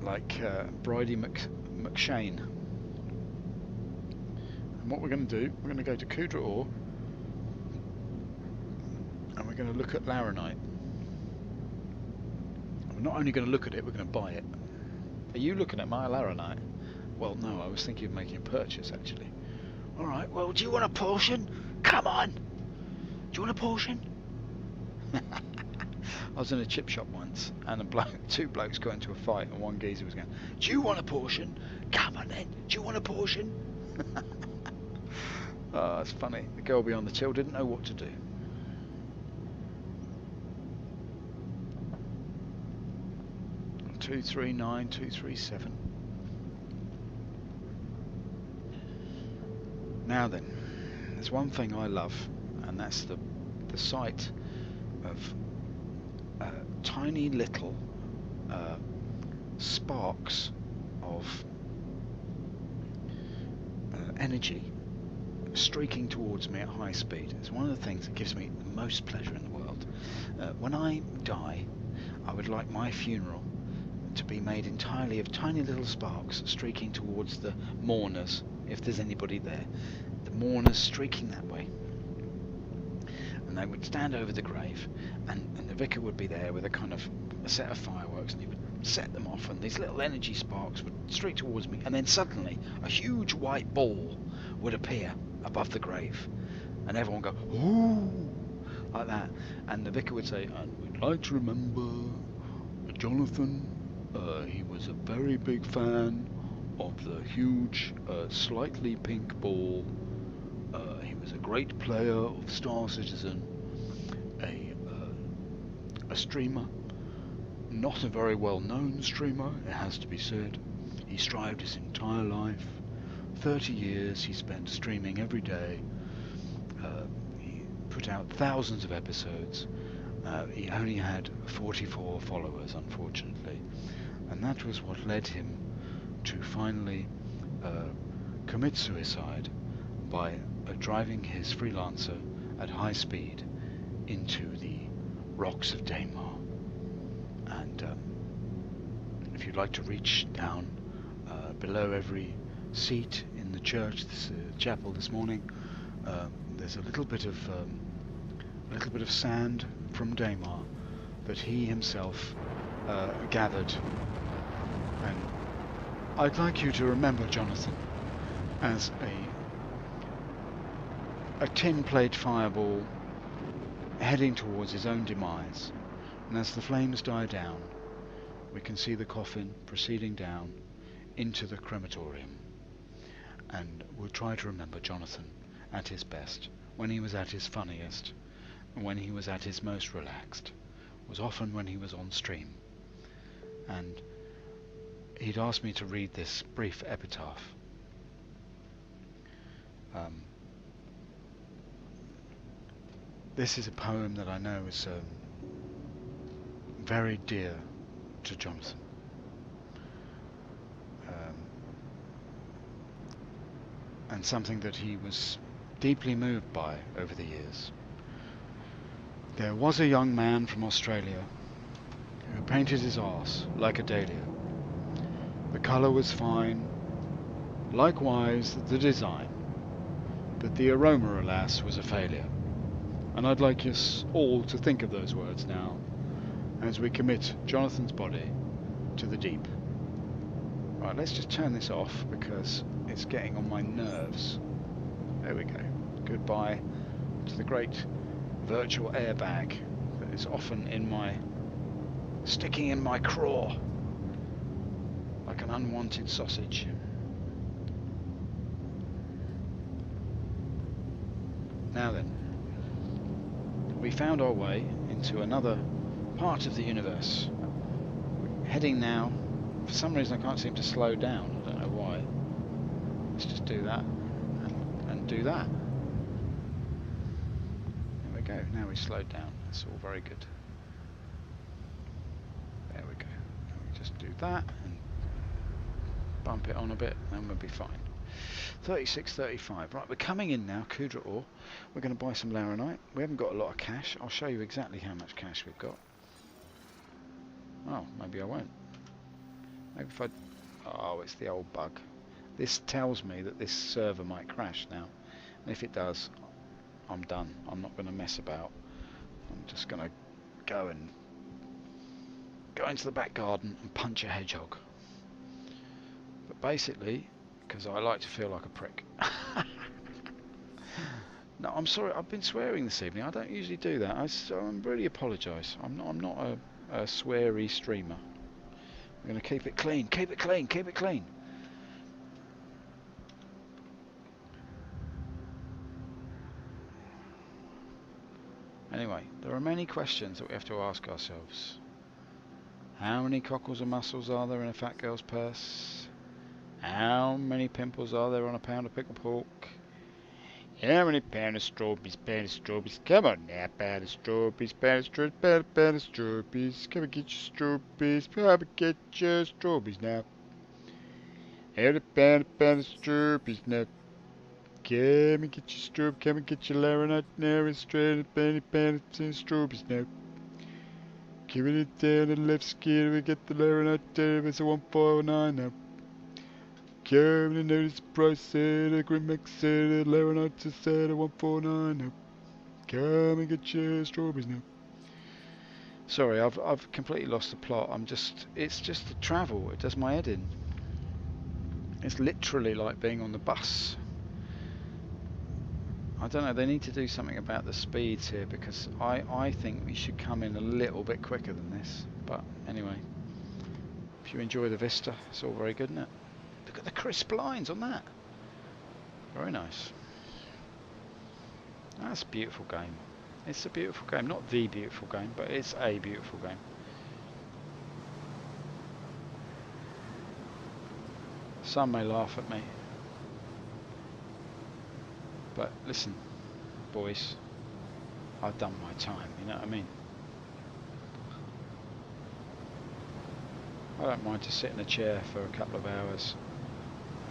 like Bridie McShane. And what we're going to do, we're going to go to Kudra ore, and we're going to look at laranite. We're not only going to look at it, we're going to buy it. Are you looking at my laranite? Well, no, I was thinking of making a purchase, actually. Alright, well, do you want a portion? Come on! Do you want a portion? I was in a chip shop once, and two blokes got into a fight, and one geezer was going, do you want a portion? Come on then, do you want a portion? Oh, it's funny. The girl beyond the till didn't know what to do. Two 239, 237. Now then, there's one thing I love, and that's the sight of tiny little sparks of energy streaking towards me at high speed. It's one of the things that gives me the most pleasure in the world. When I die, I would like my funeral to be made entirely of tiny little sparks streaking towards the mourners, if there's anybody there. The mourners streaking that way. And they would stand over the grave, and the vicar would be there with a set of fireworks, and he would set them off, and these little energy sparks would streak towards me, and then suddenly a huge white ball would appear above the grave, and everyone would go, ooh, like that, and the vicar would say, and we'd like to remember Jonathan. He was a very big fan of the huge, slightly pink ball. He was a great player of Star Citizen, a streamer, not a very well-known streamer, it has to be said. He strived his entire life. 30 years he spent streaming every day. He put out thousands of episodes. He only had 44 followers, unfortunately, and that was what led him to finally commit suicide by driving his freelancer at high speed into the rocks of Daymar. And if you'd like to reach down below every seat in the church, this chapel this morning, there's a little bit of sand from Daymar that he himself gathered, and I'd like you to remember Jonathan as a tin plate fireball heading towards his own demise, and as the flames die down, we can see the coffin proceeding down into the crematorium. And we'll try to remember Jonathan at his best, when he was at his funniest, and when he was at his most relaxed, was often when he was on stream. And he'd asked me to read this brief epitaph. This is a poem that I know is very dear to Jonathan. And something that he was deeply moved by over the years. There was a young man from Australia who painted his arse like a dahlia. The colour was fine, likewise the design, but the aroma, alas, was a failure. And I'd like us all to think of those words now, as we commit Jonathan's body to the deep. Right, let's just turn this off because it's getting on my nerves. There we go. Goodbye to the great virtual airbag that is often sticking in my craw like an unwanted sausage. Now then, we found our way into another part of the universe. We're heading now. For some reason I can't seem to slow down. I don't know why. Let's just do that and do that. There we go. Now we slowed down. That's all very good. There we go. Now we just do that and bump it on a bit, and we'll be fine. 36.35. Right, we're coming in now, Kudra ore. We're going to buy some laranite. We haven't got a lot of cash. I'll show you exactly how much cash we've got. Oh, maybe I won't. Maybe if I... Oh, it's the old bug. This tells me that this server might crash now. And if it does, I'm done. I'm not going to mess about. I'm just going to go into the back garden and punch a hedgehog. But basically, because I like to feel like a prick. No, I'm sorry. I've been swearing this evening. I don't usually do that. I really apologise. I'm not a sweary streamer. I'm going to keep it clean. Keep it clean. Keep it clean. Anyway, there are many questions that we have to ask ourselves. How many cockles and mussels are there in a fat girl's purse? How many pimples are there on a pound of pickled pork? How many pound of strawberries, come on now, pound of strawberries, pound of strawberries, come and get your strawberries, come and get your strawberries now. How many pound of strawberries now? Come and get your strawberries, come and get your laranite now, and straight up any pound of strawberries now. Giving it down the left skin, we get the laranite there, it's a 149 now. Come and notice the price, said a Grim Max said a laranite just said a 149 now. Come and get your strawberries now. Sorry, I've completely lost the plot. It's just the travel. It does my head in. It's literally like being on the bus. I don't know, they need to do something about the speeds here because I think we should come in a little bit quicker than this. But anyway, if you enjoy the vista, it's all very good, isn't it? Look at the crisp lines on that. Very nice. That's a beautiful game. It's a beautiful game. Not the beautiful game, but it's a beautiful game. Some may laugh at me. But listen, boys, I've done my time, you know what I mean? I don't mind to sit in a chair for a couple of hours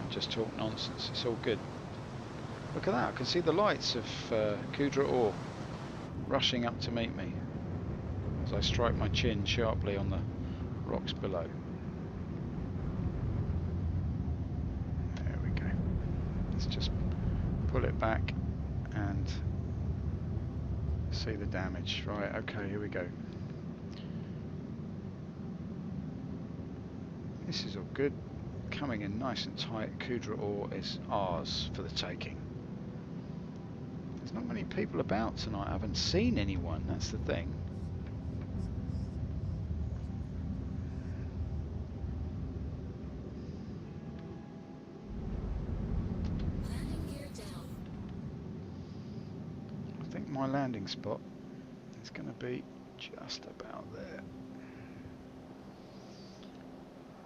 and just talk nonsense. It's all good. Look at that, I can see the lights of Kudra ore rushing up to meet me as I strike my chin sharply on the rocks below. There we go. Let's just pull it back and see the damage. Right, okay, here we go. This is all good. Coming in nice and tight. Kudra ore is ours for the taking. There's not many people about tonight. I haven't seen anyone, that's the thing. Landing gear down. I think my landing spot is going to be just about there.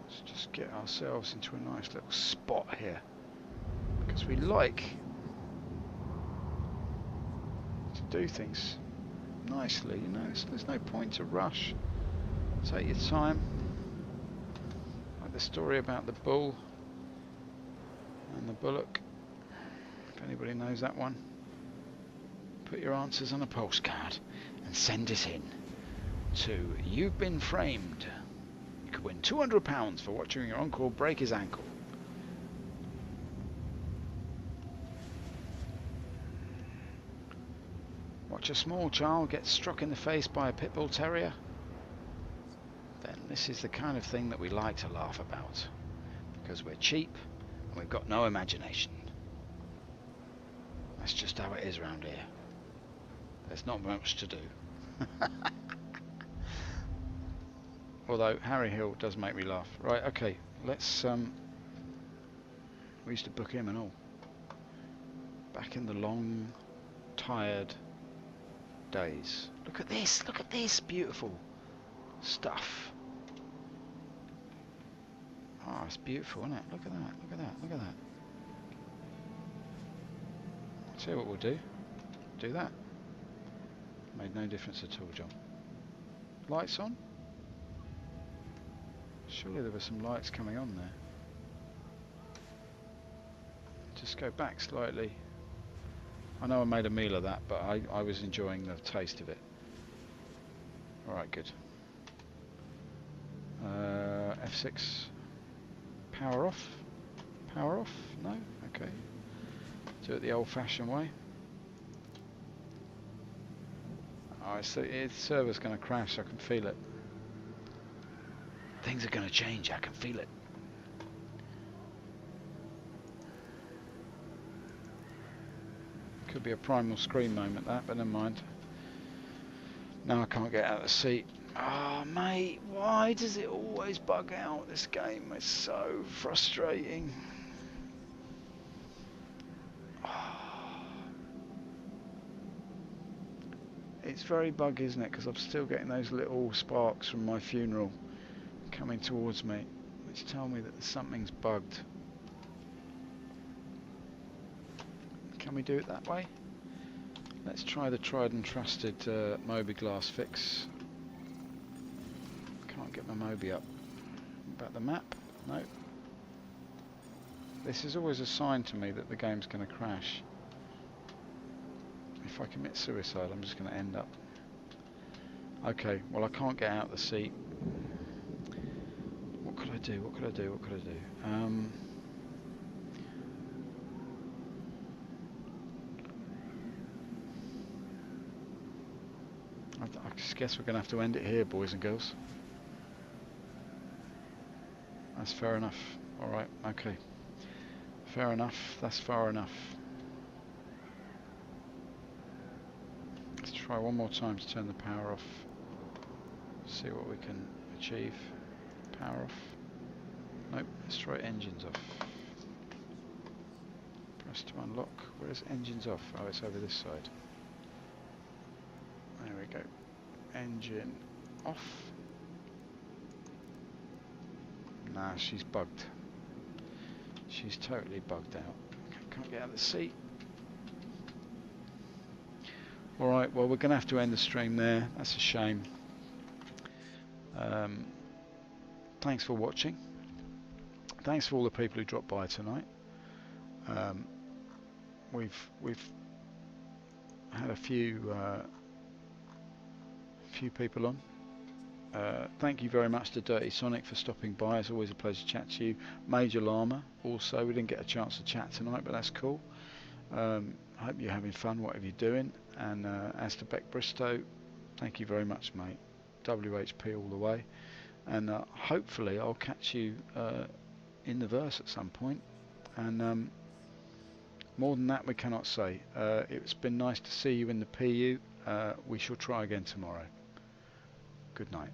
Let's just get ourselves into a nice little spot here, because we like to do things nicely, you know. There's no point to rush. Take your time. Like the story about the bull and the bullock, if anybody knows that one. Put your answers on a postcard and send it in to You've Been Framed. You could win £200 for watching your uncle break his ankle. Watch a small child get struck in the face by a pit bull terrier? Then this is the kind of thing that we like to laugh about, because we're cheap and we've got no imagination. That's just how it is around here. There's not much to do. Although Harry Hill does make me laugh. Right, okay, let's we used to book him and all. Back in the long, tired days. Look at this beautiful stuff. Oh, it's beautiful, isn't it? Look at that, look at that, look at that. I'll tell you what we'll do. Do that. Made no difference at all, John. Lights on? Surely there were some lights coming on there. Just go back slightly. I know I made a meal of that, but I was enjoying the taste of it. Alright, good. F6. Power off? Power off? No? Okay. Do it the old-fashioned way. Oh, the server's going to crash, I can feel it. Things are going to change, I can feel it. Could be a primal scream moment, that, but never mind. Now I can't get out of the seat. Oh, mate, why does it always bug out? This game is so frustrating. It's very buggy, isn't it? Because I'm still getting those little sparks from my funeral coming towards me, which tell me that something's bugged. Can we do it that way? Let's try the tried and trusted Mobi-Glass fix. Can't get my Mobi up. About the map? No. This is always a sign to me that the game's going to crash. If I commit suicide, I'm just going to end up. Okay, well I can't get out of the seat. What could I do? What could I do? What could I do? I just guess we're going to have to end it here, boys and girls. That's fair enough. Alright, okay. Fair enough, that's far enough. Let's try one more time to turn the power off. See what we can achieve. Power off. Nope, let's try engines off. Press to unlock. Where's engines off? Oh, it's over this side. There we go. Engine off. Nah, she's bugged. She's totally bugged out. Can't get out of the seat. Alright, well we're going to have to end the stream there. That's a shame. Thanks for watching. Thanks for all the people who dropped by tonight. We've had a few people on. Thank you very much to Dirty Sonic for stopping by. It's always a pleasure to chat to you. Major Llama also, we didn't get a chance to chat tonight, but that's cool. I hope you're having fun whatever you're doing. And as to Beck Bristow, thank you very much, mate. WHP all the way. And hopefully I'll catch you in the verse at some point. And More than that we cannot say. It's been nice to see you in the PU. We shall try again tomorrow. Good night.